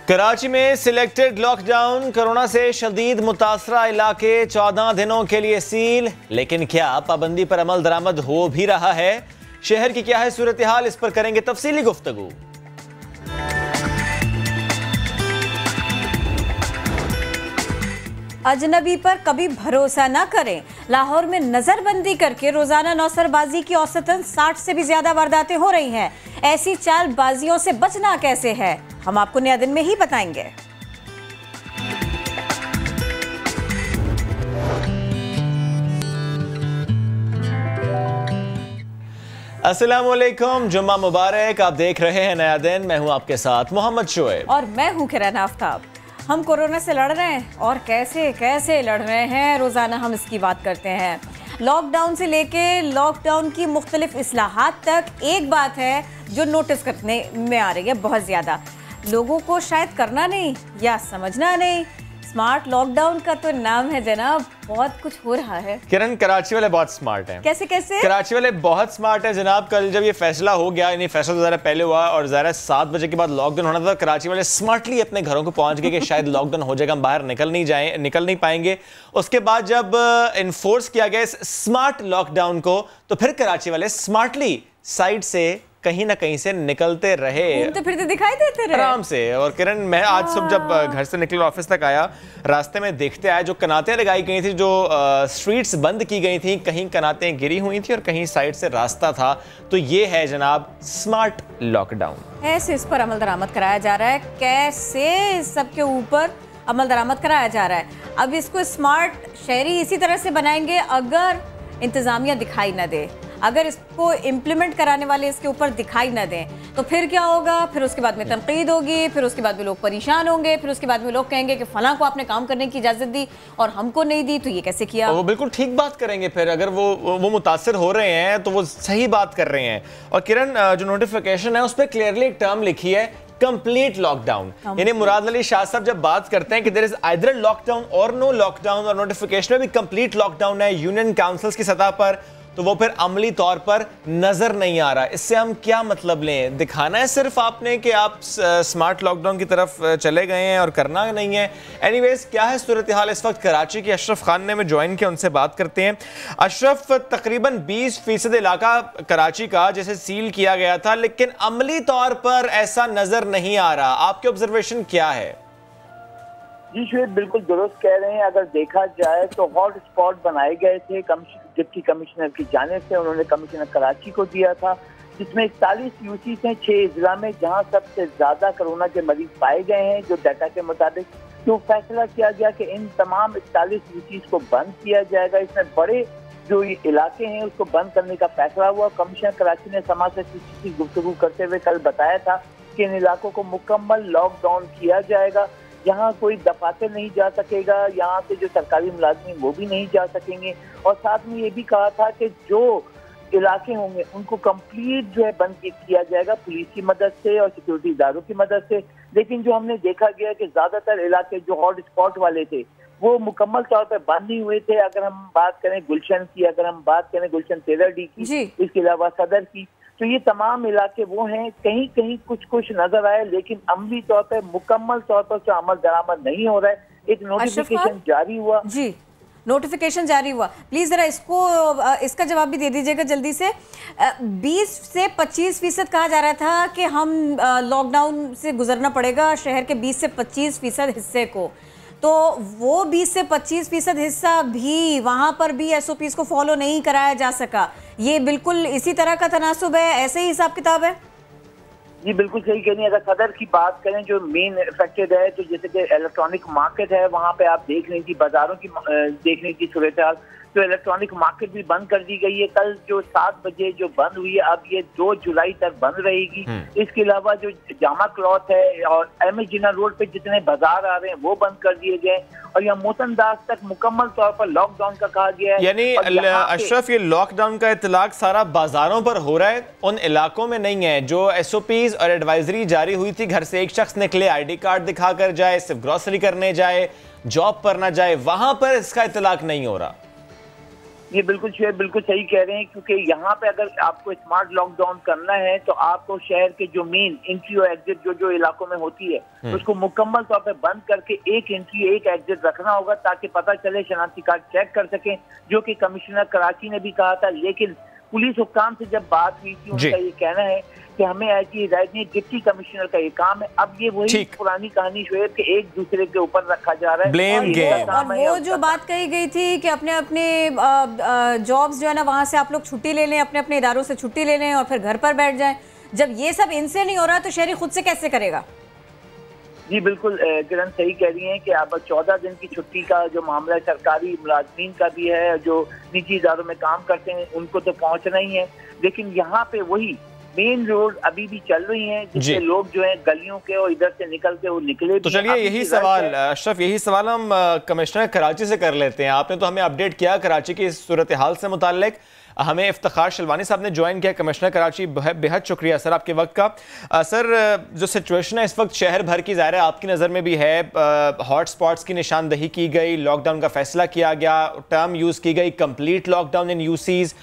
कराची में selected lockdown, corona से शदीद मुतासरा इलाके 14 दिनों के लिए सील। लेकिन क्या पाबंदी पर अमल दरामद हो भी रहा है? शहर की क्या है सूरत हाल, इस पर करेंगे तफसीली गुफ्तगू। अजनबी पर कभी भरोसा ना करें। लाहौर में नजरबंदी करके रोजाना नौसरबाजी की औसतन 60 से भी ज्यादा वारदातें हो रही हैं। ऐसी चालबाजियों से बचना कैसे है, हम आपको नया दिन में ही बताएंगे। अस्सलाम वालेकुम, जुम्मा मुबारक। आप देख रहे हैं नया दिन, मैं हूं आपके साथ मोहम्मद शोएब और मैं हूं किरण आफ्ताब। हम कोरोना से लड़ रहे हैं और कैसे कैसे लड़ रहे हैं, रोज़ाना हम इसकी बात करते हैं। लॉकडाउन से लेके लॉकडाउन की मुख्तलिफ इस्लाहात तक एक बात है जो नोटिस करने में आ रही है बहुत ज़्यादा। लोगों को शायद करना नहीं या समझना नहीं। स्मार्ट लॉकडाउन का तो नाम है जनाब, बहुत कुछ हो रहा है। किरण, कराची वाले बहुत स्मार्ट हैं। कैसे कैसे? कराची वाले बहुत स्मार्ट हैं जनाब। कल जब ये फैसला हो गया, यानी फैसला तो ज़रा पहले हुआ और ज़रा 7 बजे के बाद लॉकडाउन होना था, तो कराची वाले स्मार्टली अपने घरों को पहुंच गए कि शायद लॉकडाउन हो जाएगा, हम बाहर निकल नहीं पाएंगे। उसके बाद जब इन्फोर्स किया गया इस स्मार्ट लॉकडाउन को, तो फिर कराची वाले स्मार्टली साइड से कहीं ना कहीं से निकलते रहे, घूमते फिरते दिखाई देते रहे आराम से। और किरण, मैं आज सुबह जब घर से निकल ऑफिस तक आया, रास्ते में देखते आया जो कनातें लगाई गई थी, जो स्ट्रीट्स बंद की गई थी, कहीं कनातें गिरी हुई थी और कहीं साइड से रास्ता था। तो ये है जनाब स्मार्ट लॉकडाउन। कैसे इस पर अमल दरामद कराया जा रहा है, कैसे इस सबके ऊपर अमल दरामद कराया जा रहा है। अब इसको स्मार्ट शहरी इसी तरह से बनाएंगे अगर इंतज़ामिया दिखाई न दे, अगर इसको इम्प्लीमेंट कराने वाले इसके ऊपर दिखाई न दें, तो फिर क्या होगा? फिर उसके बाद में तनकीद होगी, फिर उसके बाद में लोग परेशान होंगे, फिर उसके बाद में लोग कहेंगे कि फलां को आपने काम करने की इजाज़त दी और हमको नहीं दी, तो ये कैसे किया? वो बिल्कुल ठीक बात करेंगे। फिर अगर वो मुतासिर हो रहे हैं तो वो सही बात कर रहे हैं। और किरण, जो नोटिफिकेशन है उस पर क्लियरली एक टर्म लिखी है, कंप्लीट लॉकडाउन। यानी मुराद अली शाह साहब जब बात करते हैं कि देयर इज आइदर लॉकडाउन और नो लॉकडाउन, और नोटिफिकेशन में भी कंप्लीट लॉकडाउन है यूनियन काउंसिल्स की सतह पर, तो वो फिर अमली तौर पर नजर नहीं आ रहा। इससे हम क्या मतलब लें? दिखाना है सिर्फ आपने कि आप स्मार्ट लॉकडाउन की तरफ चले गए हैं और करना नहीं है। एनीवेज, क्या है सूरत हाल इस वक्त? कराची के अशरफ खान ने हमें ज्वाइन किया, उनसे बात करते हैं। अशरफ, तकरीबन 20% इलाका कराची का जैसे सील किया गया था, लेकिन अमली तौर पर ऐसा नजर नहीं आ रहा। आपके ऑब्जर्वेशन क्या है? जी शुएब, बिल्कुल दुरुस्त कह रहे हैं। अगर देखा जाए तो हॉट स्पॉट बनाए गए थे डिप्टी कमिश्नर की जानिब से, उन्होंने कमिश्नर कराची को दिया था, जिसमें 41 यूसीज हैं 6 जिला में, जहां सबसे ज्यादा कोरोना के मरीज पाए गए हैं। जो डाटा के मुताबिक तो फैसला किया गया कि इन तमाम 41 यूसीज को बंद किया जाएगा। इसमें बड़े जो इलाके हैं उसको बंद करने का फैसला हुआ। कमिश्नर कराची ने समाज से गुफ्तगू करते हुए कल बताया था कि इन इलाकों को मुकम्मल लॉकडाउन किया जाएगा। यहाँ कोई दफातर नहीं जा सकेगा, यहाँ से जो सरकारी मुलाजिम वो भी नहीं जा सकेंगे। और साथ में ये भी कहा था कि जो इलाके होंगे उनको कंप्लीट जो है बंद किया जाएगा पुलिस की मदद से और सिक्योरिटी इदारों की मदद से। लेकिन जो हमने देखा गया कि ज्यादातर इलाके जो हॉट स्पॉट वाले थे वो मुकम्मल तौर पर बंद नहीं हुए थे। अगर हम बात करें गुलशन की, अगर हम बात करें गुलशन 13D की, इसके अलावा सदर की, तो ये तमाम इलाके वो हैं, कहीं कहीं कुछ नजर आए, लेकिन अमली तौर पर मुकम्मल तौर पर जो अमल दरामद नहीं हो रहा है। एक नोटिफिकेशन जारी हुआ। जी, नोटिफिकेशन जारी हुआ, प्लीज जरा इसका जवाब भी दे दीजिएगा जल्दी से। 20 से 25% कहा जा रहा था कि हम लॉकडाउन से गुजरना पड़ेगा शहर के 20 से 25% हिस्से को, तो वो 20 से 25% हिस्सा भी वहां पर भी SOPs को फॉलो नहीं कराया जा सका। ये बिल्कुल इसी तरह का तनासुब है, ऐसे ही हिसाब किताब है? जी बिल्कुल सही कह रही है। अगर सदर की बात करें जो मेन इफेक्टेड है, तो जैसे कि इलेक्ट्रॉनिक मार्केट है, वहाँ पे आप देख रही थी बाजारों की देख रही थी सूरत हाल, तो इलेक्ट्रॉनिक मार्केट भी बंद कर दी गई है। कल जो 7 बजे जो बंद हुई है, अब ये 2 जुलाई तक बंद रहेगी। इसके अलावा जो जामा क्लॉथ है और एमएस जिन्ना रोड पे जितने बाजार आ रहे हैं वो बंद कर दिए गए, और यहाँ मोतनदास तक मुकम्मल तौर पर लॉकडाउन का कहा गया है। यानी अशरफ, ये लॉकडाउन का इतलाक सारा बाजारों पर हो रहा है, उन इलाकों में नहीं है। जो SOPs और एडवाइजरी जारी हुई थी, घर से एक शख्स निकले, ID कार्ड दिखाकर जाए, सिर्फ ग्रोसरी करने जाए, जॉब पर ना जाए, वहां पर इसका इतलाक नहीं हो रहा। ये बिल्कुल शुएब बिल्कुल सही कह रहे हैं, क्योंकि यहाँ पे अगर आपको स्मार्ट लॉकडाउन करना है तो आपको शहर के जो मेन एंट्री और एग्जिट जो इलाकों में होती है उसको मुकम्मल तौर पे बंद करके एक एंट्री एक एग्जिट रखना होगा, ताकि पता चले, शनाख्ती कार्ड चेक कर सकें, जो कि कमिश्नर कराची ने भी कहा था। लेकिन पुलिस हुक्काम से जब बात हुई थी, उनका ये कहना है कि हमें ऐसी हिदायत नहीं, डिप्टी कमिश्नर का ये काम है। अब ये वही पुरानी कहानी शुएब के एक दूसरे के ऊपर रखा जा रहा है, ब्लेम गेम। और वो जो बात कही गई थी कि अपने अपने जॉब्स जो है ना वहां से आप लोग छुट्टी ले लें, अपने अपने इदारों से छुट्टी ले लें और फिर घर पर बैठ जाएं, जब ये सब इनसे नहीं हो रहा तो शहरी खुद से कैसे करेगा? जी बिल्कुल किरण सही कह रही हैं कि अब 14 दिन की छुट्टी का जो मामला सरकारी मुलाजमीन का भी है, जो निजी इदारों में काम करते हैं उनको तो पहुंचना ही है। लेकिन यहाँ पे वही मेन रोड अभी भी चल रही हैं, जिससे लोग जो हैं गलियों के और इधर से निकल के वो निकले। तो चलिए यही सवाल अशरफ, यही सवाल हम कमिश्नर कराची से कर लेते हैं। आपने तो हमें अपडेट किया कराची की सूरत हाल से मुताल्लिक, हमें इफ्तिखार शिलवानी साहब ने ज्वाइन किया, कमिश्नर कराची। बेहद शुक्रिया सर आपके वक्त का। सर जो सिचुएशन है इस वक्त शहर भर की, ज़ाहिर है आपकी नज़र में भी है, हॉट स्पॉट्स की निशानदही की गई, लॉकडाउन का फैसला किया गया, टर्म यूज़ की गई कंप्लीट लॉकडाउन इन यूसीज़।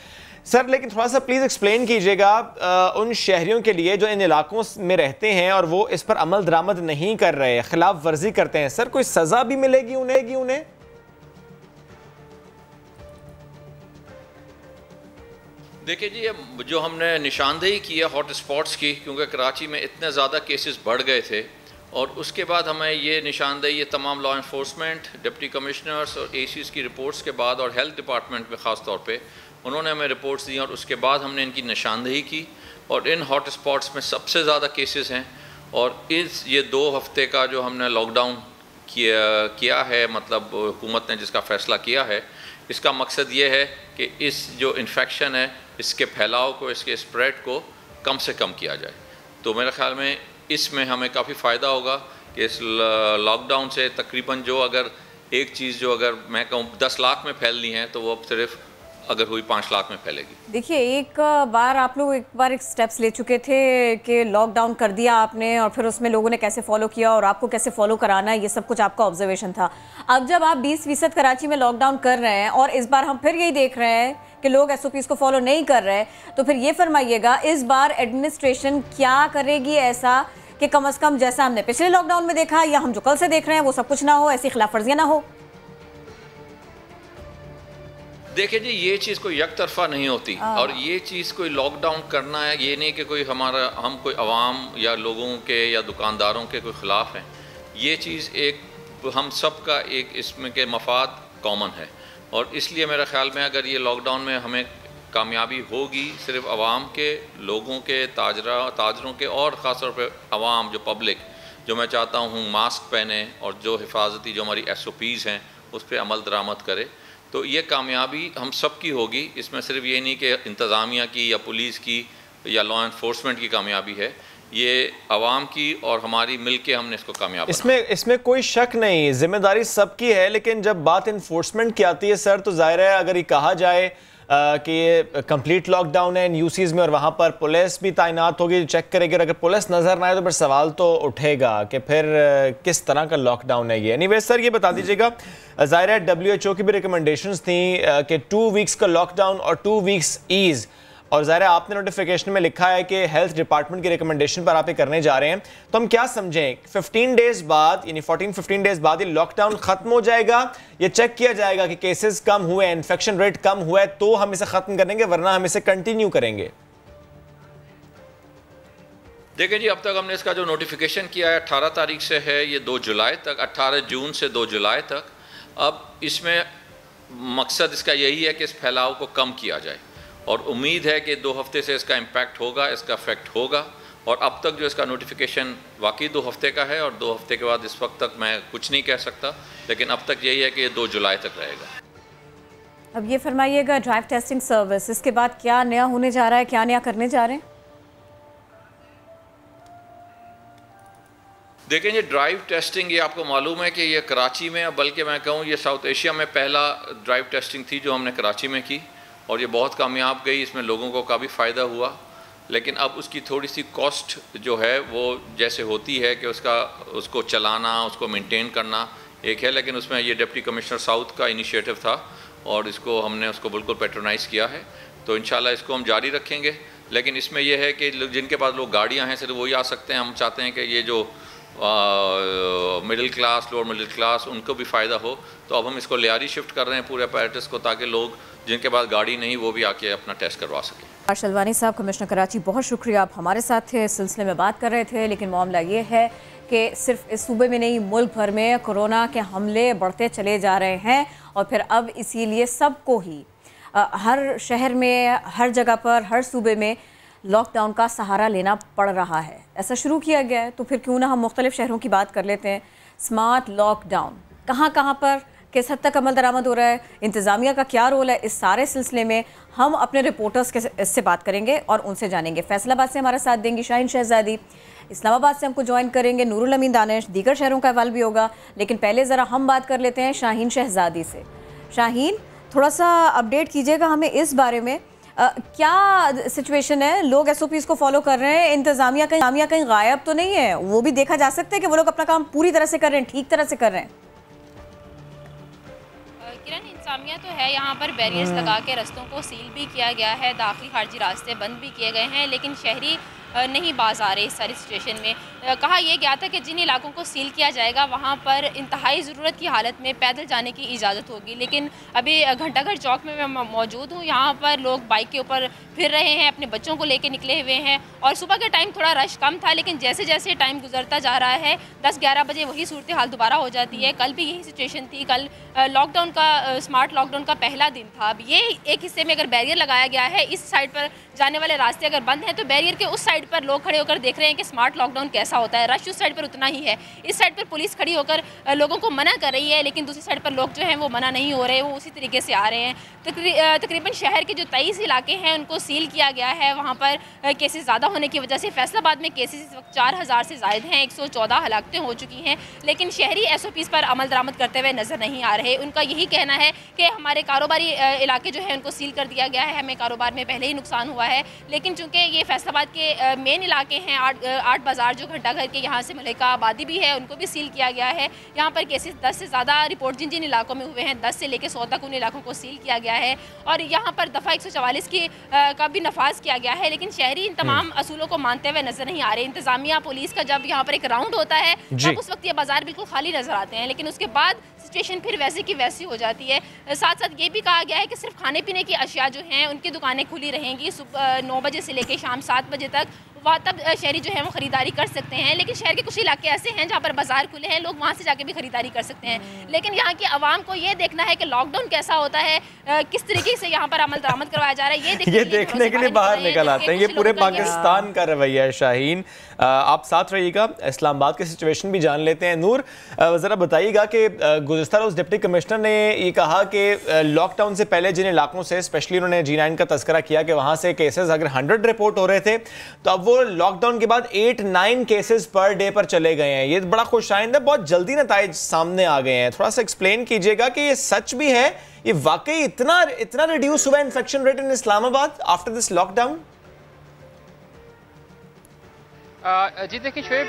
सर लेकिन थोड़ा सा प्लीज़ एक्सप्लेन कीजिएगा उन शहरियों के लिए जो इन इलाकों में रहते हैं और वो इस पर अमल दरामद नहीं कर रहे, खिलाफ वर्जी करते हैं, सर कोई सज़ा भी मिलेगी उन्हें? देखिए जी, जो हमने निशानदेही की है हॉट स्पॉट्स की, क्योंकि कराची में इतने ज़्यादा केसेस बढ़ गए थे, और उसके बाद हमें ये निशानदेही, ये तमाम लॉ इन्फोर्समेंट, डिप्टी कमिश्नर्स और एसीज़ की रिपोर्ट्स के बाद, और हेल्थ डिपार्टमेंट में ख़ास तौर पे उन्होंने हमें रिपोर्ट्स दी, और उसके बाद हमने इनकी निशानदेही की। और इन हॉट स्पॉट्स में सबसे ज़्यादा केसेस हैं, और ये 2 हफ्ते का जो हमने लॉकडाउन किया है, मतलब हुकूमत ने जिसका फ़ैसला किया है, इसका मकसद ये है कि इस जो इन्फेक्शन है इसके फैलाव को, इसके स्प्रेड को कम से कम किया जाए। तो मेरे ख़्याल में इसमें हमें काफ़ी फ़ायदा होगा कि इस लॉकडाउन से तकरीबन जो अगर एक चीज़ जो अगर मैं कहूँ 10 लाख में फैलनी है, तो वो अब सिर्फ अगर हुई 5 लाख में फैलेगी। देखिए एक बार आप लोग एक स्टेप्स ले चुके थे कि लॉकडाउन कर दिया आपने, और फिर उसमें लोगों ने कैसे फॉलो किया और आपको कैसे फॉलो कराना है, ये सब कुछ आपका ऑब्जर्वेशन था। अब जब आप 20% कराची में लॉकडाउन कर रहे हैं और इस बार हम फिर यही देख रहे हैं कि लोग SOPs को फॉलो नहीं कर रहे, तो फिर ये फरमाइएगा इस बार एडमिनिस्ट्रेशन क्या करेगी ऐसा कि कम से कम जैसा हमने पिछले लॉकडाउन में देखा या हम जो कल से देख रहे हैं वो सब कुछ ना हो, ऐसी खिलाफ वर्जियाँ ना हो? देखिए जी, ये चीज़ कोई एक तरफा नहीं होती, और ये चीज़ कोई लॉकडाउन करना है ये नहीं कि कोई हम कोई अवाम या लोगों के या दुकानदारों के कोई ख़िलाफ़ हैं। ये चीज़ एक हम सब का एक इसमें के मफाद कॉमन है, और इसलिए मेरे ख़्याल में अगर ये लॉकडाउन में हमें कामयाबी होगी, सिर्फ अवाम के, लोगों के, ताजरों के, और ख़ास तौर पर अवाम जो पब्लिक, जो मैं चाहता हूँ मास्क पहने और जो हिफाजती जो हमारी SOPs हैं उस पर अमल दरामद करे, तो ये कामयाबी हम सब की होगी। इसमें सिर्फ ये नहीं कि इंतज़ामिया की या पुलिस की या लॉ इन्फोर्समेंट की कामयाबी है, ये आवाम की और हमारी मिलके हमने इसको कामयाब इसमें कोई शक नहीं, जिम्मेदारी सबकी है। लेकिन जब बात इन्फोर्समेंट की आती है सर, तो जाहिर है अगर ये कहा जाए कि ये कंप्लीट लॉकडाउन है यूसीज़ में और वहाँ पर पुलिस भी तैनात होगी, चेक करेगी, और अगर पुलिस नज़र ना आए तो फिर सवाल तो उठेगा कि फिर किस तरह का लॉकडाउन है ये। एनीवे सर ये बता दीजिएगा, ज़ाहिर है WHO की भी रिकमेंडेशंस थी कि 2 वीक्स का लॉकडाउन और 2 वीक्स ईज़, और ज़ाहिर है आपने नोटिफिकेशन में लिखा है कि हेल्थ डिपार्टमेंट की रिकमेंडेशन पर आप ये करने जा रहे हैं। तो हम क्या समझें 15 डेज बाद, यानी 14-15 डेज बाद ये लॉकडाउन खत्म हो जाएगा, ये चेक किया जाएगा कि केसेस कम हुए, इन्फेक्शन रेट कम हुआ है, तो हम इसे खत्म करेंगे, वरना हम इसे कंटिन्यू करेंगे? देखिए जी, अब तक हमने इसका जो नोटिफिकेशन किया है 18 तारीख से है, ये 2 जुलाई तक, 18 जून से 2 जुलाई तक। अब इसमें मकसद इसका यही है कि इस फैलाव को कम किया जाए, और उम्मीद है कि 2 हफ्ते से इसका इम्पैक्ट होगा, इसका इफेक्ट होगा। और अब तक जो इसका नोटिफिकेशन वाकई 2 हफ्ते का है, और 2 हफ्ते के बाद इस वक्त तक मैं कुछ नहीं कह सकता, लेकिन अब तक यही है कि ये 2 जुलाई तक रहेगा। अब ये फरमाइएगा, ड्राइव टेस्टिंग सर्विस इसके बाद क्या नया होने जा रहा है, क्या नया करने जा रहे हैं? देखें ये ड्राइव टेस्टिंग, ये आपको मालूम है कि ये कराची में, बल्कि मैं कहूँ ये साउथ एशिया में पहला ड्राइव टेस्टिंग थी जो हमने कराची में की, और ये बहुत कामयाब गई, इसमें लोगों को काफ़ी फ़ायदा हुआ। लेकिन अब उसकी थोड़ी सी कॉस्ट जो है वो जैसे होती है कि उसको चलाना, उसको मेंटेन करना एक है, लेकिन उसमें ये डिप्टी कमिश्नर साउथ का इनिशिएटिव था, और इसको हमने उसको बिल्कुल पेट्रोनाइज़ किया है। तो इंशाल्लाह इसको हम जारी रखेंगे। लेकिन इसमें यह है कि जिनके पास लोग गाड़ियाँ हैं सिर्फ वही आ सकते हैं। हम चाहते हैं कि ये जो middle class, lower middle class, उनको भी फ़ायदा हो। तो अब हम इसको लियारी शिफ्ट कर रहे हैं पूरे अपैरेटस को, ताकि लोग जिनके पास गाड़ी नहीं वो भी आके अपना टेस्ट करवा सकें। शलवानी साहब, कमिश्नर कराची, बहुत शुक्रिया, आप हमारे साथ थे, इस सिलसिले में बात कर रहे थे। लेकिन मामला ये है कि सिर्फ इस सूबे में नहीं, मुल्क भर में कोरोना के हमले बढ़ते चले जा रहे हैं और फिर अब इसीलिए सबको ही हर शहर में, हर जगह पर, हर सूबे में लॉकडाउन का सहारा लेना पड़ रहा है। ऐसा शुरू किया गया है तो फिर क्यों ना हम मुख्तलिफ शहरों की बात कर लेते हैं। स्मार्ट लॉकडाउन कहाँ कहाँ पर, किस हद तक अमल दरामद हो रहा है, इंतज़ामिया का क्या रोल है, इस सारे सिलसिले में हम अपने रिपोर्टर्स के इससे बात करेंगे और उनसे जानेंगे। फैसलाबाद से हमारा साथ देंगी शाहीन शहजादी, इस्लामाबाद से हमको ज्वाइन करेंगे नूरुल अमीन दानिश, दीगर शहरों का अहवाल भी होगा। लेकिन पहले ज़रा हम बात कर लेते हैं शाहीन शहजादी से। शाहीन, थोड़ा सा अपडेट कीजिएगा हमें इस बारे में, क्या सिचुएशन है? लोग SOPs को फॉलो कर रहे हैं, इंतज़ामिया कहीं गायब तो नहीं है? वो भी देखा जा सकता है कि वो लोग अपना काम पूरी तरह से कर रहे हैं, ठीक तरह से कर रहे हैं? किरण, इंतजामिया तो है, यहाँ पर बैरियर्स लगा के रास्तों को सील भी किया गया है, दाखिली खारजी रास्ते बंद भी किए गए हैं, लेकिन शहरी नहीं बाज आ रहे इस सारी सिचुएशन में। कहा यह गया था कि जिन इलाकों को सील किया जाएगा वहाँ पर इंतहाई ज़रूरत की हालत में पैदल जाने की इजाज़त होगी। लेकिन अभी घंटाघर चौक में मैं मौजूद हूँ, यहाँ पर लोग बाइक के ऊपर फिर रहे हैं, अपने बच्चों को लेके निकले हुए हैं। और सुबह के टाइम थोड़ा रश कम था, लेकिन जैसे जैसे टाइम गुजरता जा रहा है 10-11 बजे वही सूरत हाल दोबारा हो जाती है। कल भी यही सिचुएशन थी। कल लॉकडाउन का, स्मार्ट लॉकडाउन का पहला दिन था। अब ये एक हिस्से में अगर बैरियर लगाया गया है, इस साइड पर जाने वाले रास्ते अगर बंद हैं तो बैरियर के उस साइड पर लोग खड़े होकर देख रहे हैं कि स्मार्ट लॉकडाउन कैसा होता है। रश उस साइड पर उतना ही है। इस साइड पर पुलिस खड़ी होकर लोगों को मना कर रही है, लेकिन दूसरी साइड पर लोग जो हैं वो मना नहीं हो रहे, वो उसी तरीके से आ रहे हैं। तकरीबन शहर के जो 23 इलाके हैं उनको सील किया गया है। वहाँ पर केसेस ज़्यादा होने की वजह से फैसलाबाद में केसेस इस वक्त 4000 से ज़ायद हैं, 114 हलाकतें हो चुकी हैं, लेकिन शहरी SOPs पर अमल दरामद करते हुए नज़र नहीं आ रहे। उनका यही कहना है कि हमारे कारोबारी इलाके जो है उनको सील कर दिया गया है, हमें कारोबार में पहले ही नुकसान हुआ है। लेकिन चूँकि ये फैसलाबाद के मेन इलाके हैं, आठ बाज़ार जो घंटाघर के यहाँ से मलिका आबादी भी है, उनको भी सील किया गया है। यहाँ पर केसेस 10 से ज़्यादा रिपोर्ट जिन जिन इलाकों में हुए हैं, 10 से लेकर 100 तक उन इलाकों को सील किया गया है। और यहाँ पर दफ़ा 144 का भी नफाज किया गया है, लेकिन शहरी इन तमाम असूलों को मानते हुए नजर नहीं आ रहे। इंतजामिया पुलिस का जब यहाँ पर एक राउंड होता है तब उस वक्त ये बाजार बिल्कुल खाली नजर आते हैं, लेकिन उसके बाद सिचुएशन फिर वैसे की वैसी हो जाती है। साथ साथ ये भी कहा गया है कि सिर्फ खाने पीने की अशिया जो हैं उनकी दुकानें खुली रहेंगी सुबह 9 बजे से लेकर शाम 7 बजे तक। वहाँ तब शहरी जो है वो ख़रीदारी कर सकते हैं। लेकिन शहर के कुछ इलाके ऐसे हैं जहाँ पर बाजार खुले हैं, लोग वहाँ से जाके भी ख़रीदारी कर सकते हैं। लेकिन यहाँ की आवाम को ये देखना है कि लॉकडाउन कैसा होता है, किस तरीके से यहाँ पर अमल दरामद करवाया जा रहा है, ये देखने के लिए बाहर निकल आते हैं। ये पूरे पाकिस्तान का रवैया है। शाहीन, आप साथ रहिएगा, इस्लामाबाद की सिचुएशन भी जान लेते हैं। नूर, ज़रा बताइएगा कि गुज़िस्ता रोज़ डिप्टी कमिश्नर ने ये कहा कि लॉकडाउन से पहले जिन इलाकों से, स्पेशली उन्होंने G9 का तस्करा किया कि वहाँ से केसेस अगर 100 रिपोर्ट हो रहे थे तो अब वो लॉकडाउन के बाद 8-9 केसेस पर डे पर चले गए हैं। ये बड़ा खुशाइंद है, बहुत जल्दी नताइज सामने आ गए हैं। थोड़ा सा एक्सप्लेन कीजिएगा कि ये सच भी है, ये वाकई इतना रिड्यूस हुआ infection rate in Islamabad after this lockdown? जी देखिए शोएब,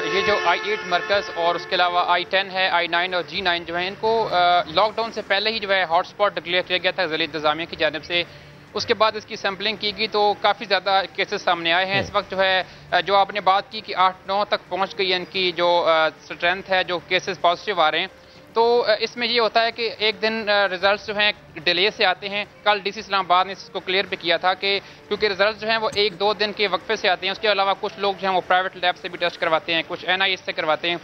ये जो I8 मरकज़ और उसके अलावा I10 है, I9 और G9 जो है, इनको लॉकडाउन से पहले ही जो है हॉटस्पॉट डिक्लेयर किया गया था ज़िला इंतज़ामिया की जानिब से। उसके बाद इसकी सैम्पलिंग की गई तो काफ़ी ज़्यादा केसेस सामने आए हैं। इस वक्त जो है, जो आपने बात की कि 8-9 तक पहुँच गई है इनकी जो स्ट्रेंथ है, जो केसेस पॉजिटिव आ रहे हैं। तो इसमें ये होता है कि एक दिन रिजल्ट्स जो हैं डिले से आते हैं। कल DC इस्लामाबाद ने इसको क्लियर भी किया था कि क्योंकि रिजल्ट्स जो हैं वो 1-2 दिन के वक्फे से आते हैं। उसके अलावा कुछ लोग जो हैं वो प्राइवेट लैब से भी टेस्ट करवाते हैं, कुछ NIH से करवाते हैं।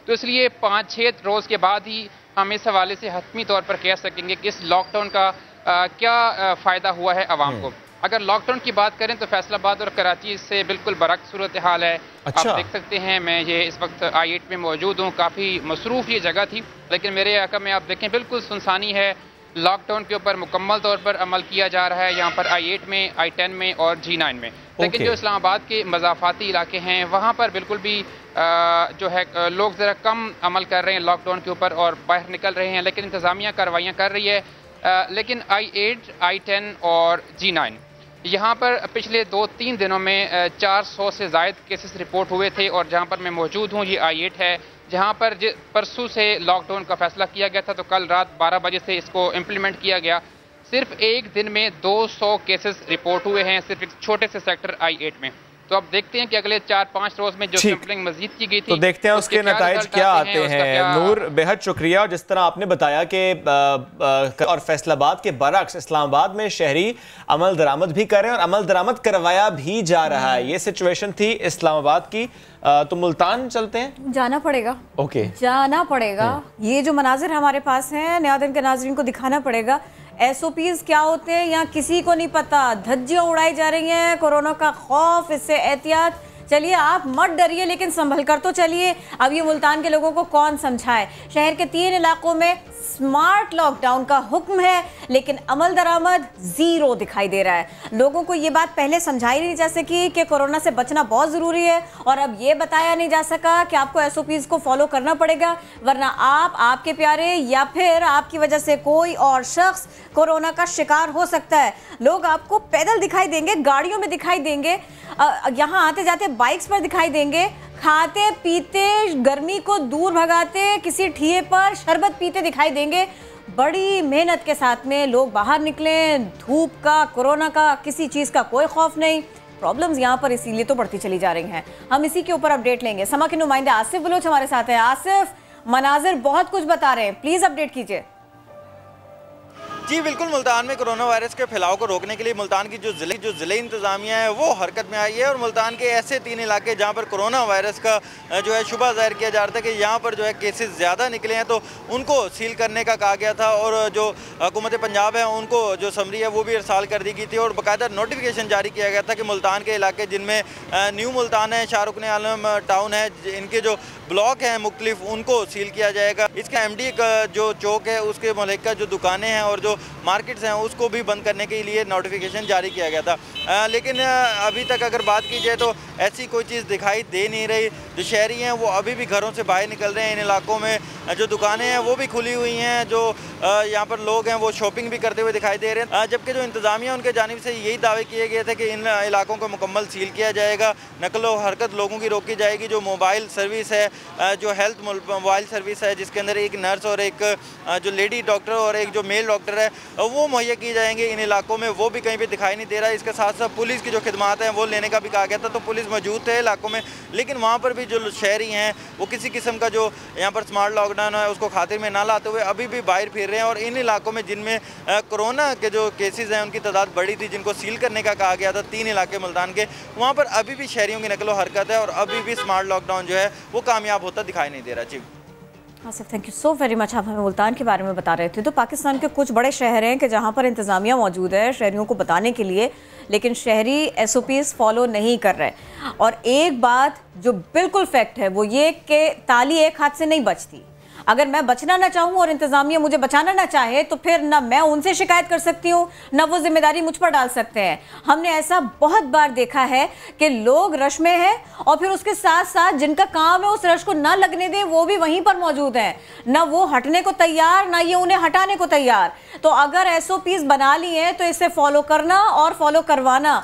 तो इसलिए 5-6 रोज़ के बाद ही हम इस हवाले से हतमी तौर पर कह सकेंगे कि इस लॉकडाउन का क्या फ़ायदा हुआ है आवाम को। अगर लॉकडाउन की बात करें तो फैसलाबाद और कराची से बिल्कुल बरअक्स सूरत हाल है। अच्छा। आप देख सकते हैं, मैं ये इस वक्त I8 में मौजूद हूँ। काफ़ी मसरूफ़ ये जगह थी, लेकिन मेरे इलाका में आप देखें बिल्कुल सुनसानी है। लॉकडाउन के ऊपर मुकम्मल तौर पर अमल किया जा रहा है यहाँ पर I8 में, I10 में और G9 में। लेकिन जो इस्लामाबाद के मज़ाफ़ाती इलाके हैं वहाँ पर बिल्कुल भी जो है लोग ज़रा कम अमल कर रहे हैं लॉकडाउन के ऊपर और बाहर निकल रहे हैं, लेकिन इंतज़ामिया कार्रवाइयाँ कर रही है। लेकिन I8, I10 और G9 यहाँ पर पिछले 2-3 दिनों में 400 से ज़ायद केसेस रिपोर्ट हुए थे। और जहाँ पर मैं मौजूद हूँ ये I8 है, जहां पर परसों से लॉकडाउन का फैसला किया गया था, तो कल रात 12 बजे से इसको इम्प्लीमेंट किया गया। सिर्फ एक दिन में 200 केसेस रिपोर्ट हुए हैं सिर्फ एक छोटे से सेक्टर I-8 में। तो अब देखते हैं कि अगले 4-5 रोज में जो सैंपलिंग मजीद की गई थी, तो देखते हैं उसके नताइज क्या आते हैं। नूर, बेहद शुक्रिया। और जिस तरह आपने बताया कि और फैसलाबाद के बरक्स इस्लामाबाद में शहरी अमल दरामद भी कर रहे हैं और अमल दरामद करवाया भी जा रहा है। ये सिचुएशन थी इस्लामाबाद की। तो मुल्तान चलते हैं, जाना पड़ेगा। ओके, जाना पड़ेगा। ये जो मनाजिर हमारे पास हैं, नया दिन के नाज़रीन को दिखाना पड़ेगा SOPs क्या होते हैं। यहाँ किसी को नहीं पता, धज्जियां उड़ाई जा रही हैं, कोरोना का खौफ, इससे एहतियात। चलिए आप मत डरिए, लेकिन संभल कर तो चलिए। अब ये मुल्तान के लोगों को कौन समझाए। शहर के 3 इलाकों में स्मार्ट लॉकडाउन का हुक्म है, लेकिन अमल दरामद जीरो दिखाई दे रहा है। लोगों को ये बात पहले समझाई नहीं जा सकी कि कोरोना से बचना बहुत ज़रूरी है, और अब ये बताया नहीं जा सका कि आपको SOPs को फॉलो करना पड़ेगा, वरना आप, आपके प्यारे या फिर आपकी वजह से कोई और शख्स कोरोना का शिकार हो सकता है। लोग आपको पैदल दिखाई देंगे, गाड़ियों में दिखाई देंगे, यहाँ आते जाते बाइक्स पर दिखाई देंगे, खाते पीते, गर्मी को दूर भगाते किसी ठिए पर शरबत पीते दिखाई देंगे। बड़ी मेहनत के साथ में लोग बाहर निकले, धूप का, कोरोना का, किसी चीज़ का कोई खौफ नहीं। प्रॉब्लम्स यहाँ पर इसीलिए तो बढ़ती चली जा रही हैं। हम इसी के ऊपर अपडेट लेंगे। समा के नुमाइंदे आसिफ बलोच हमारे साथ है। आसिफ, मनाजिर बहुत कुछ बता रहे हैं, प्लीज़ अपडेट कीजिए। जी बिल्कुल, मुल्तान में कोरोना वायरस के फैलाव को रोकने के लिए मुल्तान की जो ज़िले इंतज़ामिया है वो हरकत में आई है, और मुल्तान के ऐसे 3 इलाके जहां पर कोरोना वायरस का जो है शुबा ज़ाहिर किया जा रहा था कि यहाँ पर जो है केसेस ज़्यादा निकले हैं, तो उनको सील करने का कहा गया था। और जो हुकूमत पंजाब है उनको जो समरी है वो भी इरसाल कर दी गई थी, और बाकायदा नोटिफिकेशन जारी किया गया था कि मुल्तान के इलाके जिनमें न्यू मुल्तान है, शाहरुख आलम टाउन है, इनके जो ब्लॉक हैं मुख्तलिफ, उनको सील किया जाएगा। इसका MD का जो चौक है उसके मुल्क जो दुकानें हैं और जो मार्केट्स हैं उसको भी बंद करने के लिए नोटिफिकेशन जारी किया गया था। लेकिन अभी तक अगर बात की जाए तो ऐसी कोई चीज़ दिखाई दे नहीं रही। जो शहरी हैं वो अभी भी घरों से बाहर निकल रहे हैं। इन इलाकों में जो दुकानें हैं वो भी खुली हुई हैं, जो यहाँ पर लोग हैं वो शॉपिंग भी करते हुए दिखाई दे रहे हैं। जबकि जो इंतज़ामिया उनके जानिब से यही दावे किए गए थे कि इन इलाकों को मुकम्मल सील किया जाएगा, नकलो हरकत लोगों की रोकी जाएगी। जो मोबाइल सर्विस है, जो हेल्थ मोबाइल सर्विस है, जिसके अंदर एक नर्स और एक जो लेडी डॉक्टर और एक जो मेल डॉक्टर है वो मुहैया की जाएंगे इन इलाकों में, वो भी कहीं भी दिखाई नहीं दे रहा है। इसके साथ साथ पुलिस की जो खिदमात हैं वो लेने का भी कहा गया था, तो पुलिस मौजूद थे इलाकों में, लेकिन वहाँ पर भी जो शहरी हैं वो किसी किस्म का जो यहाँ पर स्मार्ट लॉकडाउन है उसको खातिर में ना लाते हुए अभी भी बाहर फिर रहे हैं। और इन इलाकों में जिनमें कोरोना के जो केसेस हैं उनकी तादाद बढ़ी थी, जिनको सील करने का कहा गया था, 3 इलाके मुल्तान के, वहाँ पर अभी भी शहरियों की नकलो हरकत है और अभी भी स्मार्ट लॉकडाउन जो है वो कामयाब होता दिखाई नहीं दे रहा। जी Asif, thank you so very much. आप हमें मुल्तान के बारे में बता रहे थे। तो पाकिस्तान के कुछ बड़े शहर हैं कि जहाँ पर इंतज़ामिया मौजूद है शहरियों को बताने के लिए, लेकिन शहरी SOPs फॉलो नहीं कर रहे। और एक बात जो बिल्कुल फैक्ट है वो ये कि ताली एक हाथ से नहीं बचती। अगर मैं बचना ना चाहूँ और इंतज़ामिया मुझे बचाना ना चाहे तो फिर ना मैं उनसे शिकायत कर सकती हूँ, ना वो जिम्मेदारी मुझ पर डाल सकते हैं। हमने ऐसा बहुत बार देखा है कि लोग रश में हैं और फिर उसके साथ साथ जिनका काम है उस रश को ना लगने दें वो भी वहीं पर मौजूद हैं, ना वो हटने को तैयार, ना ये उन्हें हटाने को तैयार। तो अगर SOPs बना ली हैं तो इसे फॉलो करना और फॉलो करवाना,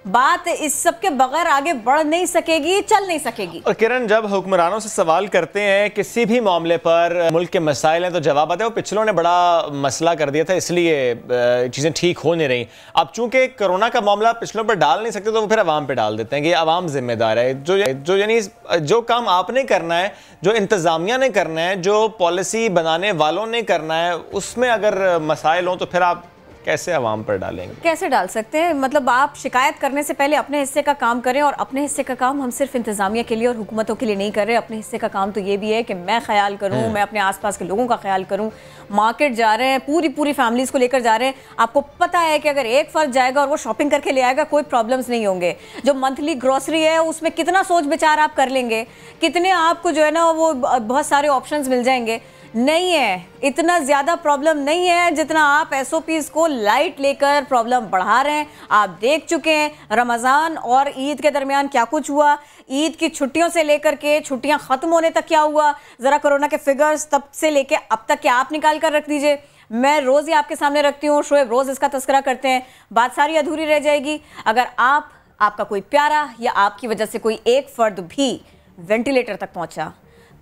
बात इस सब के बगैर आगे बढ़ नहीं सकेगी, चल नहीं सकेगी। और किरण, जब हुक्मरानों से सवाल करते हैं किसी भी मामले पर, मुल्क के मसाइल हैं, तो जवाब आता है वो पिछलों ने बड़ा मसला कर दिया था इसलिए चीज़ें ठीक हो नहीं रही। अब चूंकि कोरोना का मामला पिछलों पर डाल नहीं सकते तो वो फिर आवाम पे डाल देते हैं कि आवाम जिम्मेदार है। जो यानी जो काम आपने करना है, जो इंतज़ामिया ने करना है, जो पॉलिसी बनाने वालों ने करना है, उसमें अगर मसाइल हों तो फिर आप कैसे आवाम पर डालेंगे? कैसे डाल सकते हैं? मतलब आप शिकायत करने से पहले अपने हिस्से का काम करें, और अपने हिस्से का काम हम सिर्फ इंतजामिया के लिए और हुकूमतों के लिए नहीं कर रहे। अपने हिस्से का काम तो ये भी है कि मैं ख्याल करूं, मैं अपने आसपास के लोगों का ख्याल करूं। मार्केट जा रहे हैं, पूरी फैमिलीज को लेकर जा रहे हैं, आपको पता है कि अगर एक फर्द जाएगा और वो शॉपिंग करके ले आएगा कोई प्रॉब्लम्स नहीं होंगे। जो मंथली ग्रोसरी है उसमें कितना सोच विचार आप कर लेंगे, कितने आपको जो है ना वो बहुत सारे ऑप्शंस मिल जाएंगे। नहीं है, इतना ज़्यादा प्रॉब्लम नहीं है जितना आप SOPs को लाइट लेकर प्रॉब्लम बढ़ा रहे हैं। आप देख चुके हैं रमज़ान और ईद के दरमियान क्या कुछ हुआ, ईद की छुट्टियों से लेकर के छुट्टियां ख़त्म होने तक क्या हुआ। ज़रा कोरोना के फिगर्स तब से लेके अब तक क्या आप निकाल कर रख दीजिए। मैं रोज़ ही आपके सामने रखती हूँ, शोएब रोज़ इसका तस्करा करते हैं, बात सारी अधूरी रह जाएगी। अगर आपका कोई प्यारा या आपकी वजह से कोई एक फ़र्द भी वेंटिलेटर तक पहुँचा,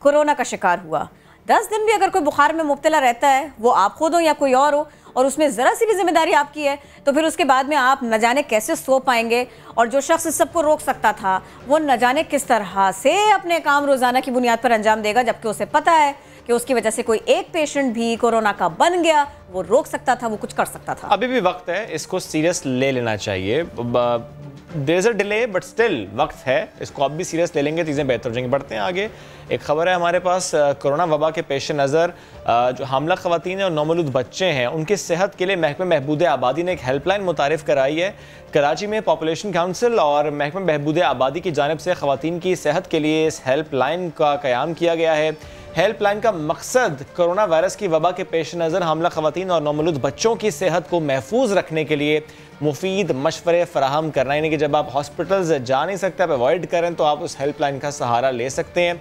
कोरोना का शिकार हुआ, 10 दिन भी अगर कोई बुखार में मुब्तला रहता है, वो आप खुद हो या कोई और हो, और उसमें ज़रा सी भी जिम्मेदारी आपकी है, तो फिर उसके बाद में आप न जाने कैसे सो पाएंगे। और जो शख्स इस सबको रोक सकता था वो न जाने किस तरह से अपने काम रोज़ाना की बुनियाद पर अंजाम देगा, जबकि उसे पता है कि उसकी वजह से कोई एक पेशेंट भी कोरोना का बन गया, वो रोक सकता था, वो कुछ कर सकता था। अभी भी वक्त है, इसको सीरियस ले लेना चाहिए। There is a delay but still वक्त है, इसको अब भी सीरियस ले लेंगे, चीज़ें बेहतर हो जाएंगी। बढ़ते हैं आगे। एक खबर है हमारे पास, कोरोना वबा के पेश नज़र जो हामला ख़वातीन और नौमौलूद बच्चे हैं उनकी सेहत के लिए महकमा बहबूद आबादी ने एक हेल्पलाइन मुतारिफ कराई है। कराची में पॉपुलेशन काउंसिल और महकमा बहबूद आबादी की जानिब से ख़वातीन की सेहत के लिए इस हेल्पलाइन का क़याम किया गया है। हेल्पलाइन का मकसद कोरोना वायरस की वबा के पेश नज़र हामला ख़वातीन और नौमौलूद बच्चों की सेहत को महफूज रखने के लिए मुफीद मशवरे फराहम करना, यानी कि जब आप हॉस्पिटल्स जा नहीं सकते, आप अवॉइड करें, तो आप उस हेल्पलाइन का सहारा ले सकते हैं।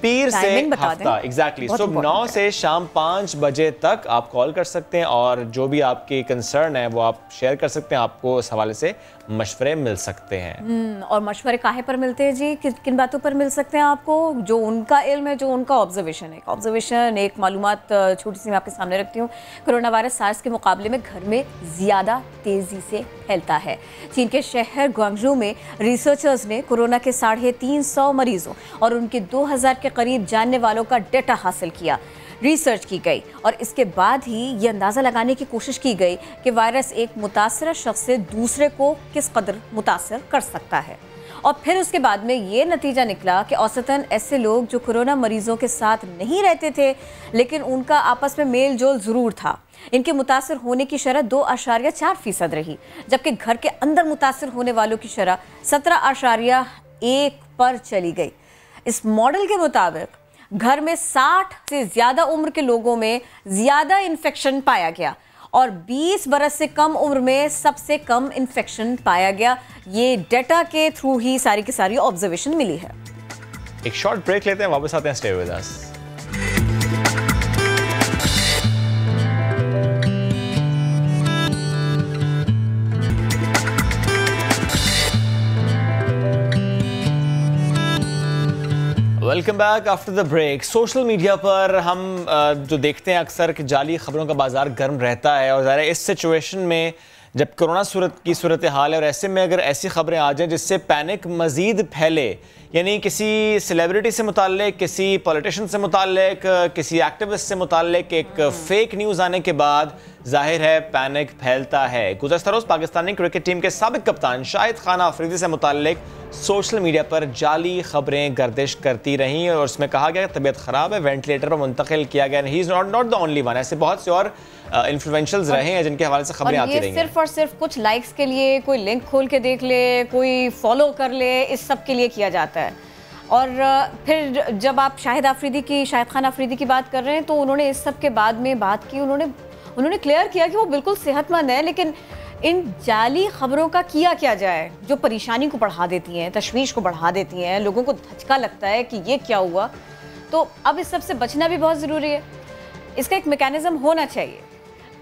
पीर से हफ्ता एग्जैक्टली सुबह 9 से शाम 5 बजे तक आप कॉल कर सकते हैं और जो भी आपके कंसर्न है वो आप शेयर कर सकते हैं, आपको इस हवाले से मशवरे मिल सकते हैं। और मशवरे काहे पर मिलते हैं जी, किन बातों पर मिल सकते हैं आपको? जो उनका इल्म है, जो उनका ऑब्जर्वेशन, एक मालूमात छोटी सी मैं आपके सामने रखती हूँ। कोरोना वायरस सार्स के मुकाबले में घर में ज़्यादा तेज़ी से फैलता है। चीन के शहर ग्वांगझू में रिसर्चर्स ने कोरोना के 350 मरीजों और उनके 2000 के करीब जानने वालों का डेटा हासिल किया, रिसर्च की गई और इसके बाद ही ये अंदाज़ा लगाने की कोशिश की गई कि वायरस एक मुतासरा शख्स से दूसरे को किस कदर मुतासर कर सकता है। और फिर उसके बाद में ये नतीजा निकला कि औसतन ऐसे लोग जो कोरोना मरीजों के साथ नहीं रहते थे लेकिन उनका आपस में मेल जोल ज़रूर था, इनके मुतासर होने की शरह 2.4% रही, जबकि घर के अंदर मुतासर होने वालों की शरह 17.1 पर चली गई। इस मॉडल के मुताबिक घर में 60 से ज़्यादा उम्र के लोगों में ज़्यादा इन्फेक्शन पाया गया और 20 बरस से कम उम्र में सबसे कम इन्फेक्शन पाया गया। ये डेटा के थ्रू ही सारी की सारी ऑब्जर्वेशन मिली है। एक शॉर्ट ब्रेक लेते हैं, वापस आते हैं, stay with us. Welcome back after the break. Social media पर हम जो देखते हैं अक्सर कि जाली खबरों का बाजार गर्म रहता है और ज़ाहिर है इस सिचुएशन में जब कोरोना सूरत हाल है और ऐसे में अगर ऐसी खबरें आ जाएं जिससे पैनिक मज़ीद फैले, यानी किसी सेलिब्रिटी से मुताल्लिक, किसी पॉलिटिशियन से मुताल्लिक, किसी एक्टिविस्ट से मुताल्लिक एक फ़ेक न्यूज़ आने के बाद जाहिर है पैनिक फैलता है। गुज़श्ता रोज़ पाकिस्तानी क्रिकेट टीम के साबिक कप्तान शाहिद खान आफरीदी से मुताल्लिक सोशल मीडिया पर जाली खबरें गर्दिश करती रहीं और उसमें कहा गया तबीयत ख़राब है, वेंटिलेटर पर मुंतकिल किया गया। He is not the only one, ऐसे बहुत से और इन्फ्लुएंशियल्स रहे हैं जिनके हवाले से खबरें आती रही हैं। सिर्फ और सिर्फ कुछ लाइक्स के लिए, कोई लिंक खोल के देख ले, कोई फॉलो कर ले, इस सब के लिए किया जाता है। और फिर जब आप शाहिद खान आफरीदी की बात कर रहे हैं तो उन्होंने इस सब के बाद में बात की, उन्होंने क्लियर किया कि वो बिल्कुल सेहतमंद है, लेकिन इन जाली खबरों का किया क्या जाए जो परेशानी को बढ़ा देती हैं, तशवीश को बढ़ा देती हैं, लोगों को धचका लगता है कि ये क्या हुआ। तो अब इस सब से बचना भी बहुत ज़रूरी है, इसका एक मैकेनिज़्म होना चाहिए।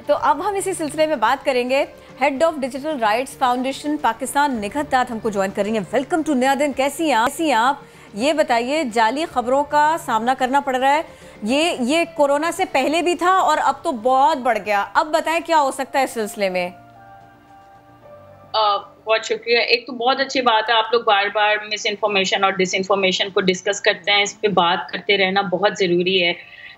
तो अब हम इसी सिलसिले में बात करेंगे। Head of digital rights foundation Pakistan निघत दात हमको ज्वाइन करेंगे। वेलकम टू नया दिन, कैसी हैं आप? ये बताइए, जाली खबरों का सामना करना पड़ रहा है, ये कोरोना से पहले भी था और अब तो बहुत बढ़ गया, अब बताएं क्या हो सकता है इस सिलसिले में? बहुत शुक्रिया। एक तो बहुत अच्छी बात है, आप लोग बार बार मिस इन्फॉर्मेशन और डिस इन्फॉर्मेशन को डिस्कस करते हैं, इस पे बात करते रहना बहुत ज़रूरी है,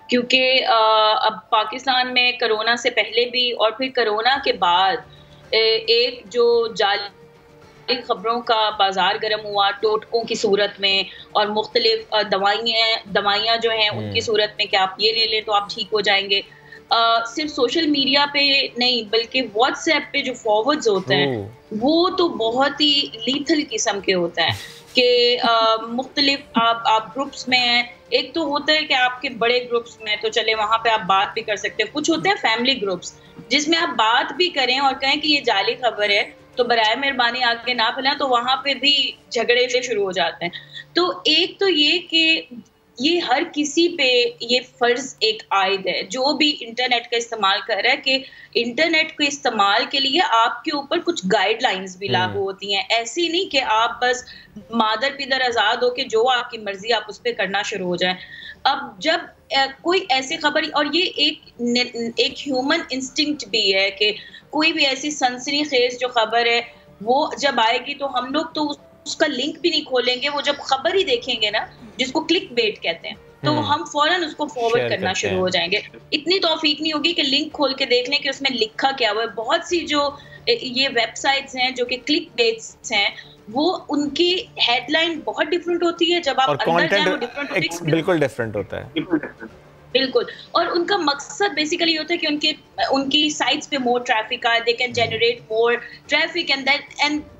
क्योंकि अब पाकिस्तान में कोरोना से पहले भी और फिर कोरोना के बाद एक जो जाली खबरों का बाजार गर्म हुआ टोटकों की सूरत में और मुख्तलिफ दवाइयाँ जो हैं उनकी सूरत में कि आप ये ले लें तो आप ठीक हो जाएंगे। सिर्फ सोशल मीडिया पे नहीं बल्कि व्हाट्सएप पे जो फॉरवर्ड्स होते हैं वो तो बहुत ही लीथल किस्म के होते हैं कि मुख्तलिफ आप ग्रुप्स में हैं। एक तो होता है कि आपके बड़े ग्रुप्स में तो चले वहाँ पे आप बात भी कर सकते हैं, कुछ होते हैं फैमिली ग्रुप्स जिसमें आप बात भी करें और कहें कि ये जाली खबर है तो बराए मेहरबानी आगे ना फैलाएं, तो वहाँ पे भी झगड़े से शुरू हो जाते हैं। तो एक तो ये कि ये हर किसी पे ये फर्ज एक आयद है जो भी इंटरनेट का इस्तेमाल कर रहा है कि इंटरनेट के इस्तेमाल के लिए आपके ऊपर कुछ गाइडलाइंस भी लागू होती हैं। ऐसी नहीं कि आप बस मादर पिदर आज़ाद हो के जो आपकी मर्जी आप उस पर करना शुरू हो जाए। अब जब कोई ऐसी खबर, और ये एक ह्यूमन इंस्टिंक्ट भी है कि कोई भी ऐसी सनसनीखेज जो खबर है वो जब आएगी तो हम लोग तो उसका लिंक भी नहीं खोलेंगे, वो जब खबर ही देखेंगे ना, जिसको क्लिक बेट कहते हैं, तो हम फौरन उसको फॉरवर्ड करना शुरू हो जाएंगे। इतनी तौफीक नहीं होगी कि लिंक खोल के देख लें कि उसमें लिखा क्या हुआ है। बहुत सी जो ये वेबसाइट्स हैं जो कि क्लिक बेट्स हैं, वो उनकी हेडलाइन बहुत डिफरेंट होती है, जब आप अंदर जाएं वो डिफरेंट होती है, बिल्कुल डिफरेंट होता है। बिल्कुल। और उनका मकसद बेसिकली होता है कि उनकी साइट्स पे मोर ट्रैफिक आए, they can generate more traffic and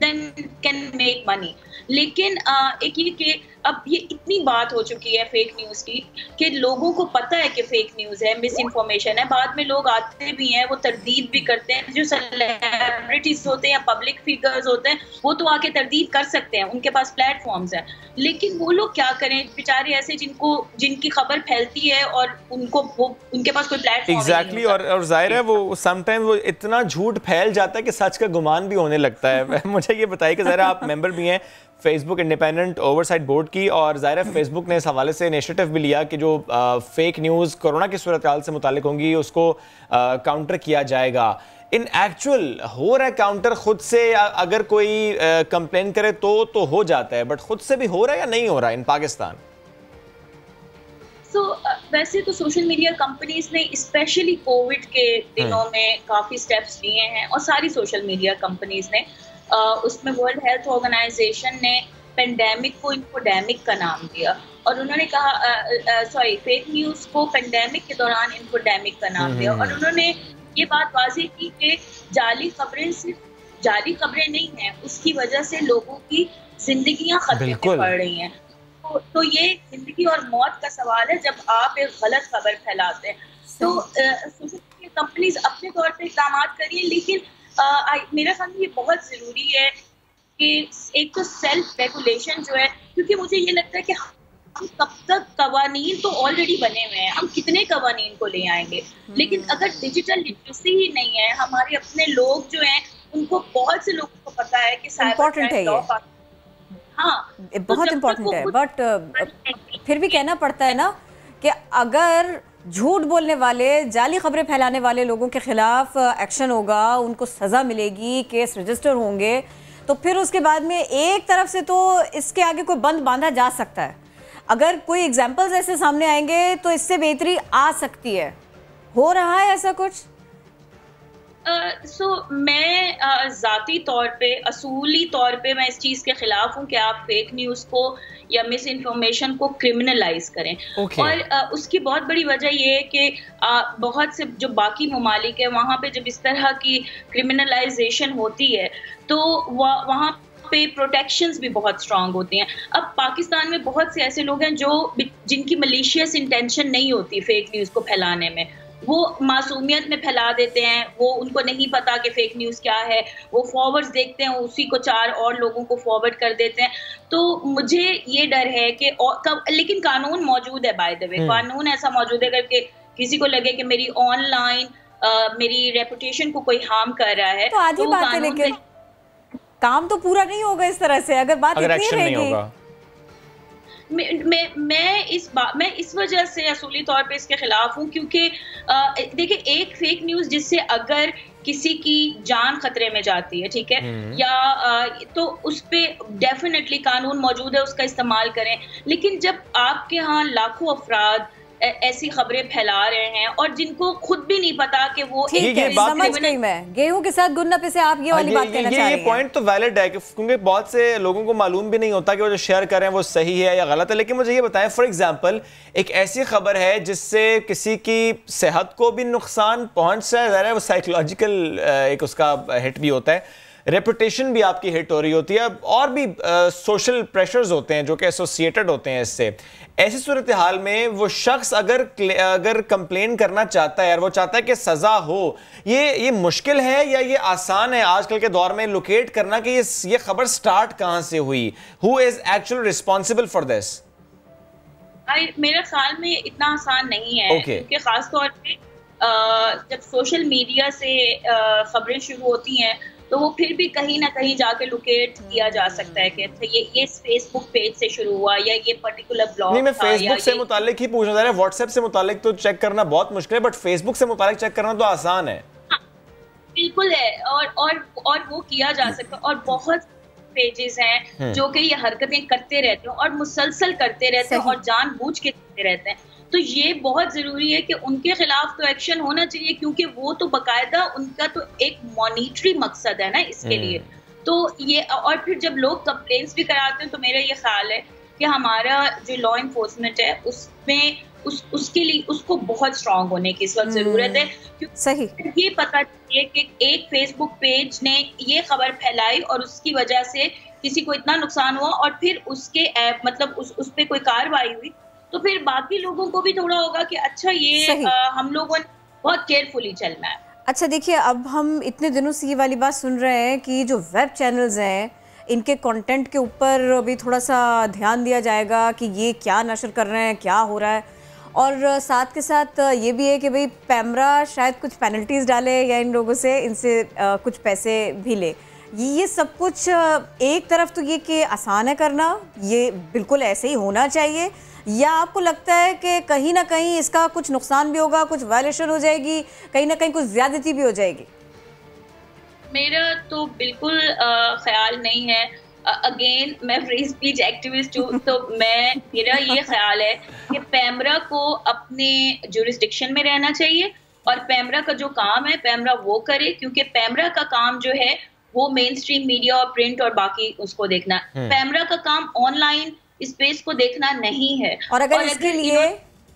then can make money. लेकिन एक ये कि अब ये इतनी बात हो चुकी है फेक न्यूज़ की कि लोगों को पता है कि फेक न्यूज़ है, मिस इन्फॉर्मेशन है, बाद में लोग आते भी हैं, वो तरदीद भी करते हैं। जो सेलिब्रिटीज होते हैं, पब्लिक फिगर्स होते हैं, वो तो आके तरदीद कर सकते हैं, उनके पास प्लेटफॉर्म्स हैं। लेकिन वो लोग क्या करें, बेचारे ऐसे जिनकी खबर फैलती है और उनके पास कोई प्लेटफॉर्म एग्जैक्टली और जाहिर है वो समटाइम वो इतना झूठ फैल जाता है कि सच का गुमान भी होने लगता है। मुझे ये बताइए कि ज़रा आप मेंबर भी हैं फेसबुक इंडिपेंडेंट ओवरसाइट बोर्ड की, और ज़ाहिर है फेसबुक ने इस हवाले से इनिशिएटिव भी लिया कि जो फेक न्यूज़ कोरोना की सूरत हाल से मुतालिक होंगी उसको काउंटर किया जाएगा। इन एक्चुअल हो रहा है काउंटर खुद से? अगर कोई कंप्लेन करे तो हो जाता है, बट खुद से भी हो रहा है या नहीं हो रहा है इन पाकिस्तान? वैसे तो सोशल मीडिया कंपनीज ने स्पेशली कोविड के दिनों में काफ़ी स्टेप्स लिए हैं, और सारी सोशल मीडिया कंपनीज ने उसमें वर्ल्ड हेल्थ ऑर्गेनाइजेशन ने पेंडेमिक को इन्फोडेमिक का नाम दिया, और उन्होंने कहा फेक न्यूज़ को पेंडेमिक के दौरान इन्फोडेमिक का नाम दिया। और उन्होंने ये बात वाज़ेह की कि जाली खबरें सिर्फ जाली खबरें नहीं हैं, उसकी वजह से लोगों की जिंदगियां खतरे में पड़ रही हैं। तो ये जिंदगी और मौत का सवाल है जब आप एक गलत खबर फैलाते हैं। तो सोशल मीडिया कंपनीज अपने तौर पे इक़दाम करिए, लेकिन मेरा ख्याल ये बहुत ज़रूरी है कि एक तो सेल्फ रेगुलेशन जो है, क्योंकि मुझे ये लगता है कि हम कब तक कवानीन तो ऑलरेडी बने हुए हैं, हम कितने कवानीन को ले आएंगे, लेकिन अगर डिजिटल लिटरेसी ही नहीं है, हमारे अपने लोग जो हैं उनको, बहुत से लोगों को पता है कि इम्पोर्टेंट है ये, हाँ बहुत इम्पोर्टेंट है, बट फिर भी कहना पड़ता है ना कि अगर झूठ बोलने वाले, जाली खबरें फैलाने वाले लोगों के खिलाफ एक्शन होगा, उनको सज़ा मिलेगी, केस रजिस्टर होंगे, तो फिर उसके बाद में एक तरफ से तो इसके आगे कोई बंद बांधा जा सकता है। अगर कोई एग्जाम्पल्स ऐसे सामने आएंगे तो इससे बेहतरी आ सकती है। हो रहा है ऐसा कुछ? मैं ज़ाती तौर पे, असूली तौर पे मैं इस चीज़ के ख़िलाफ़ हूँ कि आप फेक न्यूज़ को या मिस इन्फॉर्मेशन को क्रिमिनलाइज करें। और उसकी बहुत बड़ी वजह ये है कि बहुत से जो बाकी ममालिक है वहाँ पे जब इस तरह की क्रिमिनलाइजेशन होती है तो वहाँ पे प्रोटेक्शंस भी बहुत स्ट्रांग होती हैं। अब पाकिस्तान में बहुत से ऐसे लोग हैं जिनकी मलीशियस इंटेंशन नहीं होती फेक न्यूज़ को फैलाने में, वो मासूमियत में फैला देते हैं, वो उनको नहीं पता कि फेक न्यूज़ क्या है, वो फॉरवर्ड्स देखते हैं, उसी को 4 और लोगों को फॉरवर्ड कर देते हैं। तो मुझे ये डर है कि लेकिन कानून मौजूद है, बाय द वे कानून ऐसा मौजूद है करके किसी को लगे कि मेरी ऑनलाइन मेरी रेपुटेशन को कोई हार्म कर रहा है, तो आधी बात है, लेकिन काम तो पूरा नहीं होगा इस तरह से, अगर बात इतनी रहेगी। मैं इस वजह से असूली तौर पे इसके खिलाफ हूँ, क्योंकि देखिए एक फेक न्यूज़ जिससे अगर किसी की जान खतरे में जाती है, ठीक है, या तो उस पे डेफिनेटली कानून मौजूद है, उसका इस्तेमाल करें। लेकिन जब आपके यहाँ लाखों अफराद ऐसी खबरें फैला रहे हैं और जिनको खुद भी नहीं पता कि वो समझ गई मैं, गेहूं के साथ गुन्ना पे से आप ये वाली बात कहना चाह रहे हैं। ये पॉइंट तो वैलिड है क्योंकि बहुत से लोगों को मालूम भी नहीं होता कि वो जो शेयर कर रहे हैं वो सही है या गलत है। लेकिन मुझे ये बताएं, फॉर एग्जांपल एक ऐसी खबर है जिससे किसी की सेहत को भी नुकसान पहुंच रहा है, वो साइकोलॉजिकल एक उसका हिट भी होता है, रेपुटेशन भी आपकी हिट हो रही होती है, और भी सोशल प्रेशर्स होते हैं जो कि एसोसिएटेड होते हैं इससे। ऐसी सूरत हाल में वो शख्स अगर कंप्लेन करना चाहता है और वो चाहता है कि सज़ा हो, ये मुश्किल है या ये आसान है आजकल के दौर में लोकेट करना कि ये खबर स्टार्ट कहाँ से हुई? Who is actually responsible for this? मेरे ख्याल में इतना आसान नहीं है, क्योंकि खासतौर पे जब सोशल मीडिया से खबरें शुरू होती हैं तो वो फिर भी कहीं ना कहीं जाके लोकेट किया जा सकता है कि अच्छा ये फेसबुक पेज से शुरू हुआ या ये पर्टिकुलर ब्लॉग। नहीं, मैं फेसबुक से मुतालिक ही पूछना चाह रहा हूं, व्हाट्सएप से मुतालिक तो चेक करना बहुत मुश्किल है, बट फेसबुक से मुतालिक चेक करना तो आसान है। हाँ, बिल्कुल है, और वो किया जा सकता है, और बहुत पेजेस हैं जो कि ये हरकतें करते रहते हैं और मुसलसल करते रहते हैं और जानबूझ के करते रहते हैं। तो ये बहुत जरूरी है कि उनके खिलाफ तो एक्शन होना चाहिए, क्योंकि वो तो बकायदा उनका तो एक मॉनिटरी मकसद है ना इसके लिए। तो ये, और फिर जब लोग कंप्लेंट्स भी कराते हैं तो मेरा ये ख्याल है कि हमारा जो लॉ इन्फोर्समेंट है उसमें उसके लिए उसको बहुत स्ट्रांग होने की इस वक्त जरूरत है, क्योंकि ये पता चलिए कि एक फेसबुक पेज ने ये खबर फैलाई और उसकी वजह से किसी को इतना नुकसान हुआ और फिर उसके मतलब उस पे कोई कार्रवाई हुई, तो फिर बाकी लोगों को भी थोड़ा होगा कि अच्छा ये हम लोगों ने बहुत केयरफुली चलना है। अच्छा देखिए, अब हम इतने दिनों से ये वाली बात सुन रहे हैं कि जो वेब चैनल्स हैं इनके कंटेंट के ऊपर भी थोड़ा सा ध्यान दिया जाएगा कि ये क्या नशर कर रहे हैं, क्या हो रहा है, और साथ के साथ ये भी है कि भाई पैमरा शायद कुछ पेनल्टीज़ डाले या इन लोगों से इनसे कुछ पैसे भी ले। ये सब कुछ एक तरफ तो ये कि आसान है करना, ये बिल्कुल ऐसे ही होना चाहिए, या आपको लगता है कि कहीं ना कहीं इसका कुछ नुकसान भी होगा, कुछ वायलेशन हो जाएगी, कहीं ना कहीं कुछ ज़्यादती भी हो जाएगी? मेरा तो बिल्कुल ख्याल नहीं है। अगेन मैं फ्री स्पीच एक्टिविस्ट हूँ, तो मेरा ये ख्याल है कि पैमरा को अपने जुरिस्डिक्शन में रहना चाहिए और पैमरा का जो काम है पैमरा वो करे, क्योंकि पैमरा का काम जो है वो मेन स्ट्रीम मीडिया और प्रिंट और बाकी उसको देखना। पैमरा का काम ऑनलाइन स्पेस को देखना नहीं है। और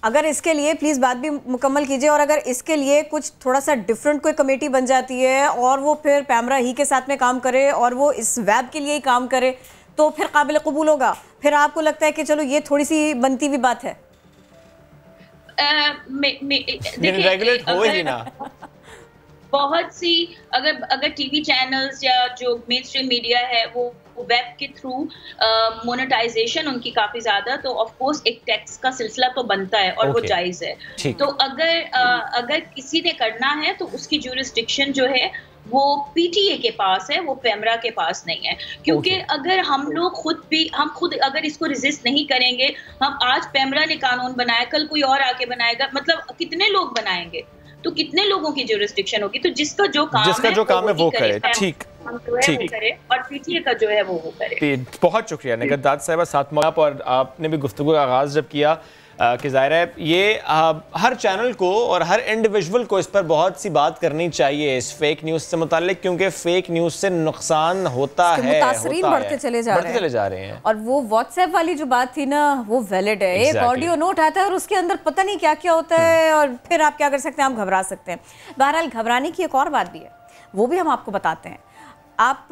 अगर इसके लिए प्लीज बात भी मुकम्मल कीजिए, और अगर इसके लिए कुछ थोड़ा सा डिफरेंट कोई कमेटी बन जाती है और वो फिर पैमरा ही के साथ में काम करे और वो इस वेब के लिए ही काम करे तो फिर काबिल कबूल होगा? फिर आपको लगता है कि चलो ये थोड़ी सी बनती हुई बात है? रेगुलेट हो ही ना। बहुत सी अगर टीवी चैनल्स या जो मेन स्ट्रीम मीडिया है वो वेब के थ्रू मोनेटाइजेशन उनकी काफी ज्यादा, तो ऑफ कोर्स एक टैक्स का सिलसिला तो बनता है और वो जायज है। तो अगर किसी ने करना है तो उसकी ज्यूरिस्डिक्शन जो है वो पीटीए के पास है, वो पैमरा के पास नहीं है। क्योंकि अगर हम लोग खुद अगर इसको रेजिस्ट नहीं करेंगे, हम आज पैमरा ने कानून बनाया, कल कोई और आके बनाएगा, मतलब कितने लोग बनाएंगे, तो कितने लोगों की ज्यूरिस्डिक्शन होगी? तो जिसका जो काम है वो करे। ठीक करे, और पीटीए का जो है वो करे। बहुत शुक्रिया निगहदाद साहिबा, साथ में आप, और आपने भी गुफ्तगू का आगाज़ जब किया कि ज़ाहिर है ये हर चैनल को और हर इंडिविजुअल को इस पर बहुत सी बात करनी चाहिए इस फेक न्यूज़ से मुताल्लिक, क्योंकि फेक न्यूज़ से नुकसान होता है, मुतासरीन बढ़ते चले जा रहे हैं। और वो व्हाट्सएप वाली जो बात थी ना, वो वैलिड है। एक ऑडियो नोट आता है और उसके अंदर पता नहीं क्या क्या होता है, और फिर आप क्या कर सकते हैं, आप घबरा सकते हैं। बहरहाल घबराने की एक और बात भी है, वो भी हम आपको बताते हैं। आप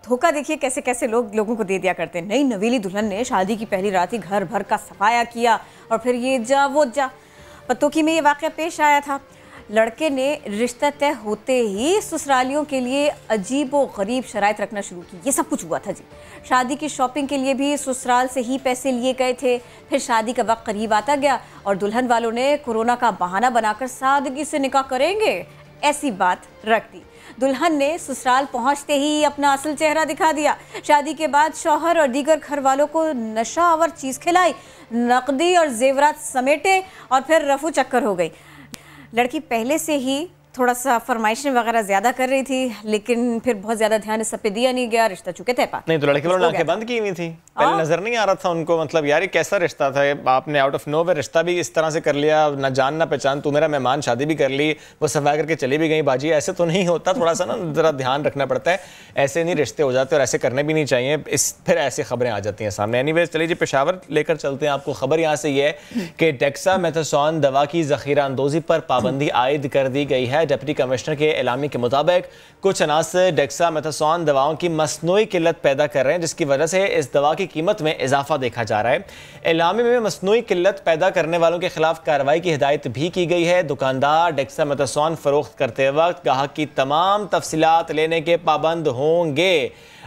धोखा देखिए कैसे कैसे लोगों को दे दिया करते हैं। नई नवेली दुल्हन ने शादी की पहली रात ही घर भर का सफाया किया और फिर ये जा वो जा। पतोकी में ये वाक़या पेश आया था। लड़के ने रिश्ता तय होते ही ससुरालियों के लिए अजीब व गरीब शराइत रखना शुरू की। ये सब कुछ हुआ था जी। शादी की शॉपिंग के लिए भी ससुराल से ही पैसे लिए गए थे। फिर शादी का वक्त करीब आता गया और दुल्हन वालों ने कोरोना का बहाना बनाकर सादगी से निकाह करेंगे ऐसी बात रख दी। दुल्हन ने ससुराल पहुंचते ही अपना असल चेहरा दिखा दिया। शादी के बाद शौहर और दीगर घर वालों को नशा आवर चीज़ खिलाई, नकदी और जेवरात समेटे और फिर रफू चक्कर हो गई। लड़की पहले से ही थोड़ा सा फरमाइशें वगैरह ज़्यादा कर रही थी, लेकिन फिर बहुत ज़्यादा ध्यान इस सब पे दिया नहीं गया। रिश्ता चुके थे पास। नहीं तो लड़के वालों ने आंखें बंद की हुई थी, पहले नजर नहीं आ रहा था उनको, मतलब यार ये कैसा रिश्ता था, आपने आउट ऑफ नोवेयर रिश्ता भी इस तरह से कर लिया, ना जान ना पहचान, तू मेरा मेहमान, शादी भी कर ली, वो सफाई करके चली भी गई। बाजी ऐसे तो नहीं होता, थोड़ा सा ना ज़रा ध्यान रखना पड़ता है, ऐसे नहीं रिश्ते हो जाते और ऐसे करने भी नहीं चाहिए, फिर ऐसी खबरें आ जाती हैं सामने। एनीवेज चलिए जी, पेशावर लेकर चलते हैं आपको। खबर यहाँ से ये है कि डेक्सामेथासोन दवा की ज़ख़ीरा अंदोज़ी पर पाबंदी आयद कर दी गई है। डिप्टी कमिश्नर के एलामी के मुताबिक कुछ अनासर डेक्सामेथासोन दवाओं की मसनूई किल्लत पैदा कर रहे हैं, जिसकी वजह से इस दवा की कीमत में इजाफा देखा जा रहा है। एलामी में मसनूई किल्लत पैदा करने वालों के खिलाफ कार्रवाई की हिदायत भी की गई है। दुकानदार डेक्सामेथासोन फरोख्त करते वक्त ग्राहक की तमाम तफसीलात लेने के पाबंद होंगे।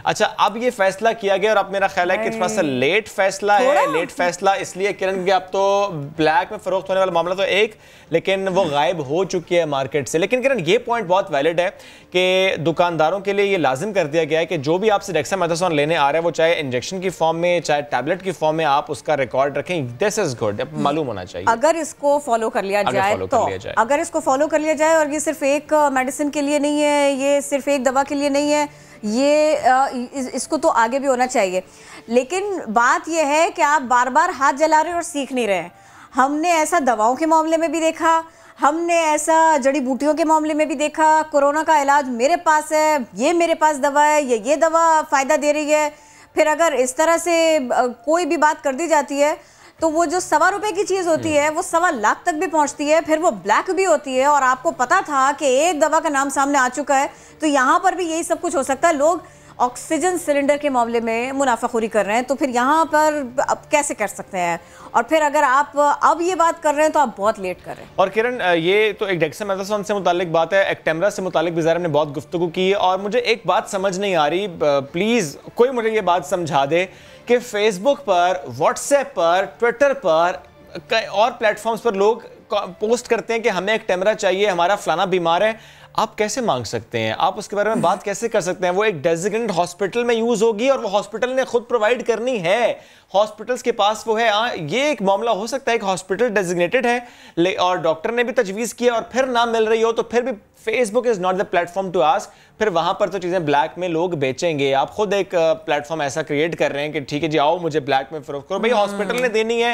अच्छा, अब ये फैसला किया गया और अब मेरा ख्याल है कि थोड़ा सा लेट फैसला है। लेट फैसला इसलिए किरण कि अब तो ब्लैक में फरोख्त होने वाला मामला तो एक, लेकिन वो गायब हो चुकी है मार्केट से। लेकिन किरण ये पॉइंट बहुत वैलिड है कि दुकानदारों के लिए ये लाजिम कर दिया गया है कि जो भी आपसे डेक्सामेथासोन लेने आ रहा है वो चाहे इंजेक्शन की फॉर्म में चाहे टैबलेट की फॉर्म में आप उसका रिकॉर्ड रखें। दिस इज गुड, मालूम होना चाहिए। अगर इसको फॉलो कर लिया जाए तो, अगर इसको फॉलो कर लिया जाए, और ये सिर्फ एक मेडिसिन के लिए नहीं है, ये सिर्फ एक दवा के लिए नहीं है, ये इसको तो आगे भी होना चाहिए। लेकिन बात यह है कि आप बार बार हाथ जला रहे हैं और सीख नहीं रहे हैं। हमने ऐसा दवाओं के मामले में भी देखा, हमने ऐसा जड़ी बूटियों के मामले में भी देखा। कोरोना का इलाज मेरे पास है, ये मेरे पास दवा है, ये दवा फ़ायदा दे रही है। फिर अगर इस तरह से कोई भी बात कर दी जाती है तो वो जो ₹1.25 की चीज़ होती है वो ₹1.25 तक भी पहुंचती है, फिर वो ब्लैक भी होती है। और आपको पता था कि एक दवा का नाम सामने आ चुका है, तो यहाँ पर भी यही सब कुछ हो सकता है। लोग ऑक्सीजन सिलेंडर के मामले में मुनाफाखोरी कर रहे हैं, तो फिर यहाँ पर अब कैसे कर सकते हैं? और फिर अगर आप अब ये बात कर रहे हैं तो आप बहुत लेट कर रहे हैं। और किरण, ये तो एक डेक्सामेथासोन से मुतालिक बात है, एक्टेमरा से मुतालिक भी ज़रा हमने बहुत गुफ्तगू की। और मुझे एक बात समझ नहीं आ रही, प्लीज़ कोई मुझे ये बात समझा दे कि फेसबुक पर, व्हाट्सएप पर, ट्विटर पर और प्लेटफॉर्म्स पर लोग पोस्ट करते हैं कि हमें एक्टेमरा चाहिए, हमारा फलाना बीमार है। आप कैसे मांग सकते हैं? आप उसके बारे में बात कैसे कर सकते हैं? वो एक डेजिग्नेटेड हॉस्पिटल में यूज होगी और वो हॉस्पिटल ने खुद प्रोवाइड करनी है। हॉस्पिटल्स के पास वो है। ये एक मामला हो सकता है कि हॉस्पिटल डेजिग्नेटेड है और डॉक्टर ने भी तजवीज़ किया और फिर ना मिल रही हो, तो फिर भी Facebook is not the platform to ask. फिर वहां पर तो चीजें ब्लैक में लोग बेचेंगे। आप खुद एक प्लेटफॉर्म ऐसा क्रिएट कर रहे हैं कि ठीक है जी, आओ मुझे ब्लैक में फरोख्त करो। भाई हॉस्पिटल ने देनी है,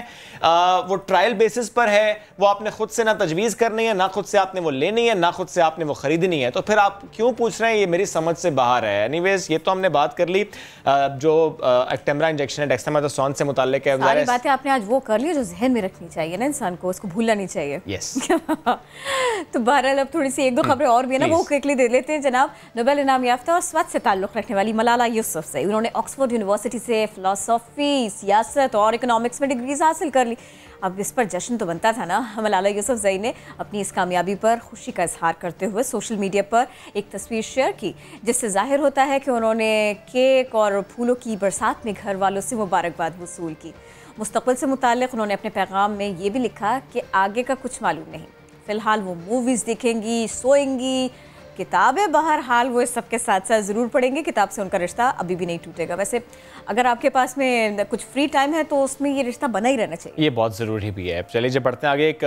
वो ट्रायल बेसिस पर है, वो आपने खुद से ना तजवीज़ करनी है, ना खुद से आपने वो लेनी है, ना खुद से आपने वो खरीदनी है। तो फिर आप क्यों पूछ रहे हैं? ये मेरी समझ से बाहर है। एनीवेज, ये तो हमने बात कर ली जो एक्टेमरा इंजेक्शन है डेक्सामेथासोन से मुताल्लिक है। सारी बातें आपने आज वो कर ली जो जहन में रखनी चाहिए ना इंसान को, उसको भूलना नहीं चाहिए। यस। तो बहरहाल अब थोड़ी सी एक दो खबरें और भी है ना, वो क्विकली दे लेते हैं। जनाब, नोबेल इनाम याफ्ता और स्वास्थ्य से ताल्लुक़ रखने वाली मलाला यूसुफज़ई, उन्होंने ऑक्सफोर्ड यूनिवर्सिटी से फ़िलासफ़ी, सियासत और इकोनॉमिक्स में डिग्रीज हासिल कर ली। अब इस पर जश्न तो बनता था ना। मलाला यूसुफज़ई ने अपनी इस कामयाबी पर खुशी का इजहार करते हुए सोशल मीडिया पर एक तस्वीर शेयर की, जिससे जाहिर होता है कि उन्होंने केक और फूलों की बरसात में घर वालों से मुबारकबाद वसूल की। मुस्तक़बिल से मुताल्लिक़ उन्होंने अपने पैगाम में ये भी लिखा कि आगे का कुछ मालूम नहीं, फ़िलहाल वो मूवीज़ देखेंगी, सोएंगी, किताबें बहरहाल वो इस सब के साथ साथ ज़रूर पढ़ेंगे। किताब से उनका रिश्ता अभी भी नहीं टूटेगा। वैसे अगर आपके पास में कुछ फ्री टाइम है तो उसमें ये रिश्ता बना ही रहना चाहिए। ये बहुत ज़रूरी भी है। चलिए जब बढ़ते हैं आगे, एक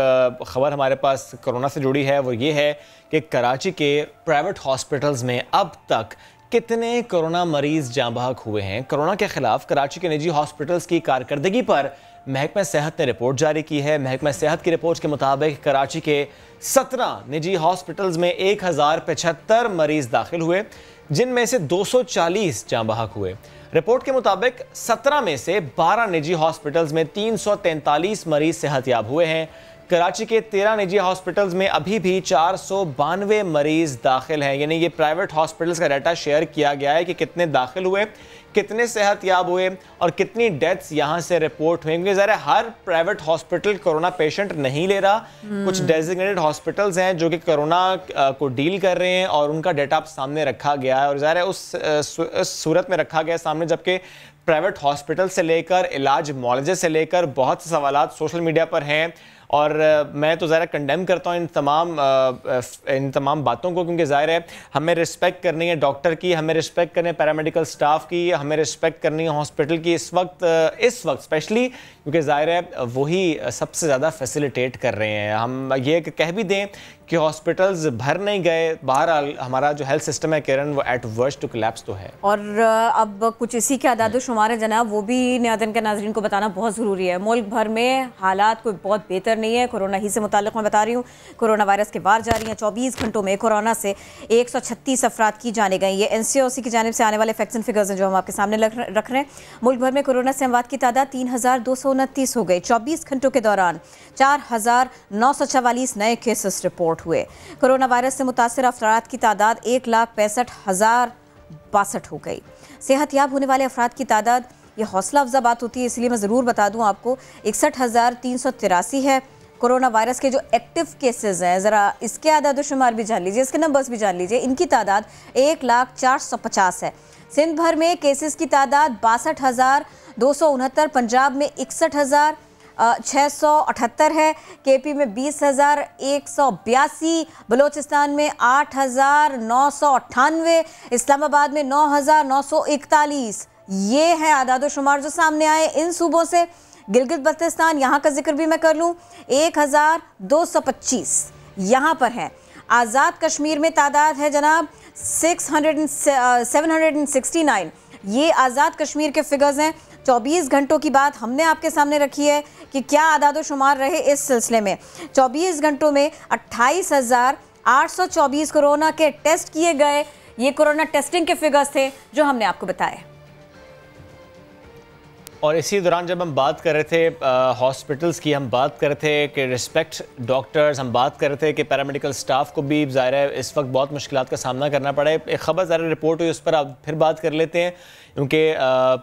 ख़बर हमारे पास कोरोना से जुड़ी है, वो ये है कि कराची के प्राइवेट हॉस्पिटल्स में अब तक कितने कोरोना मरीज जाँ बहक हुए हैं। कोरोना के खिलाफ कराची के निजी हॉस्पिटल्स की कारकर्दगी पर महकमा सेहत ने रिपोर्ट जारी की है। महकमा सेहत की रिपोर्ट के मुताबिक कराची के 17 निजी हॉस्पिटल्स में 1075 मरीज दाखिल हुए, जिनमें से 240 जाँ बहक हुए। रिपोर्ट के मुताबिक 17 में से 12 निजी हॉस्पिटल्स में 343 मरीज सेहतयाब हुए हैं। कराची के 13 निजी हॉस्पिटल्स में अभी भी 492 मरीज दाखिल हैं। यानी ये प्राइवेट हॉस्पिटल्स का डाटा शेयर किया गया है कि कितने दाखिल हुए, कितने सेहतयाब हुए और कितनी डेथ्स यहाँ से रिपोर्ट हुई। क्योंकि ज़रा हर प्राइवेट हॉस्पिटल कोरोना पेशेंट नहीं ले रहा। कुछ डेजिग्नेटेड हॉस्पिटल्स हैं जो कि कोरोना को डील कर रहे हैं और उनका डाटा सामने रखा गया है और ज़रा उस सूरत में रखा गया सामने, जबकि प्राइवेट हॉस्पिटल से लेकर इलाज मुआलजे से लेकर बहुत से सवालात सोशल मीडिया पर हैं। और मैं तो ज़रा कंडेम करता हूँ इन तमाम बातों को, क्योंकि ज़ाहिर है हमें रिस्पेक्ट करनी है डॉक्टर की, हमें रिस्पेक्ट करनी है पैरामेडिकल स्टाफ की, हमें रिस्पेक्ट करनी है हॉस्पिटल की इस वक्त स्पेशली, क्योंकि ज़ाहिर है वही सबसे ज़्यादा फैसिलिटेट कर रहे हैं। हम ये कह भी दें कि हॉस्पिटल्स भर नहीं गए, बहरहाल हमारा जो हेल्थ सिस्टम है किरण वो एट वर्स्ट टू कोलैप्स तो है। और अब कुछ इसी के आदाद शुमार है जनाब, वो भी नियादन के नाज़रीन को बताना बहुत ज़रूरी है। मुल्क भर में हालात कोई बहुत बेहतर नहीं है। कोरोना ही से मुताल्लिक़ मैं बता रही हूँ, कोरोना वायरस के वार जारी हैं। 24 घंटों में कोरोना से 136 अफराद की जाने गई। ये NCOC की जानिब से आने वाले फैक्ट्स एंड फिगर्स हैं जो हम आपके सामने रख रहे हैं। मुल्क भर में कोरोना से अमवात की तादाद 3229 हो गई। 24 घंटों के दौरान 4944 नए केसेस रिपोर्ट हुए। कोरोना वायरस से मुतासिर अफराद की तादाद 1,65,062 हो गई। सेहतयाब होने वाले अफराद की तादाद, ये हौसला अफजा बात होती है इसलिए मैं ज़रूर बता दूं आपको, 61,383 है। कोरोना वायरस के जो एक्टिव केसेस हैं, ज़रा इसके आदाद शुमार भी जान लीजिए, इसके नंबर्स भी जान लीजिए। इनकी तादाद 1,04,50 है। सिंध भर में केसेस की तादाद 62,269, पंजाब में 61,678 है, केपी में 20,182, बलोचिस्तान में 8,998, इस्लामाबाद में 9,941। ये है आदादो शुमार जो सामने आए इन सूबों से। गिलगित बल्तिस्तान, यहाँ का जिक्र भी मैं कर लूँ, 1,225 यहाँ पर है। आज़ाद कश्मीर में तादाद है जनाब 769। ये आज़ाद कश्मीर के फिगर्स हैं। 24 घंटों की बात हमने आपके सामने रखी है कि क्या आदादो शुमार रहे इस सिलसिले में। 24 घंटों में 28,824 कोरोना के टेस्ट किए गए। ये कोरोना टेस्टिंग के फिगर्स थे जो हमने आपको बताए। और इसी दौरान जब हम बात कर रहे थे हॉस्पिटल्स की, हम बात कर रहे थे कि रिस्पेक्ट डॉक्टर्स, हम बात कर रहे थे कि पैरामेडिकल स्टाफ को भी ज़ाहिर है इस वक्त बहुत मुश्किलात का सामना करना पड़ा है। एक ख़बर ज़ाहिर रिपोर्ट हुई, उस पर आप फिर बात कर लेते हैं, क्योंकि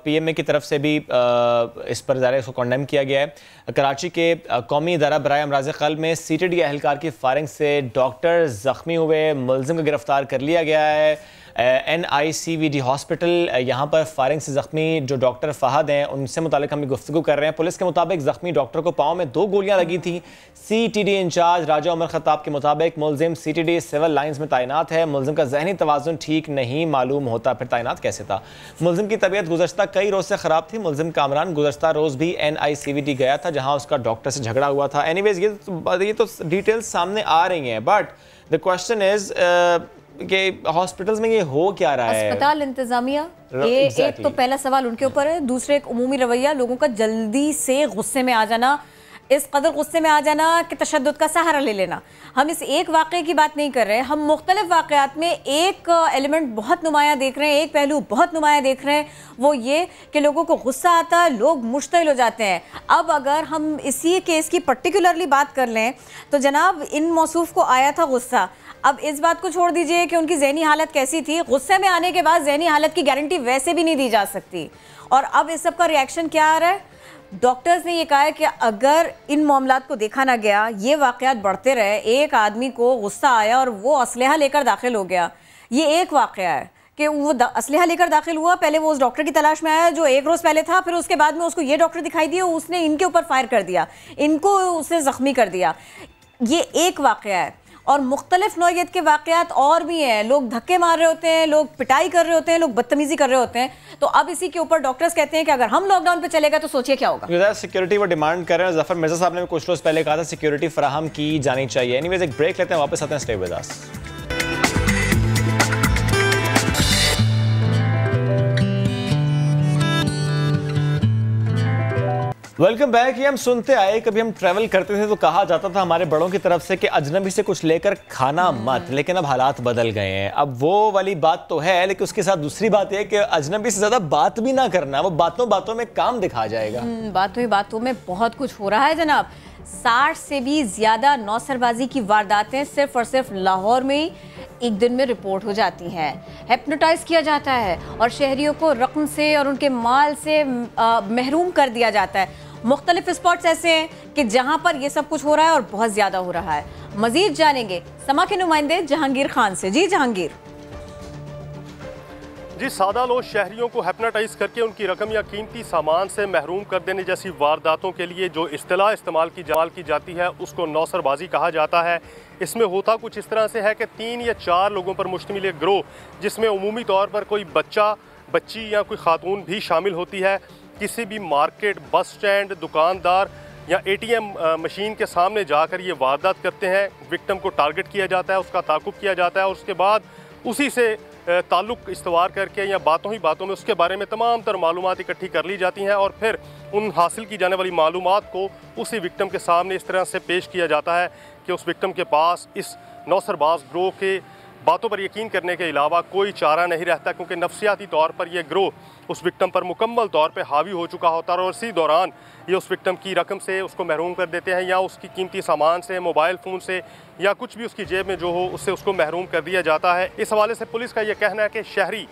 PMA की तरफ से भी इस पर ज़ाहिर इसको कंडेम किया गया है। कराची के कौमी इदारा बराए अमराज़ क़ल्ब में CTD एहलकार की फायरिंग से डॉक्टर ज़ख्मी हुए, मुलज़िम को गिरफ्तार कर लिया गया है। NICVD हॉस्पिटल, यहाँ पर फायरिंग से ज़ख्मी जो डॉक्टर फ़हद हैं उनसे मुतालिक हम गुफ्तगू कर रहे हैं। पुलिस के मुताबिक ज़ख्मी डॉक्टर को पाँव में 2 गोलियाँ लगी थी। CTD इंचार्ज राजा उमर ख़त्ताब के मुताबिक मुलज़िम CTD सिविल लाइन्स में तैनात है। मुलज़िम का जहनी तवाज़ुन ठीक नहीं मालूम होता, फिर तैनात कैसे था। मुलज़िम की तबीयत गुज़श्ता कई रोज़ से ख़राब थी। मुलज़िम कामरान गुज़श्ता रोज़ भी NICVD गया था, जहाँ उसका डॉक्टर से झगड़ा हुआ था। एनीवेज़ ये तो डिटेल्स सामने आ रही हैं, बट द क्वेश्चन इज़ कि हॉस्पिटल्स में ये हो क्या रहा है? अस्पताल इंतजामिया, एक तो पहला सवाल उनके ऊपर है। दूसरे एक उमूमी रवैया, लोगों का जल्दी से गुस्से में आ जाना, इस कदर गुस्से में आ जाना कि तशद्दुद का सहारा ले लेना। हम इस एक वाक़े की बात नहीं कर रहे हैं, हम मुख्तलिफ वाक़यात में एक एलिमेंट बहुत नुमाया देख रहे हैं, एक पहलू बहुत नुमाया देख रहे हैं, वो ये कि लोगों को गुस्सा आता है, लोग मुश्तिल हो जाते हैं। अब अगर हम इसी केस की पर्टिकुलरली बात कर लें तो जनाब इन मौसूफ को आया था गुस्सा। अब इस बात को छोड़ दीजिए कि उनकी ज़हनी हालत कैसी थी, गुस्से में आने के बाद ज़हनी हालत की गारंटी वैसे भी नहीं दी जा सकती। और अब इस सब का रिएक्शन क्या आ रहा है? डॉक्टर्स ने ये कहा है कि अगर इन मामलात को देखा ना गया, ये वाक़यात बढ़ते रहे, एक आदमी को गुस्सा आया और वो असलहा लेकर दाखिल हो गया, ये एक वाक़या है कि वो असलहा लेकर दाखिल हुआ, पहले वो उस डॉक्टर की तलाश में आया जो एक रोज़ पहले था, फिर उसके बाद में उसको ये डॉक्टर दिखाई दिया, उसने इनके ऊपर फायर कर दिया, इनको उसने ज़ख्मी कर दिया। ये एक वाक़या है और मुख्तलिफ नौइयत के वाक़यात और भी हैं। लोग धक्के मार रहे होते हैं, लोग पिटाई कर रहे होते हैं, लोग बदतमीज़ी कर रहे होते हैं। तो अब इसी के ऊपर डॉक्टर्स कहते हैं कि अगर हम लॉकडाउन पे चले गए तो सोचिए क्या होगा। सिक्योरिटी वो डिमांड कर रहे हैं। जफर मिर्जा साहब ने कुछ रोज़ पहले कहा था सिक्योरिटी फराहम की जानी चाहिए। एनीवेज एक ब्रेक लेते हैं, वापस आते हैं, stay with us. Welcome back. ये हम सुनते आए, कभी हम ट्रैवल करते थे तो कहा जाता था हमारे बड़ों की तरफ से कि अजनबी से कुछ लेकर खाना मत, लेकिन अब हालात बदल गए हैं। अब वो वाली बात तो है, लेकिन उसके साथ दूसरी बात है कि अजनबी से ज़्यादा बात भी ना करना, वो बातों बातों में काम दिखा जाएगा। बातों ही बातों में बहुत कुछ हो रहा है जनाब। 60 से भी ज़्यादा नौसरबाजी की वारदातें सिर्फ और सिर्फ लाहौर में ही एक दिन में रिपोर्ट हो जाती हैं। हिप्नोटाइज किया जाता है और शहरियों को रकम से और उनके माल से महरूम कर दिया जाता है। मुख्तलिफ स्पॉट्स ऐसे हैं कि जहां पर ये सब कुछ हो रहा है और बहुत ज़्यादा हो रहा है। मजीद जानेंगे समा के नुमाइंदे जहांगीर खान से। जी जहांगीर। जी, सादा लोग शहरियों को हिप्नोटाइज करके उनकी रकम या कीमती सामान से महरूम कर देने जैसी वारदातों के लिए जो इस्तिलाह इस्तेमाल की जाती है उसको नौसरबाजी कहा जाता है। इसमें होता कुछ इस तरह से है कि 3 या 4 लोगों पर मुश्तमिल एक गिरोह, जिसमें उमूमी तौर पर कोई बच्चा, बच्ची या कोई खातून भी शामिल होती है, किसी भी मार्केट, बस स्टैंड, दुकानदार या ATM मशीन के सामने जाकर ये वारदात करते हैं। विक्टिम को टारगेट किया जाता है, उसका ताक़ुब किया जाता है और उसके बाद उसी से ताल्लुक़ इस्तवार करके या बातों ही बातों में उसके बारे में तमाम तर मालूमात इकट्ठी कर ली जाती हैं और फिर उन हासिल की जाने वाली मालूमात को उसी विक्टिम के सामने इस तरह से पेश किया जाता है कि उस विक्टिम के पास इस नौसरबाज गिरोह के बातों पर यकीन करने के अलावा कोई चारा नहीं रहता, क्योंकि नफसियाती तौर पर यह गिरोह उस विक्टिम पर मुकम्मल तौर पर हावी हो चुका होता है और इसी दौरान ये उस विक्टिम की रकम से उसको महरूम कर देते हैं या उसकी कीमती सामान से, मोबाइल फ़ोन से या कुछ भी उसकी जेब में जो हो उससे उसको महरूम कर दिया जाता है। इस हवाले से पुलिस का यह कहना है कि शहरी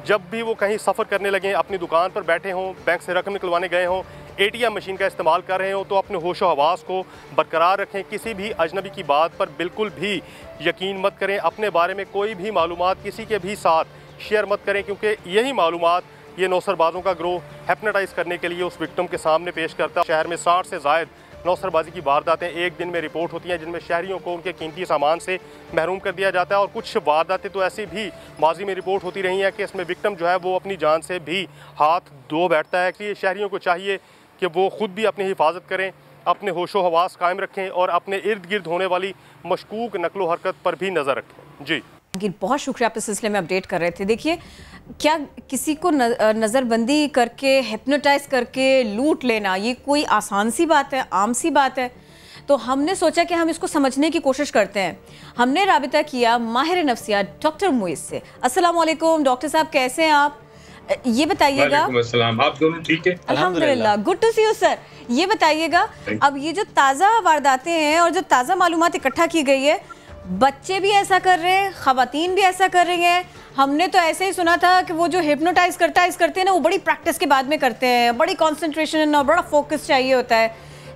जब भी वो कहीं सफ़र करने लगें, अपनी दुकान पर बैठे हों, बैंक से रकम निकलवाने गए हों, ATM मशीन का इस्तेमाल कर रहे हो तो अपने होशो हवास को बरकरार रखें। किसी भी अजनबी की बात पर बिल्कुल भी यकीन मत करें। अपने बारे में कोई भी मालूमात किसी के भी साथ शेयर मत करें, क्योंकि यही मालूमात ये नौसरबाजों का ग्रोह हेप्नोटाइज करने के लिए उस विक्टिम के सामने पेश करता है। शहर में 60 से ज़ायद नौसरबाजी की वारदातें एक दिन में रिपोर्ट होती हैं, जिनमें शहरियों को उनके कीमती सामान से महरूम कर दिया जाता है। और कुछ वारदातें तो ऐसी भी माजी में रिपोर्ट होती रही हैं कि इसमें विक्टिम जो है वो अपनी जान से भी हाथ धो बैठता है। कि शहरियों को चाहिए कि वो ख़ुद भी अपनी हिफाजत करें, अपने होशो हवास कायम रखें और अपने इर्द गिर्द होने वाली मशकूक नकलो हरकत पर भी नज़र रखें। जी बहुत शुक्रिया, आप इस सिलसिले में अपडेट कर रहे थे। देखिए, क्या किसी को नज़रबंदी करके हिप्नोटाइज करके लूट लेना ये कोई आसान सी बात है, आम सी बात है? तो हमने सोचा कि हम इसको समझने की कोशिश करते हैं। हमने राबिता किया माहिर नफ्सियात डॉक्टर मुइज़ से। अस्सलाम वालेकुम डॉक्टर साहब, कैसे हैं आप? ये बताइएगा। आप दोनों ठीक है? अल्हम्दुलिल्लाह, good to see you sir. ये बताइएगा, अब ये जो ताज़ा वारदातें हैं और जो ताज़ा मालूमात इकट्ठा की गई है, बच्चे भी ऐसा कर रहे हैं, ख़वातीन भी ऐसा कर रही हैं। हमने तो ऐसे ही सुना था कि वो जो हिप्नोटाइज करते हैं ना, वो बड़ी प्रैक्टिस के बाद में करते हैं, बड़ी कंसंट्रेशन और बड़ा फोकस चाहिए होता है।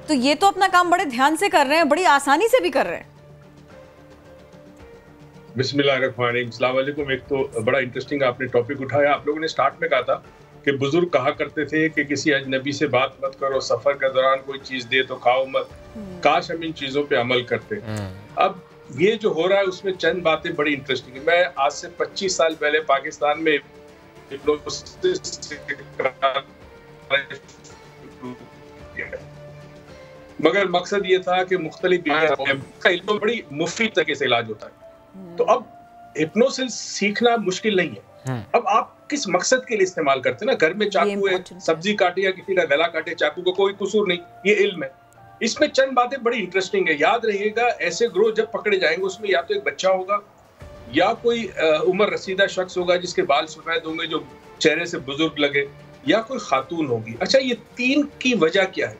तो ये तो अपना काम बड़े ध्यान से कर रहे हैं, बड़ी आसानी से भी कर रहे हैं। बिस्मिल्लाहिर्रहमानिर्रहीम, अस्सलाम वालेकुम। एक तो बड़ा इंटरेस्टिंग आपने टॉपिक उठाया। आप लोगों ने स्टार्ट में कहा था कि बुजुर्ग कहा करते थे कि किसी अजनबी से बात मत करो, सफर के दौरान कोई चीज दे तो खाओ मत। काश हम इन चीजों पे अमल करते। अब ये जो हो रहा है उसमें चंद बातें बड़ी इंटरेस्टिंग है। मैं आज से 25 साल पहले पाकिस्तान में मगर मकसद ये था कि मुख्तलिफ बीमारियों बड़ी मुफ्त तरीके से इलाज होता है। तो अब हिप्नोसिस सीखना मुश्किल नहीं है। अब आप किस मकसद के लिए इस्तेमाल करते हैं ना, घर में चाकू है, सब्जी काटे या किसी का गला काटे, चाकू का कोई कसूर नहीं, ये इल्म है। इसमें चंद बातें बड़ी इंटरेस्टिंग है। याद रहिएगा, ऐसे ग्रोह जब पकड़े जाएंगे उसमें या तो एक बच्चा होगा या कोई उम्र रसीदा शख्स होगा जिसके बाल सफेद होंगे, जो चेहरे से बुजुर्ग लगे, या कोई खातून होगी। अच्छा, ये तीन की वजह क्या है?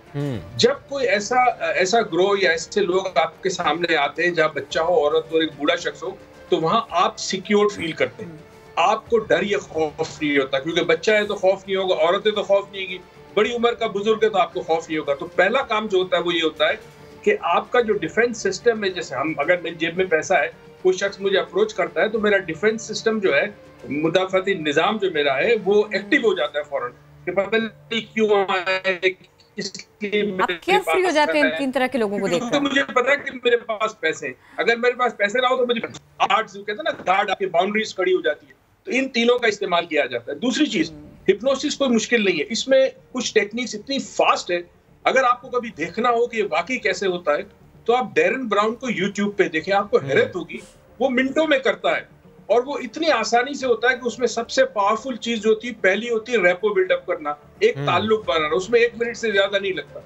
जब कोई ऐसा ग्रोह या ऐसे लोग आपके सामने आते हैं जहाँ बच्चा हो, औरत और एक बूढ़ा शख्स हो, तो वहां आप सिक्योर फील करते हैं, आपको डर या खौफ नहीं होता, क्योंकि बच्चा है तो खौफ नहीं होगा, औरत है तो खौफ नहीं होगी, बड़ी उम्र का बुजुर्ग है तो आपको खौफ नहीं होगा। तो पहला काम जो होता है वो ये होता है कि आपका जो डिफेंस सिस्टम है, जैसे अगर मेरी जेब में पैसा है, कोई शख्स मुझे अप्रोच करता है, तो मेरा डिफेंस सिस्टम जो है, मुदाफाती निजाम जो मेरा है, वो एक्टिव हो जाता है फौरन कि पता नहीं क्यों आए, क्या फ्री हो जाते हैं तीन तरह के लोगों को देखकर। मुझे पता है कि मेरे पास पैसे हैं, अगर मेरे पास पैसे ना हो तो मुझे कहते हैं ना, गार्ड आपकी बाउंड्रीज खड़ी हो जाती है। तो इन तीनों का इस्तेमाल किया जाता है। दूसरी चीज, हिप्नोसिस कोई मुश्किल नहीं है, इसमें कुछ टेक्निक्स इतनी फास्ट है, अगर आपको कभी देखना हो कि ये वाकई कैसे होता है तो आप डैरन ब्राउन को यूट्यूब पे देखें, आपको हैरत होगी। वो मिनटों में करता है और वो इतनी आसानी से होता है कि उसमें सबसे पावरफुल चीज जो होती है, पहली होती है रैपो बिल्डअप करना, एक ताल्लुक बनाना, उसमें 1 मिनट से ज्यादा नहीं लगता।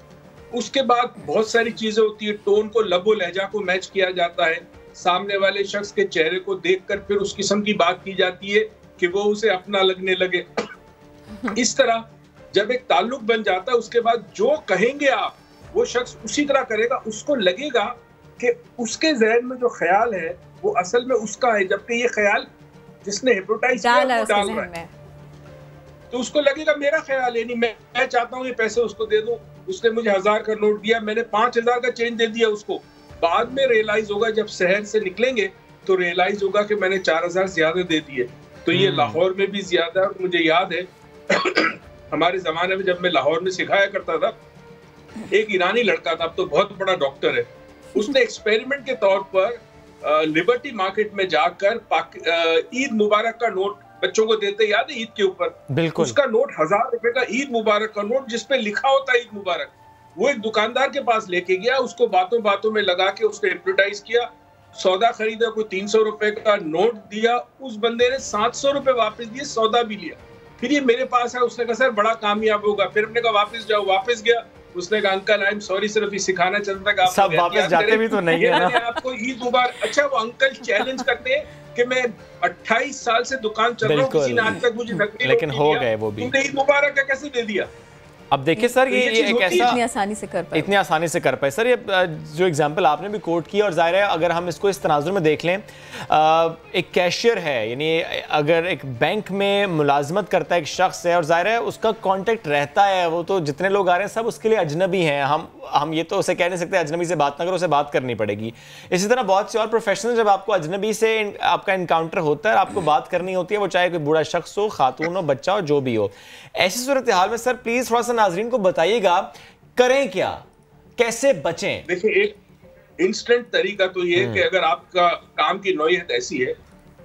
उसके बाद बहुत सारी चीजें होती है, टोन को, लबो लहजा को मैच किया जाता है, सामने वाले शख्स के चेहरे को देखकर फिर उस किस्म की बात की जाती है कि वो उसे अपना लगने लगे। इस तरह जब एक ताल्लुक बन जाता है, उसके बाद जो कहेंगे आप, वो शख्स उसी तरह करेगा। उसको लगेगा कि उसके ज़हन में जो ख्याल है वो असल में उसका है, जबकि ये ख्याल जिसने हिप्नोटाइज किया वो डाल रहा है। तो उसको लगेगा मेरा ख्याल है, नहीं मैं चाहता हूँ ये पैसे उसको दे दूं, उसने मुझे 1000 का नोट दिया, मैंने 5000 का चेंज दे दिया उसको। बाद में रियलाइज होगा, जब शहर से निकलेंगे तो रियलाइज होगा कि मैंने 4000 ज्यादा दे दिए। तो ये लाहौर में भी ज्यादा है। मुझे याद है हमारे जमाने में जब मैं लाहौर में सिखाया करता था, एक ईरानी लड़का था, अब तो बहुत बड़ा डॉक्टर है, उसने एक्सपेरिमेंट के तौर पर लिबर्टी मार्केट में जाकर ईद मुबारक का नोट बच्चों को देते, याद है, ईद के ऊपर उसका नोट 1000 रुपए का ईद मुबारक का नोट जिसपे लिखा होता है ईद मुबारक, वो एक दुकानदार के पास लेके गया, उसको बातों बातों में लगा के उसको हिप्नोटाइज किया, सौदा खरीदा, कोई 300 रुपए का नोट दिया, उस बंदे ने 700 रुपए वापस दिए, सौदा भी लिया। फिर ये मेरे पास है, उसने कहा सर बड़ा कामयाब होगा। फिर हमने कहा वापस जाओ, वापस गया, उसने कहा अंकल आई एम सॉरी, सिर्फ ये सिखाना चाहता था, सब वापस जाते भी तो नहीं है ना। आपको ईद मुबारक। अच्छा, वो अंकल चैलेंज करते हैं कि मैं 28 साल से दुकान चल रहा हूँ, किसी ने आज तक मुझे नकली, लेकिन हो गए वो भी, तुमने ईद मुबारक का कैसे दे दिया? अब देखिए सर, ये एक ऐसा इतनी आसानी से कर पाए सर। ये जो एग्जांपल आपने भी कोट किया, और जाहिर है अगर हम इसको इस तनाजुर में देख लें, एक कैशियर है, यानी अगर एक बैंक में मुलाजमत करता है एक शख्स है, और जाहिर है उसका कांटेक्ट रहता है, वो तो जितने लोग आ रहे हैं सब उसके लिए अजनबी हैं। हम ये तो उसे कह नहीं सकते अजनबी से बात ना करो, उसे बात करनी पड़ेगी। इसी तरह बहुत से और प्रोफेशनल, जब आपको अजनबी से आपका इनकाउंटर होता है, आपको बात करनी होती है, वो चाहे कोई बूढ़ा शख्स हो, खातून हो, बच्चा हो, जो भी हो, ऐसी सूरत हाल में सर प्लीज थोड़ा सा नाजरीन को बताइएगा करें क्या, कैसे बचें। देखिए, एक इंस्टेंट तरीका तो ये कि अगर आपका काम की नौयत ऐसी है,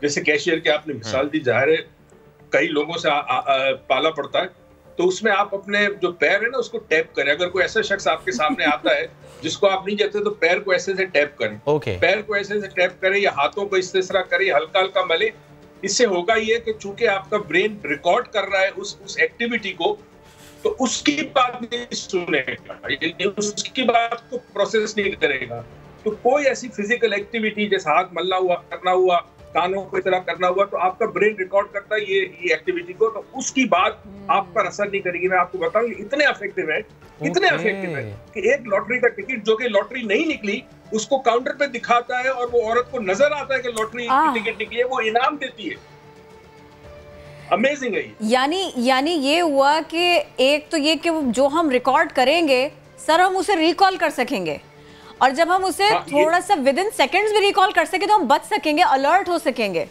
जैसे कैशियर की आपने मिसाल दी, जाहिर है कई लोगों से पाला पड़ता है, तो उसमें आप अपने जो पैर है ना उसको टैप करें। अगर कोई ऐसा शख्स आपके सामने आता है जिसको आप नहीं जानते, तो पैर को ऐसे से टैप करें। पैर को ऐसे से टैप करें या हाथों को इस तरह करें, हल्का हल्का मले। इससे होगा ये कि चूंकि आपका ब्रेन रिकॉर्ड कर रहा है उस एक्टिविटी को, तो उसकी बात नहीं सुनेगा, उसकी बात को प्रोसेस नहीं करेगा। तो कोई ऐसी फिजिकल एक्टिविटी जैसे हाथ मलना हुआ, करना हुआ, कानों को इस तरह करना हुआ, तो आपका ब्रेन रिकॉर्ड करता है ये एक्टिविटी को, तो उसकी बात आप पर असर नहीं करेगी। मैं आपको बताऊं, इतने इफेक्टिव है कि एक लॉटरी का टिकट जो कि लॉटरी नहीं निकली, उसको काउंटर पे दिखाता है और वो औरत को नजर आता है कि लॉटरी की टिकट निकली है, वो इनाम देती है। अमेजिंग है ये। यानी ये हुआ कि एक तो ये कि जो हम रिकॉर्ड करेंगे सर, हम उसे रिकॉल कर सकेंगे, और जब हम उसे थोड़ा सा विद इन सेकेंड्स भी रिकॉल कर सके तो हम बच सकेंगे, अलर्ट हो सकेंगे,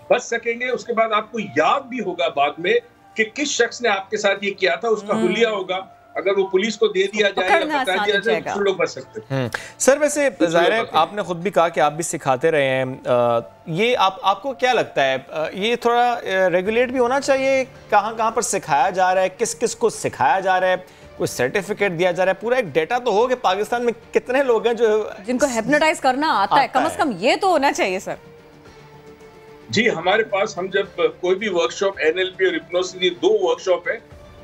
बच सकेंगे। उसके बाद आपको याद भी होगा बाद में कि किस शख्स ने आपके साथ ये किया था, उसका हुलिया होगा। अगर वो पुलिस को दे दिया जाए या बता दिया जाए तो लोग बच सकते हैं। सर वैसे जाहिर है आपने खुद भी कहा कि आप भी सिखाते रहे हैं, ये आपको क्या लगता है ये थोड़ा रेगुलेट भी होना चाहिए? कहाँ पर सिखाया जा रहा है, किस किस को सिखाया जा रहा है, कोई सर्टिफिकेट दिया जा रहा है? पूरा एक डेटा तो हो कि पाकिस्तान में कितने लोग हैं जिनको हिप्नोटाइज करना आता है, कम से कम ये तो होना चाहिए सर। जी, हमारे पास हम जब कोई भी वर्कशॉप, NLP और हिप्नोसिस, 2 वर्कशॉप है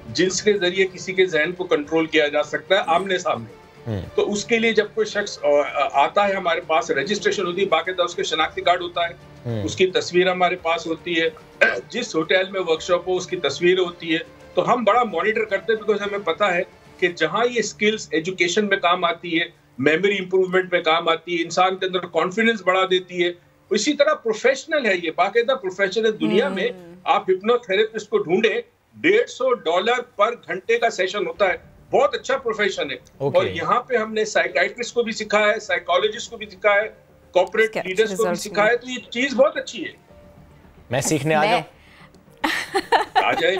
जिसके जरिए किसी के जहन को कंट्रोल किया जा सकता है आमने सामने। तो उसके लिए जब कोई शख्स आता है हमारे पास, रजिस्ट्रेशन होती है, बाकायदा उसके शनाख्ती कार्ड होता है, उसकी तस्वीर हमारे पास होती है, जिस होटल में वर्कशॉप हो उसकी तस्वीर होती है। तो हम बड़ा मॉनिटर करते हैं, बिकॉज हमें पता है कि जहाँ ये स्किल्स एजुकेशन में काम आती है, मेमोरी इंप्रूवमेंट में काम आती है, इंसान के अंदर कॉन्फिडेंस बढ़ा देती है। इसी तरह प्रोफेशनल है, ये बाकायदा प्रोफेशनल है। दुनिया में आप हिप्नोथेरेपिस्ट को ढूंढे, $150 पर घंटे का सेशन होता है, बहुत अच्छा प्रोफेशन है। और यहाँ पे हमने साइकाइट्रिस्ट को भी सिखाया है, साइकोलॉजिस्ट को भी सिखाया है, कॉर्पोरेट लीडर्स को भी सिखाया है। तो ये चीज बहुत अच्छी है। मैं सीखने आ जाऊं? आ जाए।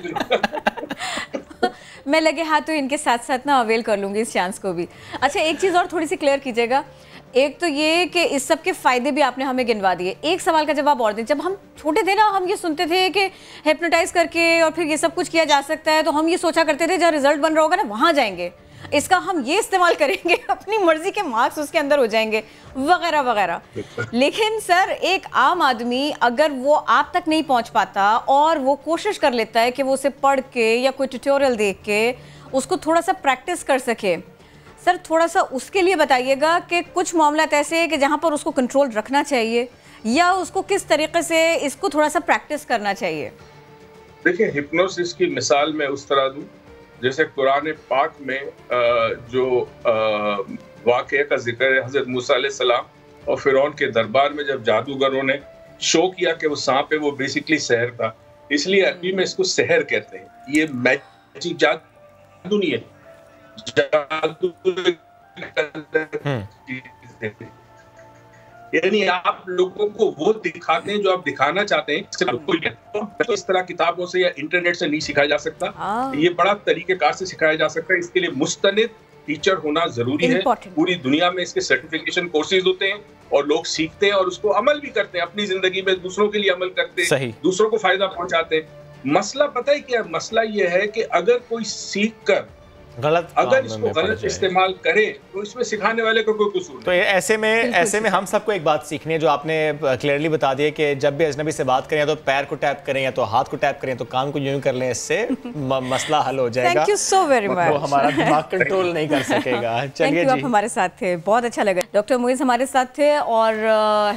मैं लगे हाथ तो इनके साथ साथ ना अवेल कर लूंगी इस चांस को भी। अच्छा, एक चीज़ और थोड़ी सी क्लियर कीजिएगा। एक तो ये कि इस सब के फायदे भी आपने हमें गिनवा दिए, एक सवाल का जवाब और दें। जब हम छोटे थे ना, हम ये सुनते थे कि हिप्नोटाइज करके और फिर ये सब कुछ किया जा सकता है, तो हम ये सोचा करते थे जहाँ रिजल्ट बन रहा होगा ना वहाँ जाएंगे, इसका हम ये इस्तेमाल करेंगे, अपनी मर्जी के मार्क्स उसके अंदर हो जाएंगे वगैरह वगैरह। लेकिन सर, एक आम आदमी अगर वो आप तक नहीं पहुंच पाता और वो कोशिश कर लेता है कि वो उसे पढ़ के या कोई ट्यूटोरियल देख के उसको थोड़ा सा प्रैक्टिस कर सके, सर थोड़ा सा उसके लिए बताइएगा कि कुछ मामला ऐसे है कि जहाँ पर उसको कंट्रोल रखना चाहिए, या उसको किस तरीके से इसको थोड़ा सा प्रैक्टिस करना चाहिए। देखिए, हिप्नोसिस की मिसाल मैं उस तरह दूं जैसे कुरान पाक में जो वाक़या का जिक्र है, हज़रत मूसा अलैहिस्सलाम और फिरौन के दरबार में जब जादूगरों ने शो किया कि वो सांप है, वो बेसिकली सहर था, इसलिए अरबी में इसको सहर कहते हैं। ये मैजिक जादू नहीं है, जादू यानी आप लोगों को वो दिखाते हैं जो आप दिखाना चाहते हैं। तो इस तरह किताबों से या इंटरनेट से नहीं सिखाया जा सकता, ये बड़ा तरीकेकार से सिखाया जा सकता है। इसके लिए मुस्तनिद टीचर होना जरूरी है। पूरी दुनिया में इसके सर्टिफिकेशन कोर्सेज होते हैं और लोग सीखते हैं और उसको अमल भी करते हैं, अपनी जिंदगी में दूसरों के लिए अमल करते हैं, दूसरों को फायदा पहुंचाते हैं। मसला पता है क्या? मसला ये है कि अगर कोई सीख कर गलत, अगर इसको गलत इस्तेमाल करें तो इसमें सिखाने वाले को कोई कसूर नहीं। तो ऐसे में हम सबको एक बात सीखनी है जो आपने क्लियरली बता दिया कि जब भी अजनबी से बात करें या तो पैर को टैप करें या तो हाथ को टैप करें तो कान को यूं कर लें, इससे मसला हल हो जाएगा। Thank you so very much. वो हमारा दिमाग कंट्रोल नहीं कर सकेगा। चलिए जी, आप हमारे साथ थे, बहुत अच्छा लगा। डॉक्टर मुइज़ हमारे साथ थे और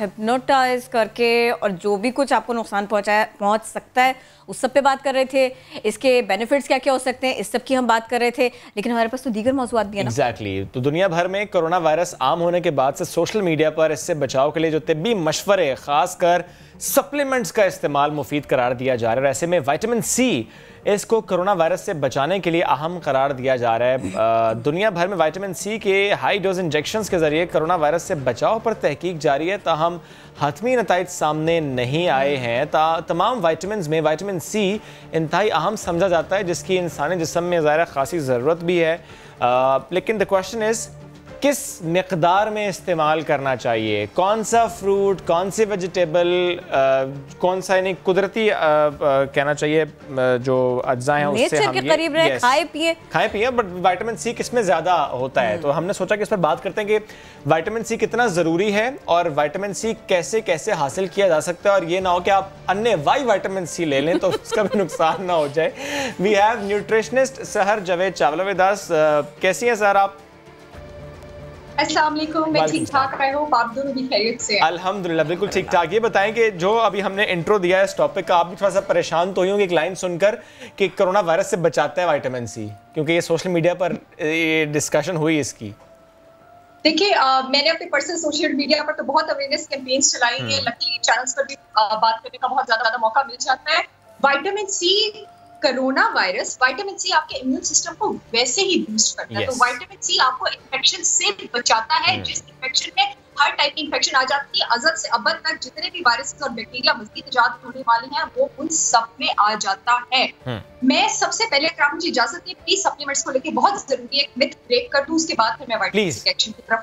हिप्नोटाइज करके और जो भी कुछ आपको नुकसान पहुंच सकता है उस सब पे बात कर रहे थे। इसके बेनिफिट्स क्या क्या हो सकते हैं इस सब की हम बात कर रहे थे, लेकिन हमारे पास तो दीगर मौजूद भी है ना। एग्जैक्टली। तो दुनिया भर में कोरोना वायरस आम होने के बाद से सोशल मीडिया पर इससे बचाव के लिए जो तिब्बी मशवरे, खासकर सप्लीमेंट्स का इस्तेमाल मुफीद करार दिया जा रहा है। ऐसे में विटामिन सी इसको कोरोना वायरस से बचाने के लिए अहम करार दिया जा रहा है। दुनिया भर में विटामिन सी के हाई डोज इंजेक्शंस के जरिए कोरोना वायरस से बचाव पर तहकीक जारी है, ताहम हतमी नताइज सामने नहीं आए हैं। तमाम विटामिन में विटामिन सी इंतहाई अहम समझा जाता है, जिसकी इंसानी जिस्म में ज़ाहिर खासी ज़रूरत भी है। लेकिन द क्वेश्चन इज़ किस मिकदार में इस्तेमाल करना चाहिए, कौन सा फ्रूट, कौन से वेजिटेबल, कौन सा यानी कुदरती कहना चाहिए जो अज्जा हैं उससे हम ये खाए पिए, बट विटामिन सी किस में ज़्यादा होता है। तो हमने सोचा कि इस पर बात करते हैं कि विटामिन सी कितना ज़रूरी है और विटामिन सी कैसे कैसे हासिल किया जा सकता है, और ये ना हो कि आप अन्य विटामिन सी ले लें तो उसका भी नुकसान ना हो जाए। वी हैव न्यूट्रिशनिस्ट सहर जावेद चावला विद अस। कैसी हैं सर आप? अस्सलाम वालेकुम, मैं ठीक ठाक, आई होप आप दोनों भी खैरियत से हैं। अल्हम्दुलिल्लाह बिल्कुल ठीक ठाक। ये बताएं कि जो अभी हमने इंट्रो दिया है इस टॉपिक का, आप भी थोड़ा सा परेशान तो ही होंगे एक लाइन सुनकर कि कोरोना वायरस से बचाता है विटामिन सी, क्योंकि ये सोशल मीडिया पर ये डिस्कशन हुई इसकी। देखिए मैंने अपने पर्सनल सोशल मीडिया पर तो बहुत अवेयरनेस कैंपेन्स चलाई हैं, लकीली चैनल्स पर भी बात करने का बहुत ज्यादा मौका मिल जाता है। Vitamin C, corona virus, vitamin C आपके इम्यून सिस्टम को वैसे ही बूस्ट करता है। तो विटामिन सी आपको इन्फेक्शन से बचाता है, जिस इन्फेक्शन में हर टाइप की इन्फेक्शन आ जाती है, अज़द से अबद तक जितने भी वायरस और बैक्टीरिया मज़ीद इजाद होने वाले हैं वो उन सब में आ जाता है। मैं सबसे पहले अगर आप मुझे इजाजत दें प्लीज सप्लीमेंट्स को लेकर बहुत जरूरी है मिथ ब्रेक कर दूं, उसके बाद फिर मैं विटामिन सी एक्शन की तरफ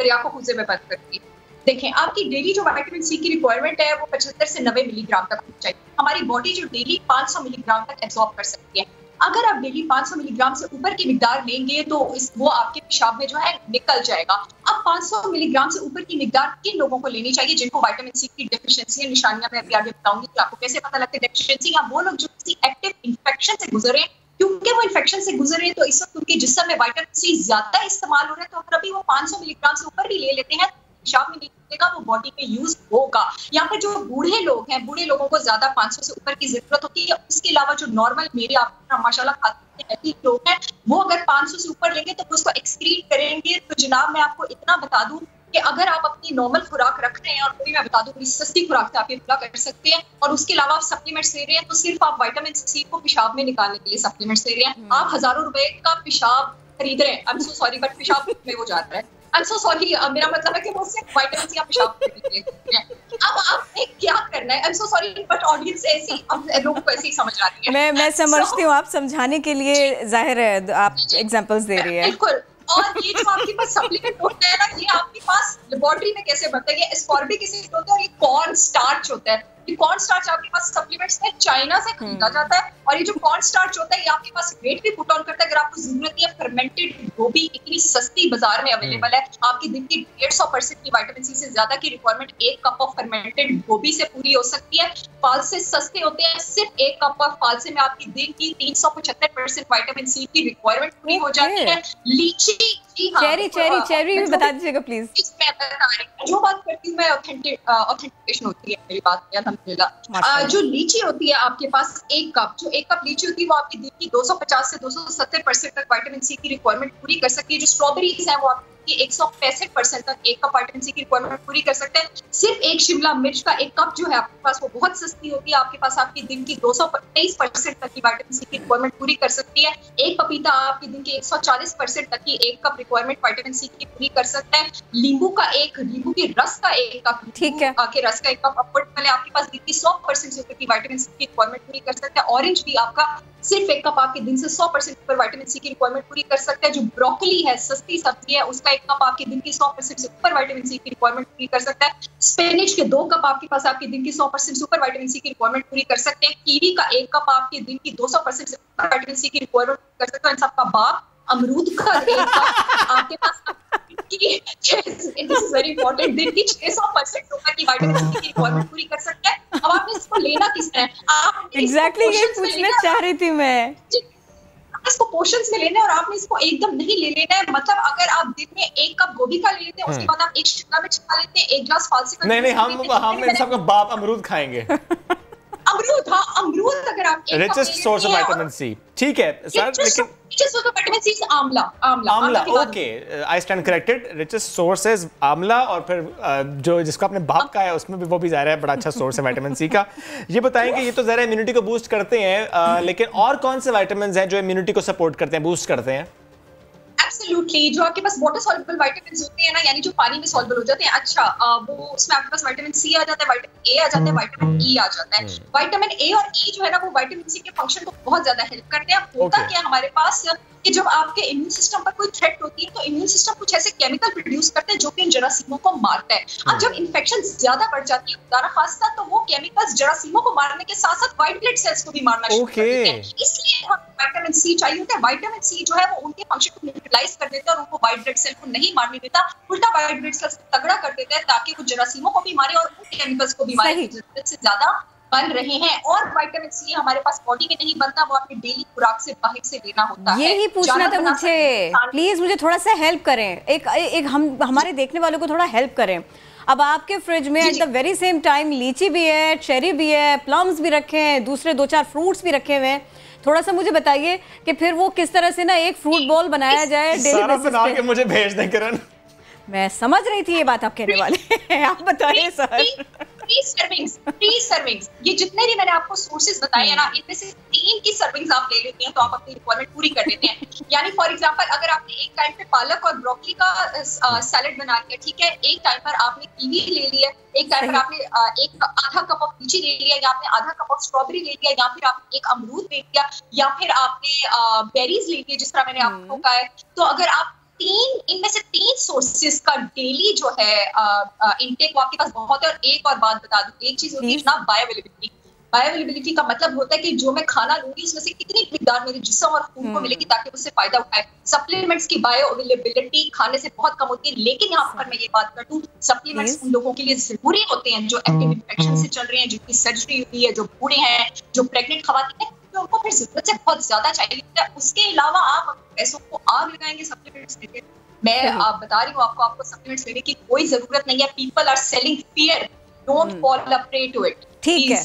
दरियाको खुजे में बात करती हूँ। देखें, आपकी डेली जो विटामिन सी की रिक्वायरमेंट है वो 75 से 90 मिलीग्राम तक होनी चाहिए। हमारी बॉडी जो डेली 500 मिलीग्राम तक एब्जॉर्ब कर सकती है। अगर आप डेली 500 मिलीग्राम से ऊपर की मिकदार लेंगे तो वो आपके पेशाब में जो है निकल जाएगा। अब 500 मिलीग्राम से ऊपर की मिकदार किन लोगों को लेनी चाहिए जिनको विटामिन सी की डेफिशिएंसी है? निशानियां मैं अभी आगे बताऊंगी कि आपको कैसे पता लगता है डेफिशिएंसी। या वो लोग जो किसी एक्टिव इन्फेक्शन से गुजरे, क्योंकि वो इन्फेक्शन से गुजरे तो इस वक्त उनके जिस्म में विटामिन सी ज्यादा इस्तेमाल हो रहा है, तो अगर अभी वो 500 मिलीग्राम से ऊपर भी ले लेते हैं पेशाब में निकलेगा, वो बॉडी में यूज होगा। यहाँ पर जो बूढ़े लोग हैं, बूढ़े लोगों को ज्यादा 500 से ऊपर की जरूरत होती है। उसके अलावा जो नॉर्मल मेरे आप माशाल्लाह खाते हैं लोग हैं, वो अगर 500 से ऊपर लेंगे तो उसको एक्सक्रीट करेंगे। तो जनाब मैं आपको इतना बता दूं कि अगर आप अपनी नॉर्मल खुराक रख रहे हैं, और कोई मैं बता दूं बड़ी सस्ती खुराक से आप ये पूरा कर सकते हैं, और उसके अलावा आप सप्लीमेंट्स ले रहे हैं, तो सिर्फ आप विटामिन सी को पेशाब में निकालने के लिए सप्लीमेंट्स ले रहे हैं। आप हजारों रुपए का पेशाब खरीद रहे हैं, I am so sorry but पेशाब में वो जाता है। आई एम सो सॉरी, मेरा मतलब है कि वो सिर्फ विटामिन सी आप पेशाब खरीद रहे हैं। अब आपने क्या करना है? I am so sorry but audience ऐसी, अब लोगों को ऐसे ही समझ आ रही है। मैं समझती हूँ, आप समझाने के लिए जाहिर है आप एग्जांपल्स दे रही है। बिल्कुल। और ये जो आपके पास सप्लीमेंट होता है ना, ये आपके पास लेबोरेटरी में कैसे बनता है? ये एस्कॉर्बिक एसिड होता है और ये कॉर्न स्टार्च होता है। ये कॉर्न स्टार्च आपके पास सप्लीमेंट्स में चाइना से खरीदा जाता है, और ये जो कॉर्न स्टार्च होता है ये आपके पास वेट भी पुट ऑन करता है। अगर आपको जरूरत है, फर्मेंटेड गोभी इतनी सस्ती बाजार में अवेलेबल है, आपकी दिन की 150% की विटामिन सी से ज्यादा की रिक्वायरमेंट एक कप ऑफ फर्मेंटेड गोभी से पूरी हो सकती है। फालसे सस्ते होते हैं, सिर्फ एक कप ऑफ फालसे में आपकी दिन की 375% विटामिन सी की रिक्वायरमेंट पूरी हो जाती है। लीची, चेरी भी बता दीजिएगा प्लीज। मैं बता रही हूँ, जो बात करती हूँ मैं ऑथेंटिकेशन होती है मेरी बात में, अल्हम्दुलिल्लाह। जो लीची होती है आपके पास एक कप लीची होती है, वो आपकी दिन की 250 से 270% तक विटामिन सी की रिक्वायरमेंट पूरी कर सकती है। जो स्ट्रॉबेरीज है वो आपकी 165% तक एक कप विटामिन सी की रिक्वायरमेंट पूरी कर सकते हैं। सिर्फ एक शिमला मिर्च का एक कप जो है आपके पास वो बहुत सस्ती होती है, आपके पास आपकी दिन की 223% तक की विटामिन सी की रिक्वायरमेंट पूरी कर सकती है। एक पपीता आपकी दिन की 140% तक की एक कप रिक्वायरमेंट विटामिन सी की पूरी कर सकता है। नींबू के रस का एक कप, ठीक है, के रस का एक कप वाले आपके पास दिन की 100% से ऊपर की विटामिन सी की रिक्वायरमेंट पूरी कर सकता है। ऑरेंज भी आपका सिर्फ एक कप आपके दिन से 100% ऊपर विटामिन सी की रिक्वायरमेंट पूरी कर सकता है। जो ब्रोकली है, सस्ती सब्जी है, उसका एक कप आपके दिन की 100% से ऊपर विटामिन सी की रिक्वायरमेंट पूरी कर सकता है। स्पिनच के 2 कप आपके पास आपके दिन की 100% से ऊपर विटामिन सी की रिक्वायरमेंट पूरी कर सकते हैं। कीवी का एक कप आपके दिन की 200% से ऊपर विटामिन सी की रिक्वायरमेंट कर सकते हैं। इन सबका बाप अमरूद का एक आपके पास वेरी इंपॉर्टेंट, दिन की 600% होगा कि विटामिन सी की रिक्वायरमेंट पूरी कर सकता है। अब आपने इसको लेना किस तरह, आप एग्जैक्टली ये पूछना चाह रही थी मैं। इसको पोर्शंस में लेना है और आपने इसको एकदम नहीं ले लेना है। मतलब अगर आप दिन में 1 कप गोभी का ले लेते हैं, उसके बाद आप 1 शिमला मिर्च खा लेते हैं, 1 ग्लास फालसी का, नहीं हम इन सबका बाप अमरूद खाएंगे। अमरूद, हाँ अमरूद अगर आप richest source of vitamin C, ठीक है सर, लेकिन vitamin C amla okay, I stand corrected, richest source is amla, और फिर जो जिसको आपने बाप कहा है उसमें भी वो भी ज़ाहिर है बड़ा अच्छा सोर्स है विटामिन सी का। ये बताएंगे, ये तो ज़रा इम्यूनिटी को बूस्ट करते हैं, लेकिन और कौन से विटामिन हैं जो इम्यूनिटी को सपोर्ट करते हैं, बूस्ट करते हैं? एब्सोल्युटली, जो आपके पास वाटर सॉल्युबल विटामिन्स होते हैं ना, यानी जो पानी में सॉल्युबल हो जाते हैं, अच्छा वो उसमें आपके पास विटामिन सी आ जाता है, विटामिन ए आ जाता है, विटामिन ई आ जाता है। विटामिन ए और ई जो है ना, वो विटामिन सी के फंक्शन को बहुत ज्यादा हेल्प करते हैं। होता क्या हमारे पास कि जब आपके इम्यून सिस्टम पर कोई थ्रेट होती है तो इम्यून सिस्टम कुछ ऐसे केमिकल प्रोड्यूस करते हैं जो कि इन जरासीमों को मारता है। अब जब इन्फेक्शन ज्यादा बढ़ जाती है खुदा खास्ता, तो वो केमिकल्स जरासीमों को मारने के साथ साथ व्हाइट ब्लड सेल्स को भी मारना शुरू कर देते हैं। इसलिए हमें विटामिन सी चाहिए होता है। विटामिन सी जो है वो उनके फंक्शन को न्यूट्रलाइज कर देता है और उनको व्हाइट ब्लड सेल को नहीं मारने देता, उल्टा व्हाइट ब्लड सेल्स को तगड़ा कर देता है ताकि वो जरासीमों को भी मारे और उन केमिकल्स को भी मारे जरूरत से ज्यादा बन रहे हैं। और विटामिन सी हमारे पास बॉडी में नहीं बनता, वो अपनी डेली खुराक से बाहर से लेना होता है। यही पूछना था मुझे, प्लीज मुझे थोड़ा सा हेल्प करें, एक हम हमारे देखने वालों को थोड़ा हेल्प करें। अब आपके फ्रिज में at the very same time लीची भी है, चेरी भी है, प्लम्स भी रखे हैं, दूसरे 2-4 फ्रूट्स भी रखे हुए हैं। थोड़ा सा मुझे बताइए कि फिर वो किस तरह से ना एक फ्रूट बॉल बनाया जाए डेली बेसिस बना के मुझे भेज दें किरण। मैं समझ रही थी ये बात आप कहने वाले आप बताइए सर। 3 सर्विंग्स, ये जितने भी मैंने आपको सोर्सेज बताए हैं ना, इनमें से 3 की सर्विंग्स आप ले लेते हैं तो आप अपनी रिक्वायरमेंट पूरी कर लेते हैं। यानी फॉर एग्जांपल अगर आपने एक टाइम पे पालक और ब्रोकली का सैलेड बना लिया, ठीक है, एक टाइम पर आपने कीवी ले लिया, एक टाइम पर आपने एक आधा कप ऑफ लीची ले लिया, या आपने आधा कप ऑफ स्ट्रॉबेरी ले लिया, या फिर आपने एक अमरूद ले लिया, या फिर आपने बेरीज ले लिया जिस तरह मैंने आपको कहा है। तो अगर आप इनमें से 3 सोर्सेज का डेली जो है इनटेक वो आपके पास बहुत है। और एक और बात बता दूं, एक चीज होती है ना, बायोअवेलेबिलिटी। बायोअवेलेबिलिटी का मतलब होता है कि जो मैं खाना लूंगी उसमें से कितनी मिकदार मेरे जिस्म और खून को मिलेगी ताकि उससे फायदा उठाए। सप्लीमेंट्स की बायोअवेलेबिलिटी खाने से बहुत कम होती है, लेकिन यहाँ पर मैं ये बात कर दूं, सप्लीमेंट्स उन लोगों के लिए जरूरी होते हैं जो एक्टिव इन्फेक्शन से चल रहे हैं, जिनकी सर्जरी हुई है, जो बूढ़े हैं, जो प्रेग्नेंट खवातीन है, तो उनको फिर जरूरत से बहुत ज्यादा चाहिए। उसके अलावा आप पैसों को आग लगाएंगे सप्लीमेंट्स लेके, मैं आप बता रही हूँ आपको सप्लीमेंट्स लेने की कोई जरूरत नहीं है। People are selling fear, don't fall a prey to it. ठीक है,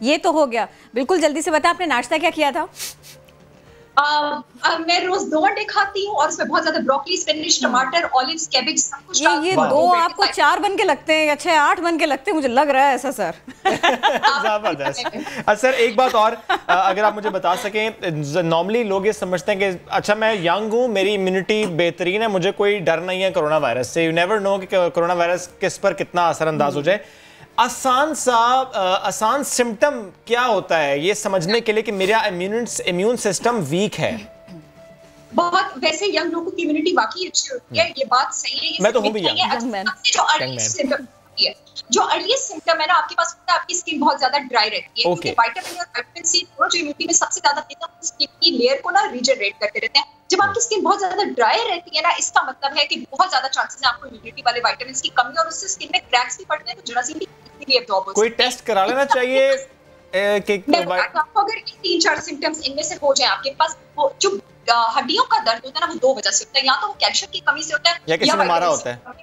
ये तो हो गया। बिल्कुल जल्दी से बता, आपने नाश्ता क्या किया था? मैं रोज 2 अंडे खाती हूँ और उसमें बहुत ज्यादा ब्रोकली, स्पिनच, टमाटर, ऑलिव्स, कैबेज सब कुछ। ये 2 आपको 4 बन के लगते हैं, अच्छे 8 बन के लगते हैं, मुझे लग रहा है ऐसा सर। जबरदस्त। सर एक बात और अगर आप मुझे बता सकें, नॉर्मली लोग ये समझते हैं कि अच्छा मैं यंग हूँ, मेरी इम्यूनिटी बेहतरीन है, मुझे कोई डर नहीं है कोरोना वायरस से। यू नेवर नो कि कोरोना वायरस किस पर कितना असरअंदाज हो जाए। आसान सिम्टम क्या होता है ये समझने के लिए कि मेरा इम्यून सिस्टम वीक है? बहुत वैसे यंग लोगों की इम्यूनिटी वाकई अच्छी होती है, ये बात सही है। मैं तो हूं भी जो अर्लीस्ट सिम्टम है ना आपके पास, आपकी स्किन बहुत ज्यादा ड्राई रहती है, क्योंकि विटामिन और विटामिन सी दोनों जो इम्यूनिटी में सबसे ज्यादा देते हैं स्किन की लेयर को ना रीजनरेट करते रहते हैं। जब आपकी स्किन बहुत ज्यादा ड्राई रहती है ना, इसका मतलब है कि बहुत ज्यादा चांसेस है आपको इम्यूनिटी वाले विटामिन की कमी, और उससे स्किन में क्रैक्स भी पड़ते हैं, तो जरासीम भी इजीली एब्जॉर्ब होते हैं। कोई टेस्ट करा लेना चाहिए कि आपको अगर 3-4 सिम्टम्स इनमें से हो जाए आपके पास, वो जो हड्डियों का दर्द होता है ना, वो 2 वजह से होता है, या तो वो कैल्शियम की कमी से होता है या किसी ने मारा होता है।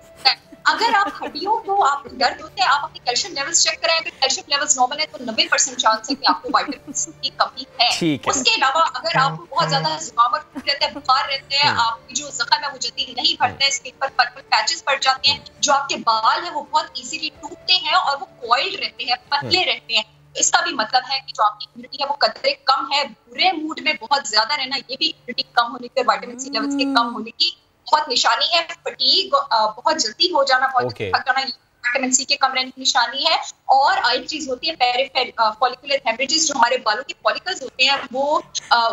अगर आप हड्डियों को आप दर्द होते हैं, आप अपने कैल्शियम लेवल्स चेक कराएं, अगर कैल्शियम लेवल्स नॉर्मल है तो 90% चांस है कि आपको विटामिन सी की कमी है। उसके अलावा अगर आपको बहुत ज्यादा जुकाम रहता है, बुखार रहते हैं, आपकी जो जख्म है वो जल्दी नहीं भरता है, स्किन पर पर्पल पैचेस पड़ जाते हैं, जो आपके बाल है वो बहुत इजीली टूटते हैं और वो कॉइल्ड रहते हैं, पतले रहते हैं, इसका भी मतलब है कि जो आपकी इम्यूनिटी है वो कदरे कम है। बुरे मूड में बहुत ज्यादा रहना, ये भी इम्यूनिटी कम होने के, विटामिन सी लेवल्स के कम होने की बहुत निशानी है। फटीग बहुत जल्दी हो जाना, बहुत थक जाना, विटामिन सी के कम रहने की निशानी है। और एक चीज होती है पेरिफेरल हेमरेजेस, जो हमारे बालों के फॉलिकल्स होते हैं वो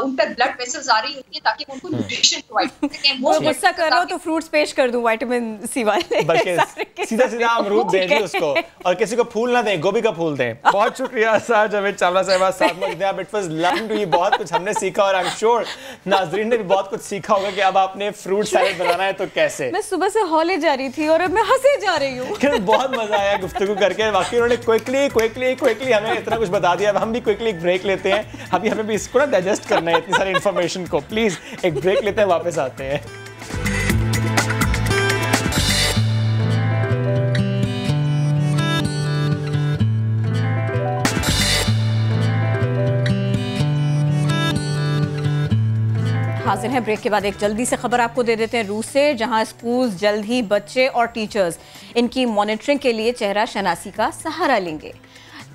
उन पर ब्लड वेसल्स आ रही होती है ताकि उनको न्यूट्रिशन प्रोवाइड कर सकें। वो गुस्सा कर रहा हो तो फ्रूट्स पेश कर दूं विटामिन सी वाले, बल्कि सीधा अमरूद दे दी उसको, और किसी को फूल ना दें, गोभी का फूल दें। बहुत शुक्रिया साहब जावेद चावला साहब, साथ में आप। It was lovely to you, बहुत कुछ हमने सीखा और आई एम श्योर नाज़रीन ने भी बहुत कुछ सीखा होगा कि अब आपने फ्रूट सैलेड बनाना है तो कैसे। मैं सुबह से हॉले जा रही थी और अब मैं हंसे जा रही हूँ। बहुत मजा आया गुफ्तगू करके, वाकई उन्होंने क्विकली हमें इतना कुछ बता दिया। अब हम भी क्विकली एक ब्रेक लेते हैं, अभी हमें भी इसको ना डाइजेस्ट करना है, इतनी सारी इंफॉर्मेशन को। प्लीज एक ब्रेक लेते हैं, वापस आते हैं। हाजिर है ब्रेक के बाद। एक जल्दी से खबर आपको दे देते हैं रूस से, जहां स्कूल जल्द ही बच्चे और टीचर्स इनकी मॉनिटरिंग के लिए चेहरा शनासी का सहारा लेंगे।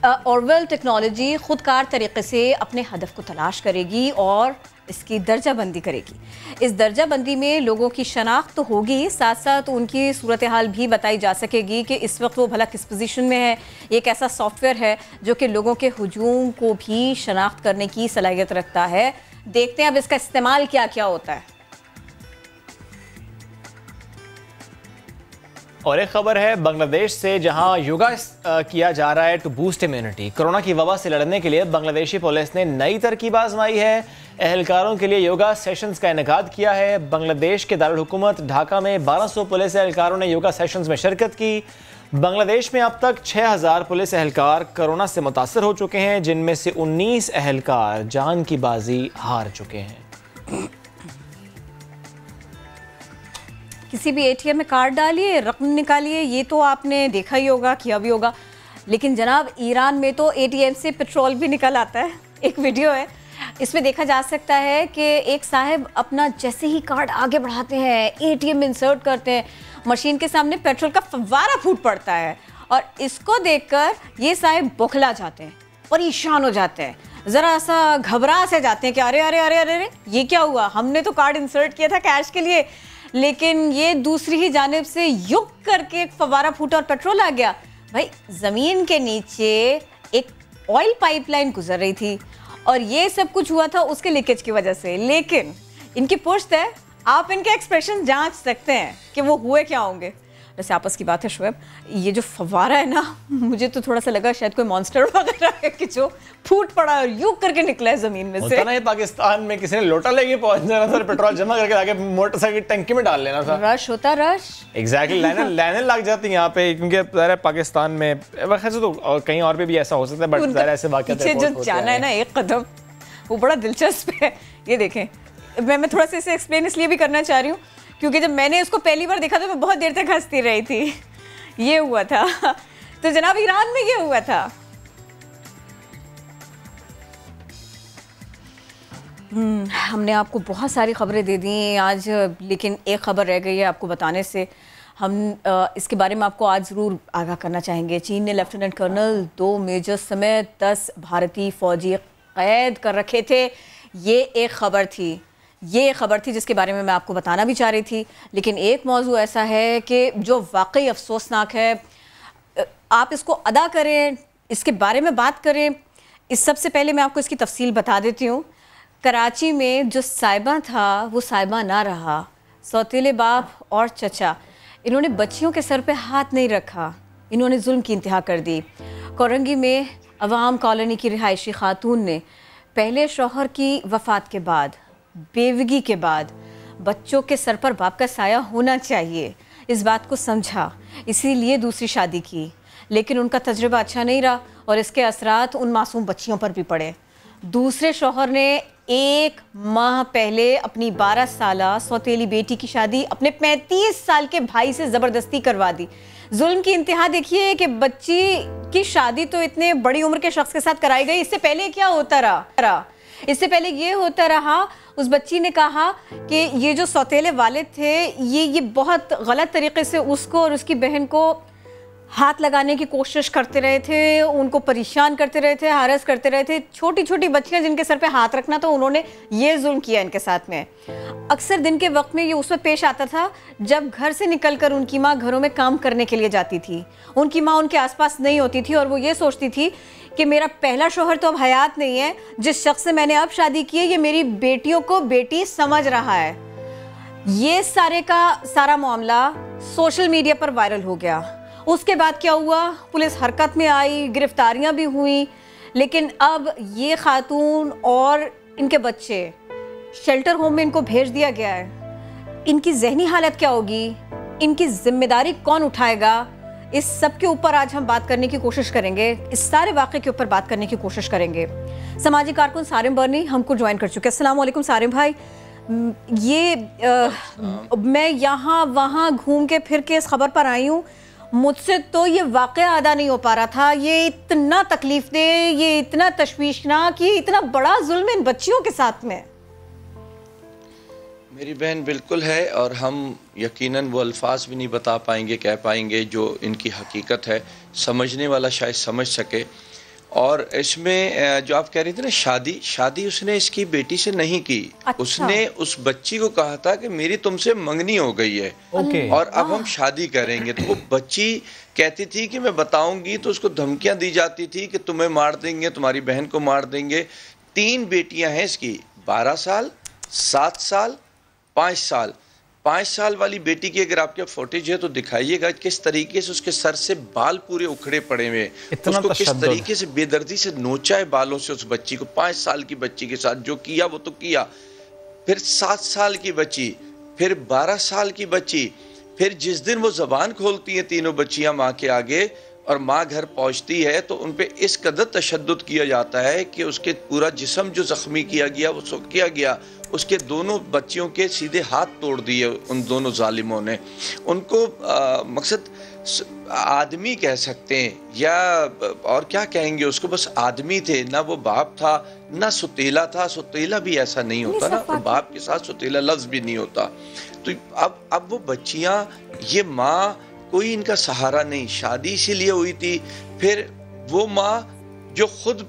ऑरवेल टेक्नोलॉजी खुदकार तरीके से अपने हदफ को तलाश करेगी और इसकी दर्जाबंदी करेगी। इस दर्जाबंदी में लोगों की शनाख्त तो होगी, साथ साथ उनकी सूरत हाल भी बताई जा सकेगी कि इस वक्त वो भला किस पोजीशन में है। एक ऐसा सॉफ्टवेयर है जो कि लोगों के हुजूम को भी शनाख्त करने की सलाहियत रखता है। देखते हैं अब इसका इस्तेमाल क्या क्या होता है। और एक खबर है बांग्लादेश से, जहां योगा किया जा रहा है टू बूस्ट इम्यूनिटी। कोरोना की वबा से लड़ने के लिए बांग्लादेशी पुलिस ने नई तरकीब आजमाई है। एहलकारों के लिए योगा सेशंस का इनेकाद किया है। बांग्लादेश के दारुल हुकूमत ढाका में 1200 पुलिस एहलकारों ने योगा सेशंस में शिरकत की। बांग्लादेश में अब तक 6000 पुलिस एहलकार कोरोना से मुतासर हो चुके हैं, जिनमें से 19 एहलकार जान की बाजी हार चुके हैं। किसी भी एटीएम में कार्ड डालिए, रकम निकालिए, ये तो आपने देखा ही होगा, किया भी होगा। लेकिन जनाब ईरान में तो एटीएम से पेट्रोल भी निकल आता है। एक वीडियो है, इसमें देखा जा सकता है कि एक साहब अपना जैसे ही कार्ड आगे बढ़ाते हैं, एटीएम में इंसर्ट करते हैं, मशीन के सामने पेट्रोल का फव्वारा फूट पड़ता है और इसको देखकर ये साहब बौखला जाते हैं, परेशान हो जाते हैं, ज़रा सा घबरा से जाते हैं कि अरे अरे अरे अरे ये क्या हुआ, हमने तो कार्ड इंसर्ट किया था कैश के लिए, लेकिन ये दूसरी ही जानिब से युग करके एक फव्वारा फूटा और पेट्रोल आ गया। भाई ज़मीन के नीचे एक ऑयल पाइपलाइन गुजर रही थी और ये सब कुछ हुआ था उसके लीकेज की वजह से। लेकिन इनकी पुश्त है, आप इनके एक्सप्रेशन जांच सकते हैं कि वो हुए क्या होंगे। वैसे आपस की बात है शुएब, ये जो फव्वारा है ना, मुझे तो थोड़ा सा लगा शायद कोई मॉन्स्टर वगैरह है कि जो फूट पड़ा और यूं करके निकला है जमीन में से। ना ये पाकिस्तान में किसी ने लोटा लेके पहुंच जाना था, पेट्रोल जमा करके आगे मोटरसाइकिल टंकी में डाल लेना था। रश होता, रश एग्जैक्टली, लाइनें लग जाती हैं यहाँ पे, क्योंकि ज़ाहिर पाकिस्तान में वैसे तो कहीं और पे भी ऐसा हो सकता है, बट ज़ाहिर ऐसे वाक़यात जो जाना है ना एक कदम, वो बड़ा दिलचस्प है। ये देखें, मैं थोड़ा सा इसे एक्सप्लेन इसलिए भी करना चाह रही हूँ क्योंकि जब मैंने इसको पहली बार देखा तो मैं बहुत देर तक हंसती रही थी। ये हुआ था तो जनाब ईरान में ये हुआ था। हमने आपको बहुत सारी खबरें दे दी आज, लेकिन एक खबर रह गई है आपको बताने से। हम इसके बारे में आपको आज ज़रूर आगाह करना चाहेंगे। चीन ने लेफ्टिनेंट कर्नल 2 मेजर समेत 10 भारतीय फौजी कैद कर रखे थे। ये एक खबर थी जिसके बारे में मैं आपको बताना भी चाह रही थी। लेकिन एक मौजू ऐसा है कि जो वाकई अफसोसनाक है, आप इसको अदा करें, इसके बारे में बात करें। इस सबसे पहले मैं आपको इसकी तफसील बता देती हूँ। कराची में जो साहिबा था वो साहिबा ना रहा। सौतेले बाप और चचा, इन्होंने बच्चियों के सर पे हाथ नहीं रखा, इन्होंने जुल्म की इंतहा कर दी। कोरंगी में अवाम कॉलोनी की रिहायशी खातून ने पहले शौहर की वफ़ात के बाद, बेवगी के बाद, बच्चों के सर पर बाप का साया होना चाहिए, इस बात को समझा, इसीलिए दूसरी शादी की। लेकिन उनका तजुर्बा अच्छा नहीं रहा और इसके असरात उन मासूम बच्चियों पर भी पड़े। दूसरे शौहर ने 1 माह पहले अपनी 12 साला सौतेली बेटी की शादी अपने 35 साल के भाई से ज़बरदस्ती करवा दी। जुल्म की इंतहा देखिए कि बच्ची की शादी तो इतने बड़ी उम्र के शख्स के साथ कराई गई। इससे पहले क्या होता रहा? इससे पहले ये होता रहा, उस बच्ची ने कहा कि ये जो सौतेले वालिद थे ये बहुत गलत तरीके से उसको और उसकी बहन को हाथ लगाने की कोशिश करते रहे थे, उनको परेशान करते रहे थे, हारस करते रहे थे। छोटी छोटी बच्चियां जिनके सर पे हाथ रखना तो उन्होंने ये जुल्म किया इनके साथ में। अक्सर दिन के वक्त में ये उस वक्त पेश आता था जब घर से निकलकर उनकी माँ घरों में काम करने के लिए जाती थी। उनकी माँ उनके आसपास नहीं होती थी और वो ये सोचती थी कि मेरा पहला शौहर तो अब हयात नहीं है, जिस शख्स से मैंने अब शादी की है ये मेरी बेटियों को बेटी समझ रहा है। ये सारे का सारा मामला सोशल मीडिया पर वायरल हो गया। उसके बाद क्या हुआ, पुलिस हरकत में आई, गिरफ्तारियां भी हुई, लेकिन अब ये खातून और इनके बच्चे शेल्टर होम में इनको भेज दिया गया है। इनकी जहनी हालत क्या होगी, इनकी जिम्मेदारी कौन उठाएगा, इस सब के ऊपर आज हम बात करने की कोशिश करेंगे। इस सारे वाक़े के ऊपर बात करने की कोशिश करेंगे। समाजी कारकुन सारिम बर्नी हमको ज्वाइन कर चुके हैं। अस्सलाम वालेकुम सारिम भाई। मैं यहाँ वहाँ घूम के फिर के इस खबर पर आई हूँ, मुझसे तो ये वाक़या अदा नहीं हो पा रहा था। ये इतना तकलीफ दे, ये इतना तशवीशनाक, ये इतना बड़ा जुल्म इन बच्चियों के साथ में। मेरी बहन बिल्कुल है, और हम यकीनन वो अल्फाज भी नहीं बता पाएंगे, कह पाएंगे जो इनकी हकीकत है, समझने वाला शायद समझ सके। और इसमें जो आप कह रही थी ना, शादी उसने इसकी बेटी से नहीं की। अच्छा। उसने उस बच्ची को कहा था कि मेरी तुमसे मंगनी हो गई है और अब हम शादी करेंगे। तो वो बच्ची कहती थी कि मैं बताऊंगी, तो उसको धमकियां दी जाती थी कि तुम्हें मार देंगे, तुम्हारी बहन को मार देंगे। 3 बेटियां हैं इसकी, 12 साल, 7 साल, 5 साल। 5 साल वाली बेटी की अगर आपके फुटेज है तो दिखाइएगा किस तरीके से उसके सर से बाल पूरे उखड़े पड़े हुए, उसको किस तरीके से बेदर्दी से नोचा है बालों से उस बच्ची को। 5 साल की बच्ची के साथ जो किया वो तो किया। फिर 7 साल की बच्ची, फिर 12 साल की बच्ची, फिर जिस दिन वो जबान खोलती हैं तीनों बच्चियां माँ के आगे और माँ घर पहुंचती है तो उन पे इस कदर तशद्दुद किया जाता है कि उसके पूरा जिस्म जो जख्मी किया गया वो सो किया गया। उसके दोनों बच्चियों के सीधे हाथ तोड़ दिए उन दोनों जालिमों ने। उनको मकसद आदमी कह सकते हैं या और क्या कहेंगे उसको, बस आदमी थे। ना वो बाप था ना सुतेला था। सुतेला भी ऐसा नहीं होता ना, और बाप के साथ सुतेला लफ्ज भी नहीं होता। तो अब वो बच्चियां, ये माँ कोई इनका सहारा नहीं। शादी इसीलिए हुई थी। फिर वो माँ जो खुद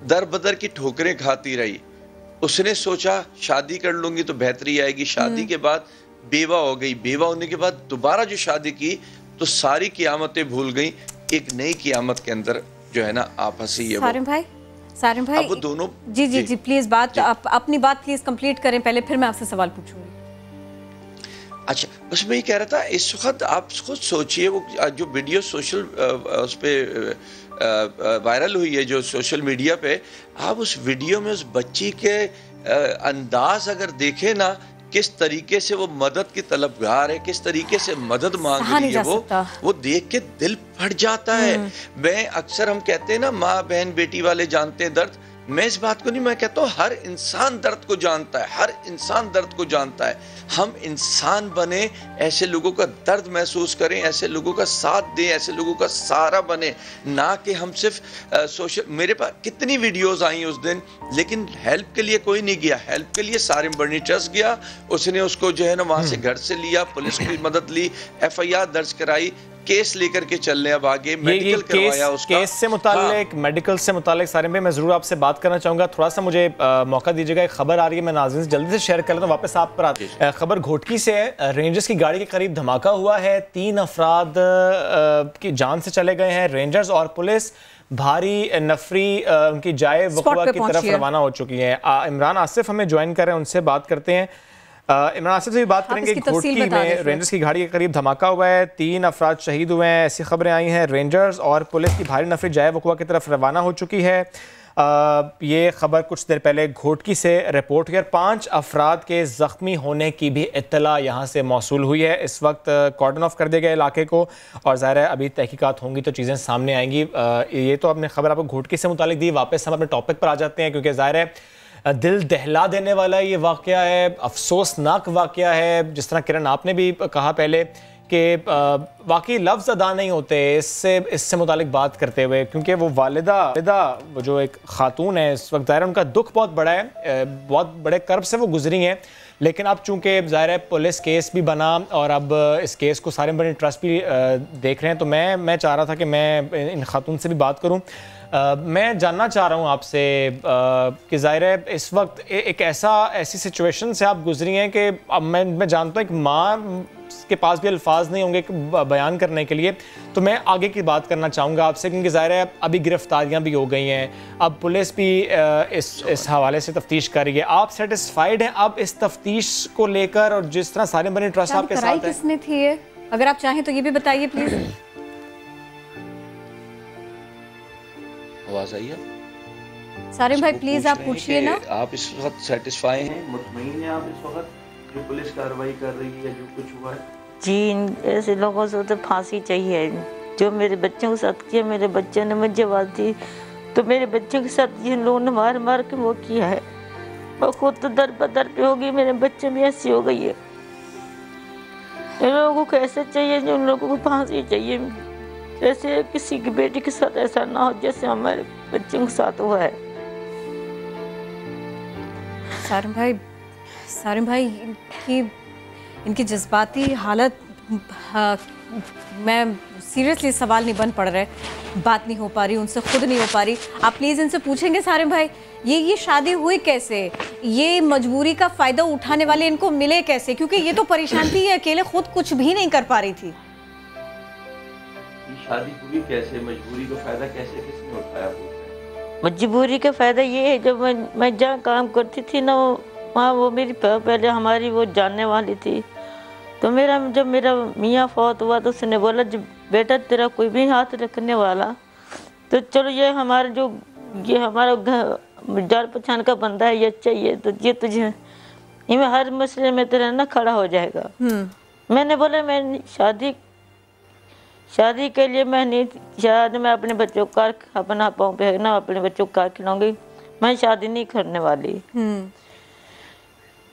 दर बदर की ठोकरें खाती रही, उसने सोचा शादी कर लूंगी तो बेहतरी आएगी। शादी के बाद बेवा हो गई। बेवा होने के बाद दोबारा जो शादी की तो सारी क़यामतें भूल गई। एक नई क़यामत के अंदर जो है ना आप हंसी है। सारिम भाई वो दोनों जी प्लीज बात अपनी बात प्लीज कंप्लीट करें पहले, फिर मैं आपसे सवाल पूछूंगी। अच्छा, बस मैं ये कह रहा था, इस वक्त आप खुद सोचिए वो जो वीडियो सोशल उस पर वायरल हुई है जो सोशल मीडिया पे, आप उस वीडियो में उस बच्ची के अंदाज अगर देखें ना, किस तरीके से वो मदद की तलबगार है, किस तरीके से मदद मांग रही है, वो देख के दिल फट जाता है। मैं अक्सर हम कहते हैं ना, माँ बहन बेटी वाले जानते हैं दर्द। मैं इस बात को नहीं, मैं कहता हूँ हर इंसान दर्द को जानता है, हर इंसान दर्द को जानता है। हम इंसान बने, ऐसे लोगों का दर्द महसूस करें, ऐसे लोगों का साथ दें, ऐसे लोगों का सहारा बने, ना कि हम सिर्फ सोशल। मेरे पास कितनी वीडियोस आई उस दिन, लेकिन हेल्प के लिए कोई नहीं गया। हेल्प के लिए सारिम बर्नी ट्रस्ट गया, उसने उसको जो है ना वहाँ से घर से लिया, पुलिस की मदद ली, FIR दर्ज कराई, केस लेकर के चल रहे अब आगे। मेडिकल करवाया उसका। केस से मुतालिक, मेडिकल से मुतालिक सारे में मैं जरूर आपसे बात करना चाहूंगा। थोड़ा सा मुझे मौका दीजिएगा, एक खबर आ रही है, मैं नाज़रीन से जल्दी से शेयर कर लेता हूँ, वापस आप पर आती है। खबर घोटकी से है। रेंजर्स की गाड़ी के करीब धमाका हुआ है, 3 अफराद की जान से चले गए हैं। रेंजर्स और पुलिस भारी नफरी उनकी जाए वक़्वा की तरफ रवाना हो चुकी है। इमरान आसिफ हमें ज्वाइन कर रहे हैं, उनसे बात करते हैं। इमरान आसिफ से भी बात करेंगे। घोटकी में रेंजर्स की गाड़ी के करीब धमाका हुआ है, 3 अफराद शहीद हुए हैं, ऐसी खबरें आई हैं। रेंजर्स और पुलिस की भारी नफरी जाए वक़्वा की तरफ रवाना हो चुकी है। ये खबर कुछ देर पहले घोटकी से रिपोर्ट हुई। 5 अफराद के ज़ख्मी होने की भी इत्तला यहाँ से मौसूल हुई है। इस वक्त कॉर्डन ऑफ कर दिया गया इलाके को, और ज़ाहिर है अभी तहकीकात होंगी तो चीज़ें सामने आएंगी। ये तो आपने खबर आपको घोटकी से मुतालिक दी। वापस हम अपने टॉपिक पर आ जाते हैं, क्योंकि ज़ाहिर है दिल दहला देने वाला ये वाक़या है, अफसोसनाक वाक़या है। जिस तरह किरण आपने भी कहा पहले कि वाकई लफ्ज़ अदा नहीं होते इससे मुतालिक बात करते हुए, क्योंकि वो वालिदा जो एक खातून है इस वक्त, ज़ाहिर है उनका दुख बहुत बड़ा है, बहुत बड़े कर्ब से वो गुजरी हैं। लेकिन अब चूँकि ज़ाहिर है पुलिस केस भी बना और अब इस केस को सारे बड़े ट्रस्ट भी देख रहे हैं, तो मैं चाह रहा था कि मैं इन खातून से भी बात करूँ। मैं जानना चाह रहा हूँ आपसे कि ज़ाहिर है इस वक्त एक ऐसी सिचुएशन से आप गुजरी हैं कि अब मैं जानता हूँ एक माँ के पास भी अल्फाज नहीं होंगे बयान करने के लिए, तो मैं आगे की बात करना चाहूँगा आपसे, क्योंकि ज़ाहिर है अभी गिरफ्तारियाँ भी हो गई हैं, अब पुलिस भी इस हवाले से तफ्तीश कर रही है। आप सेटिस्फाइड हैं अब इस तफ्तीश को लेकर, और जिस तरह सारे बने ट्रस्ट आपके साथ है? किसने थी ये, अगर आप चाहें तो ये भी बताइए प्लीज। आवाज आई है? सारिम भाई प्लीज आप पूछिए ना। आप इस वक्त सेटिस्फाई हैं, मुतमईन हैं आप इस वक्त जो पुलिस कार्रवाई कर रही है, जो कुछ हुआ है? जी, ऐसे लोगों से तो फांसी चाहिए। जो मेरे बच्चों के साथ किया, मेरे बच्चे ने मुझे आवाज़ दी, तो मेरे बच्चों के साथ जिन लोगों ने मार मार के वो किया है, और खुद तो दर बदर पे होगी, मेरे बच्चे भी ऐसी हो गई है। इन लोगों को ऐसे चाहिए, जो उन लोगों को फांसी चाहिए। जैसे किसी की बेटी के साथ ऐसा ना हो जैसे हमारे बच्चों के साथ हुआ है। सारिम भाई इनकी जज्बाती हालत, मैं सीरियसली सवाल नहीं बन पड़ रहे, बात नहीं हो पा रही, उनसे खुद नहीं हो पा रही। आप प्लीज़ इनसे पूछेंगे सारिम भाई, ये शादी हुई कैसे, ये मजबूरी का फ़ायदा उठाने वाले इनको मिले कैसे, क्योंकि ये तो परेशान थी, ये अकेले खुद कुछ भी नहीं कर पा रही थी। शादी हुई कैसे, मजबूरी का फ़ायदा कैसे किसने उठाया? मजबूरी का फ़ायदा ये है, जब मैं जहाँ काम करती थी ना, वहाँ वो मेरी पहले हमारी वो जानने वाली थी, तो जब मेरा मियाँ फौत हुआ तो उसने बोला जब बेटा तेरा कोई भी हाथ रखने वाला तो चलो ये हमारा जान पहचान का बंदा है, ये चाहिए तो ये तुझे ये हर मसले में तेरा ना खड़ा हो जाएगा। मैंने बोला मैं शादी के लिए मैं नहीं, शायद मैं अपने बच्चों का अपना पाँव पे ना अपने बच्चों का खिलाऊंगी, मैं शादी नहीं करने वाली।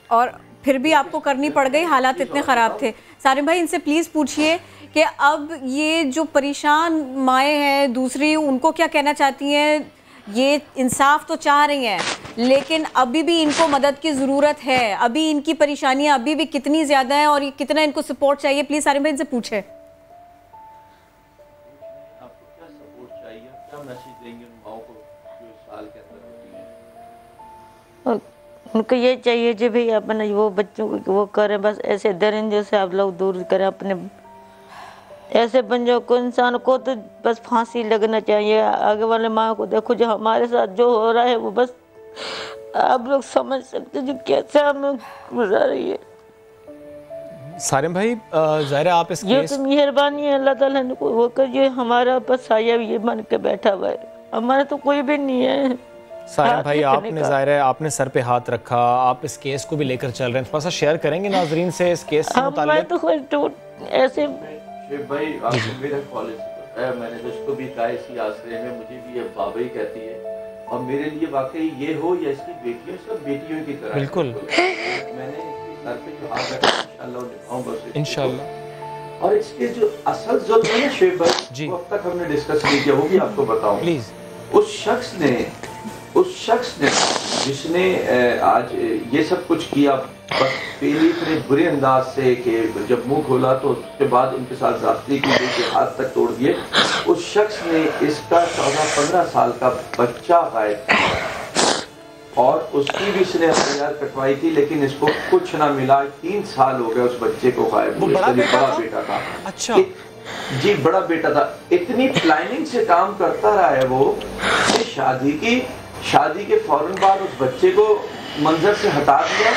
और फिर भी आपको करनी पड़ गई, हालात इतने ख़राब थे। सारिम भाई इनसे प्लीज़ पूछिए कि अब ये जो परेशान माएँ हैं दूसरी, उनको क्या कहना चाहती हैं? ये इंसाफ तो चाह रही हैं, लेकिन अभी भी इनको मदद की ज़रूरत है, अभी इनकी परेशानियाँ अभी भी कितनी ज़्यादा हैं और कितना इनको सपोर्ट चाहिए? प्लीज़ सारिम भाई इनसे पूछे। आपको क्या सपोर्ट चाहिए, क्या मैसेज देंगे उन माओं को जो साल के अंदर होती हैं? उनको ये चाहिए जो भाई अपने वो बच्चों को वो करें, बस ऐसे दरिंदों से आप लोग दूर करें, अपने ऐसे बंजों को, इंसान को तो बस फांसी लगना चाहिए। आगे वाले माँ को देखो, जो हमारे साथ जो हो रहा है वो बस आप लोग समझ सकते जो कैसे हमें गुजर रही है। सारिम भाई ज़ाहिर है आप इस ये तो मेहरबानी है अल्लाह ताला ने वो कर, ये हमारा बस साया ये बन के बैठा हुआ है, हमारा तो कोई भी नहीं है। सारिम भाई आपने ज़ाहिर है आपने सर पे हाथ रखा, आप इस केस को भी लेकर चल रहे हैं, थोड़ा सा शेयर करेंगे नाजरीन से इस केस से मुताल्लिक? तो ऐसे भाई आपको मेरा कॉलेज मैंने दोस्तों भी कहा इसी आसरे में, मुझे भी ये बाबा ही कहती है, और मेरे लिए वाकई ये हो या इसकी बेटियों, सब बेटियों की तरह। बिल्कुल मैंने सर पे जो हाथ रखा इंशाल्लाह निभाऊंगा इंशाल्लाह। और इसके जो असल जुल्म है ना शुएब भाई, वो अब तक हमने डिस्कस नहीं किया, वो भी आपको बताऊं। प्लीज उस शख्स ने जिसने आज ये सब कुछ किया, पहले इतने बुरे अंदाज से कि जब मुंह खोला तो उसके बाद उनके साथ ज़्यादती की गई, हाथ तक तोड़ दिए, उस शख्स ने इसका 14-15 साल का बच्चा गायब किया और उसकी भी इसने हथियार कटवाई थी, लेकिन इसको कुछ ना मिला। 3 साल हो गए उस बच्चे को गायब हुए। बड़ा बेटा था। अच्छा जी, बड़ा बेटा था। इतनी प्लानिंग से काम करता रहा है वो, शादी के फौरन बाद उस बच्चे को मंजर से हटा दिया।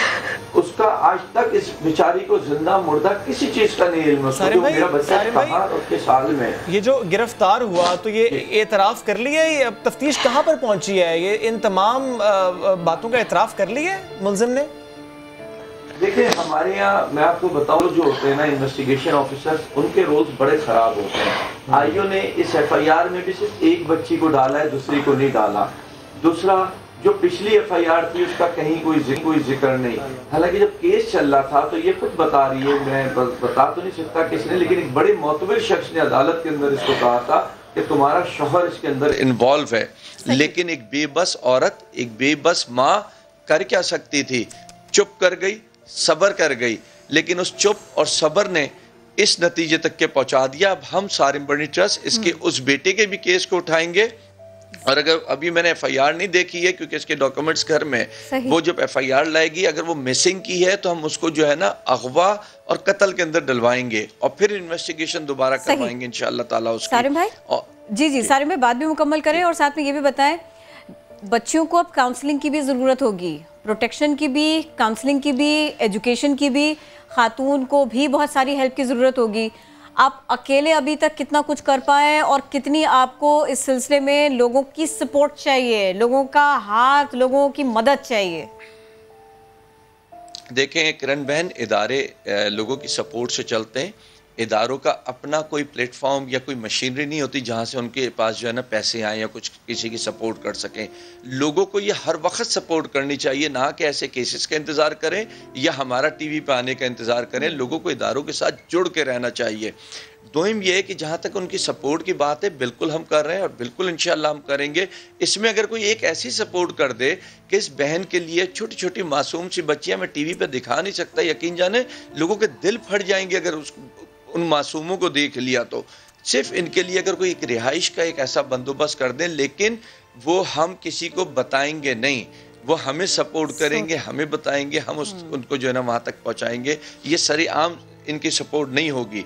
उसका आज तक इस बेचारी को जिंदा मुर्दा किसी चीज का नहीं इल्म। मेरा बच्चा कहाँ उसके साल में ये जो गिरफ्तार हुआ तो ये एतराफ कर लिया, ये तफ्तीश कहाँ पर पहुंची है? ये इन तमाम बातों का एतराफ कर लिया है मुलजिम ने? देखिए हमारे यहाँ मैं आपको बताऊँ, जो होते हैं ना इन्वेस्टिगेशन ऑफिसर्स, उनके रोल्स बड़े खराब होते हैं। आईओ ने इस FIR में भी सिर्फ एक बच्ची को डाला है, दूसरी को नहीं डाला। दूसरा जो पिछली FIR थी उसका कहीं कोई जिक्र नहीं। हालांकि जब केस चल रहा था तो ये खुद बता रही है, मैं बता तो नहीं सकता किसने, लेकिन एक बड़े मोतबर शख्स ने अदालत के अंदर इसको कहा था कि तुम्हारा शौहर इसके अंदर इन्वॉल्व है। लेकिन एक बेबस औरत, एक बेबस माँ कर क्या सकती थी? चुप कर गई, सब्र कर गई, लेकिन उस चुप और सब्र ने इस नतीजे तक के पहुंचा दिया। अब हम सारिम बर्नी ट्रस्ट इसके उस बेटे के भी केस को उठाएंगे, और अगर अभी मैंने FIR नहीं देखी है क्योंकि इसके डॉक्यूमेंट्स घर में, वो जब FIR लाएगी अगर वो मिसिंग की है तो हम उसको जो है ना अगवा और कत्ल के अंदर डलवाएंगे और फिर इन्वेस्टिगेशन दोबारा करवाएंगे इंशाअल्लाह ताला उसकी। सारिम भाई जी सारिम भाई बात भी मुकम्मल करें और साथ में ये भी बताएं, बच्चियों को अब काउंसलिंग की भी ज़रूरत होगी, प्रोटेक्शन की भी, काउंसलिंग की भी, एजुकेशन की भी, खातून को भी बहुत सारी हेल्प की ज़रूरत होगी। आप अकेले अभी तक कितना कुछ कर पाए और कितनी आपको इस सिलसिले में लोगों की सपोर्ट चाहिए, लोगों का हाथ, लोगों की मदद चाहिए? देखें किरण बहन, इदारे लोगों की सपोर्ट से चलते हैं। इदारों का अपना कोई प्लेटफॉर्म या कोई मशीनरी नहीं होती जहाँ से उनके पास जो है ना पैसे आए या कुछ किसी की सपोर्ट कर सकें। लोगों को ये हर वक्त सपोर्ट करनी चाहिए, ना कि ऐसे केसेस का इंतज़ार करें या हमारा TV पे आने का इंतज़ार करें। लोगों को इदारों के साथ जुड़ के रहना चाहिए। दोइम ये है कि जहाँ तक उनकी सपोर्ट की बात है, बिल्कुल हम कर रहे हैं और बिल्कुल इंशाअल्लाह हम करेंगे। इसमें अगर कोई एक ऐसी सपोर्ट कर दे कि इस बहन के लिए छोटी छोटी मासूम सी बच्चियाँ मैं TV पे दिखा नहीं सकता, यकीन जाने लोगों के दिल फट जाएंगे अगर उन मासूमों को देख लिया तो। सिर्फ इनके लिए अगर कोई एक रिहाइश का एक ऐसा बंदोबस्त कर दें, लेकिन वो हम किसी को बताएंगे नहीं, वो हमें सपोर्ट करेंगे, हमें बताएंगे, हम उनको जो है ना वहाँ तक पहुँचाएंगे। ये सरेआम इनकी सपोर्ट नहीं होगी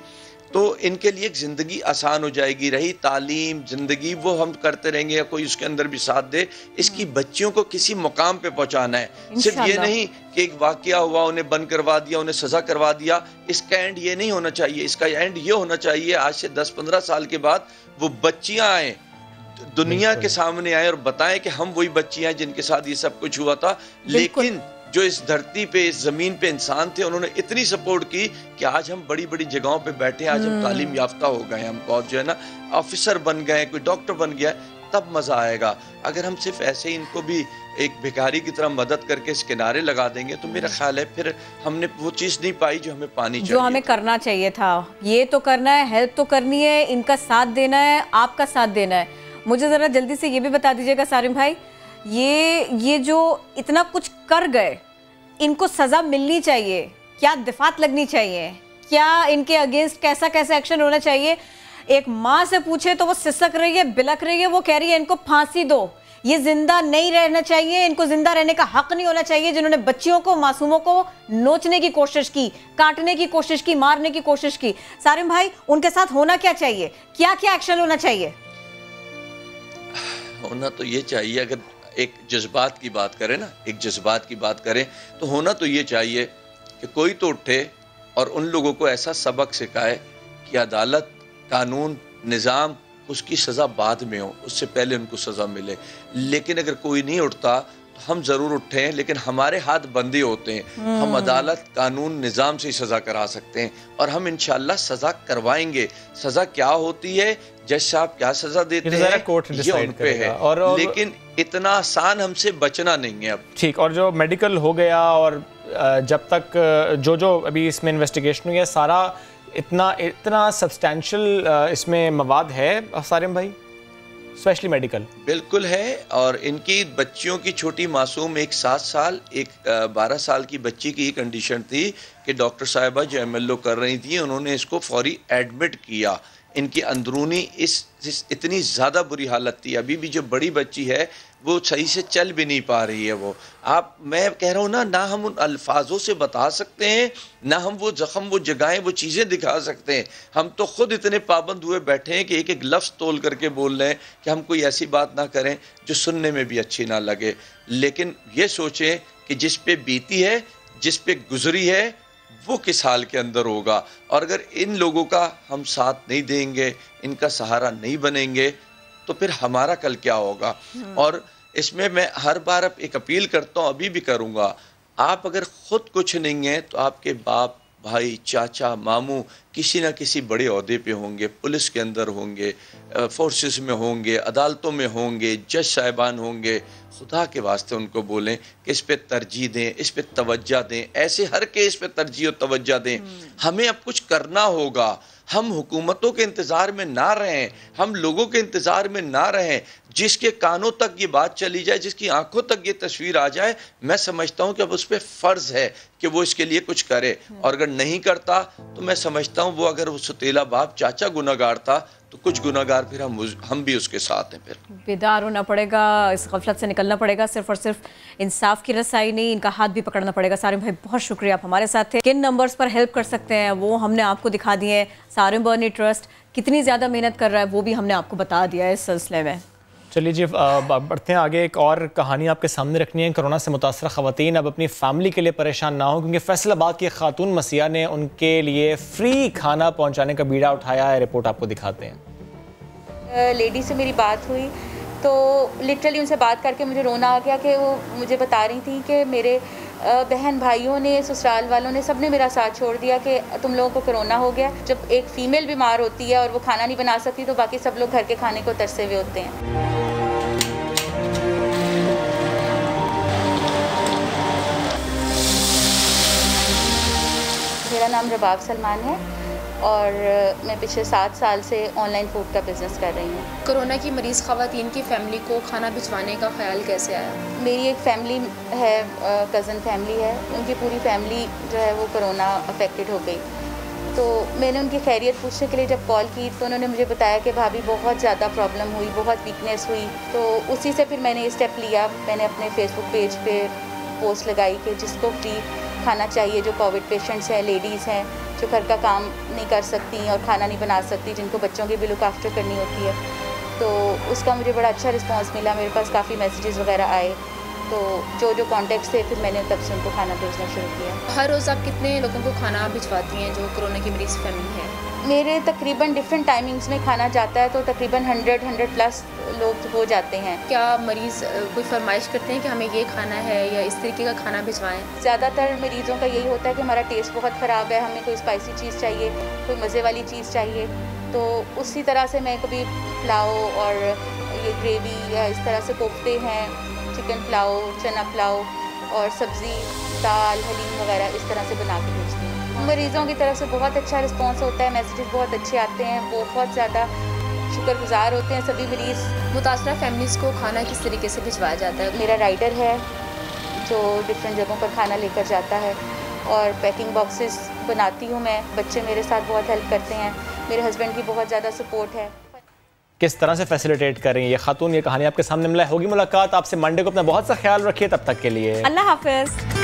तो इनके लिए एक ज़िंदगी आसान हो जाएगी। रही तालीम, ज़िंदगी, वो हम करते रहेंगे या कोई उसके अंदर भी साथ दे। इसकी बच्चियों को किसी मुकाम पे पहुंचाना है, सिर्फ ये नहीं कि एक वाकया हुआ उन्हें बंद करवा दिया, उन्हें सज़ा करवा दिया। इसका एंड ये नहीं होना चाहिए। इसका एंड ये होना चाहिए आज से 10-15 साल के बाद वो बच्चियां आए, दुनिया के सामने आए और बताएं कि हम वही बच्चियां हैं जिनके साथ ये सब कुछ हुआ था। लेकिन जो इस धरती पे, इस जमीन पे इंसान थे, उन्होंने इतनी सपोर्ट की कि आज हम बड़ी बड़ी जगहों पे बैठे हैं। आज हम तालीम याफ्ता हो गए, हम बहुत जो है ना ऑफिसर बन गए, कोई डॉक्टर बन गया, तब मजा आएगा। अगर हम सिर्फ ऐसे ही इनको भी एक भिखारी की तरह मदद करके इस किनारे लगा देंगे तो मेरा ख्याल है फिर हमने वो चीज़ नहीं पाई जो हमें पानी चाहिए, जो हमें करना चाहिए था। ये तो करना है, हेल्प तो करनी है, इनका साथ देना है, आपका साथ देना है। मुझे ज़रा जल्दी से ये भी बता दीजिएगा सारिम भाई, ये जो इतना कुछ कर गए, इनको सज़ा मिलनी चाहिए, क्या दिफात लगनी चाहिए, क्या इनके अगेंस्ट कैसा कैसा एक्शन होना चाहिए? एक माँ से पूछे तो वो सिसक रही है, बिलक रही है, वो कह रही है इनको फांसी दो, ये जिंदा नहीं रहना चाहिए, इनको जिंदा रहने का हक नहीं होना चाहिए। जिन्होंने बच्चियों को, मासूमों को नोचने की कोशिश की, काटने की कोशिश की, मारने की कोशिश की, सारिम भाई उनके साथ होना क्या चाहिए, क्या क्या एक्शन होना चाहिए? होना तो ये चाहिए, अगर एक जज्बात की बात करें ना, एक जज्बात की बात करें तो होना तो ये चाहिए कि कोई तो उठे और उन लोगों को ऐसा सबक सिखाए कि अदालत, कानून, निज़ाम, उसकी सज़ा बाद में हो, उससे पहले उनको सज़ा मिले। लेकिन अगर कोई नहीं उठता तो हम ज़रूर उठें, लेकिन हमारे हाथ बंधे होते हैं। हम अदालत, कानून, निज़ाम से सज़ा करा सकते हैं और हम इंशाअल्लाह सज़ा करवाएंगे। सज़ा क्या होती है, जज साहब क्या सज़ा देते हैं, ये उन पे है, लेकिन इतना आसान हमसे बचना नहीं है अब। ठीक, और जो मेडिकल हो गया और जब तक जो अभी इसमें इन्वेस्टिगेशन हुई है, सारा इतना सब्सटैंशियल इसमें मवाद है सारिम भाई, स्पेशली मेडिकल। बिल्कुल है, और इनकी बच्चियों की छोटी मासूम, एक 7 साल, एक 12 साल की बच्ची की कंडीशन थी कि डॉक्टर साहिबा जो MLO कर रही थी, उन्होंने इसको फौरी एडमिट किया। इनकी अंदरूनी इस इतनी ज़्यादा बुरी हालत थी। अभी भी जो बड़ी बच्ची है वो सही से चल भी नहीं पा रही है। मैं कह रहा हूँ ना हम उन अल्फाजों से बता सकते हैं, ना हम वो जख्म, वो जगहें, वो चीज़ें दिखा सकते हैं। हम तो खुद इतने पाबंद हुए बैठे हैं कि एक एक लफ्ज़ तोल करके बोल रहे हैं कि हम कोई ऐसी बात ना करें जो सुनने में भी अच्छी ना लगे। लेकिन ये सोचें कि जिस पे बीती है, जिस पे गुजरी है, वो किस हाल के अंदर होगा। और अगर इन लोगों का हम साथ नहीं देंगे, इनका सहारा नहीं बनेंगे, तो फिर हमारा कल क्या होगा। और इसमें मैं हर बार अब एक अपील करता हूँ, अभी भी करूँगा, आप अगर खुद कुछ नहीं है तो आपके बाप, भाई, चाचा, मामू किसी न किसी बड़े ओहदे पे होंगे, पुलिस के अंदर होंगे, फोर्सेस में होंगे, अदालतों में होंगे, जज साहिबान होंगे, खुदा के वास्ते उनको बोलें कि इस पे तरजीह दें, इस पे तवज्जो दें, ऐसे हर केस पे तरजीह और तवज्जो दें। हमें अब कुछ करना होगा, हम हुकूमतों के इंतज़ार में ना रहें, हम लोगों के इंतज़ार में ना रहें। जिसके कानों तक ये बात चली जाए, जिसकी आंखों तक ये तस्वीर आ जाए, मैं समझता हूँ कि अब उस पर फ़र्ज़ है कि वो इसके लिए कुछ करे, और अगर नहीं करता तो मैं समझता हूँ वो अगर वो सतीला बाप चाचा गुनाहगार था तो कुछ गुनाहगार फिर हम भी उसके साथ हैं। फिर बेदार होना पड़ेगा, इस गफलत से निकलना पड़ेगा, सिर्फ और सिर्फ इंसाफ की रसाई नहीं, इनका हाथ भी पकड़ना पड़ेगा। सारिम भाई बहुत शुक्रिया, आप हमारे साथ थे। किन नंबर्स पर हेल्प कर सकते हैं वो हमने आपको दिखा दिए हैं। सारिम बर्नी ट्रस्ट कितनी ज़्यादा मेहनत कर रहा है वो भी हमने आपको बता दिया है इस सिलसिले में। चलिए जी, बढ़ते हैं आगे। एक और कहानी आपके सामने रखनी है। कोरोना से मुतासर ख़वातीन अब अपनी फैमिली के लिए परेशान ना हो, क्योंकि फैसलाबाद की खातून मसीहा ने उनके लिए फ्री खाना पहुंचाने का बीड़ा उठाया है। रिपोर्ट आपको दिखाते हैं। लेडी से मेरी बात हुई तो लिटरली उनसे बात करके मुझे रोना आ गया कि वो मुझे बता रही थी कि मेरे बहन भाइयों ने, ससुराल वालों ने, सब ने मेरा साथ छोड़ दिया कि तुम लोगों को कोरोना हो गया। जब एक फ़ीमेल बीमार होती है और वो खाना नहीं बना सकती तो बाकी सब लोग घर के खाने को तरसे हुए होते हैं। मेरा नाम रबाब सलमान है और मैं पिछले 7 साल से ऑनलाइन फूड का बिज़नेस कर रही हूँ। कोरोना की मरीज़ ख़वातीन की फ़ैमिली को खाना भिजवाने का ख्याल कैसे आया? मेरी एक फ़ैमिली है, कज़न फैमिली है, उनकी पूरी फैमिली जो है वो कोरोना अफेक्टेड हो गई। तो मैंने उनकी खैरियत पूछने के लिए जब कॉल की तो उन्होंने मुझे बताया कि भाभी बहुत ज़्यादा प्रॉब्लम हुई, बहुत वीकनेस हुई। तो उसी से फिर मैंने ये स्टेप लिया। मैंने अपने फेसबुक पेज पे पोस्ट लगाई कि जिसको फ्री खाना चाहिए, जो कोविड पेशेंट्स हैं, लेडीज़ हैं जो घर का काम नहीं कर सकती और खाना नहीं बना सकती, जिनको बच्चों की भी लुक आफ्टर करनी होती है। तो उसका मुझे बड़ा अच्छा रिस्पांस मिला, मेरे पास काफ़ी मैसेजेस वगैरह आए। तो जो कॉन्टेक्ट्स थे फिर मैंने तब से उनको खाना भेजना शुरू किया। हर रोज़ आप कितने लोगों को खाना भिजवाती हैं जो कोरोना की मरीज़ फैमिली है? मेरे तकरीबन डिफरेंट टाइमिंग्स में खाना जाता है तो तकरीबन 100 प्लस लोग हो जाते हैं। क्या मरीज़ कोई फरमाइश करते हैं कि हमें ये खाना है या इस तरीके का खाना भिजवाएं? ज़्यादातर मरीज़ों का यही होता है कि हमारा टेस्ट बहुत ख़राब है, हमें कोई स्पाइसी चीज़ चाहिए, कोई मज़े वाली चीज़ चाहिए। तो उसी तरह से मैं कभी पुलाव और ये ग्रेवी या इस तरह से कोफ्ते हैं, चिकन पुलाव, चना पुलाव और सब्ज़ी, दाल, हलीम वगैरह इस तरह से बना के भेजती हूँ। मरीज़ों की तरफ से बहुत अच्छा रिस्पांस होता है, मैसेजेस बहुत अच्छे आते हैं, बहुत ज़्यादा शुक्रगुजार होते हैं सभी मरीज़। मुतासरा फैमिलीज़ को खाना किस तरीके से भिजवाया जाता है? मेरा राइडर है जो डिफरेंट जगहों पर खाना लेकर जाता है और पैकिंग बॉक्सेस बनाती हूँ मैं। बच्चे मेरे साथ बहुत हेल्प करते हैं, मेरे हस्बैंड की बहुत ज़्यादा सपोर्ट है। किस तरह से फैसिलिटेट कर रही है ये खातून, ये कहानी आपके सामने मिला। होगी मुलाकात आपसे मंडे को। अपना बहुत सा ख्याल रखिए, तब तक के लिए अल्लाह हाफिज़।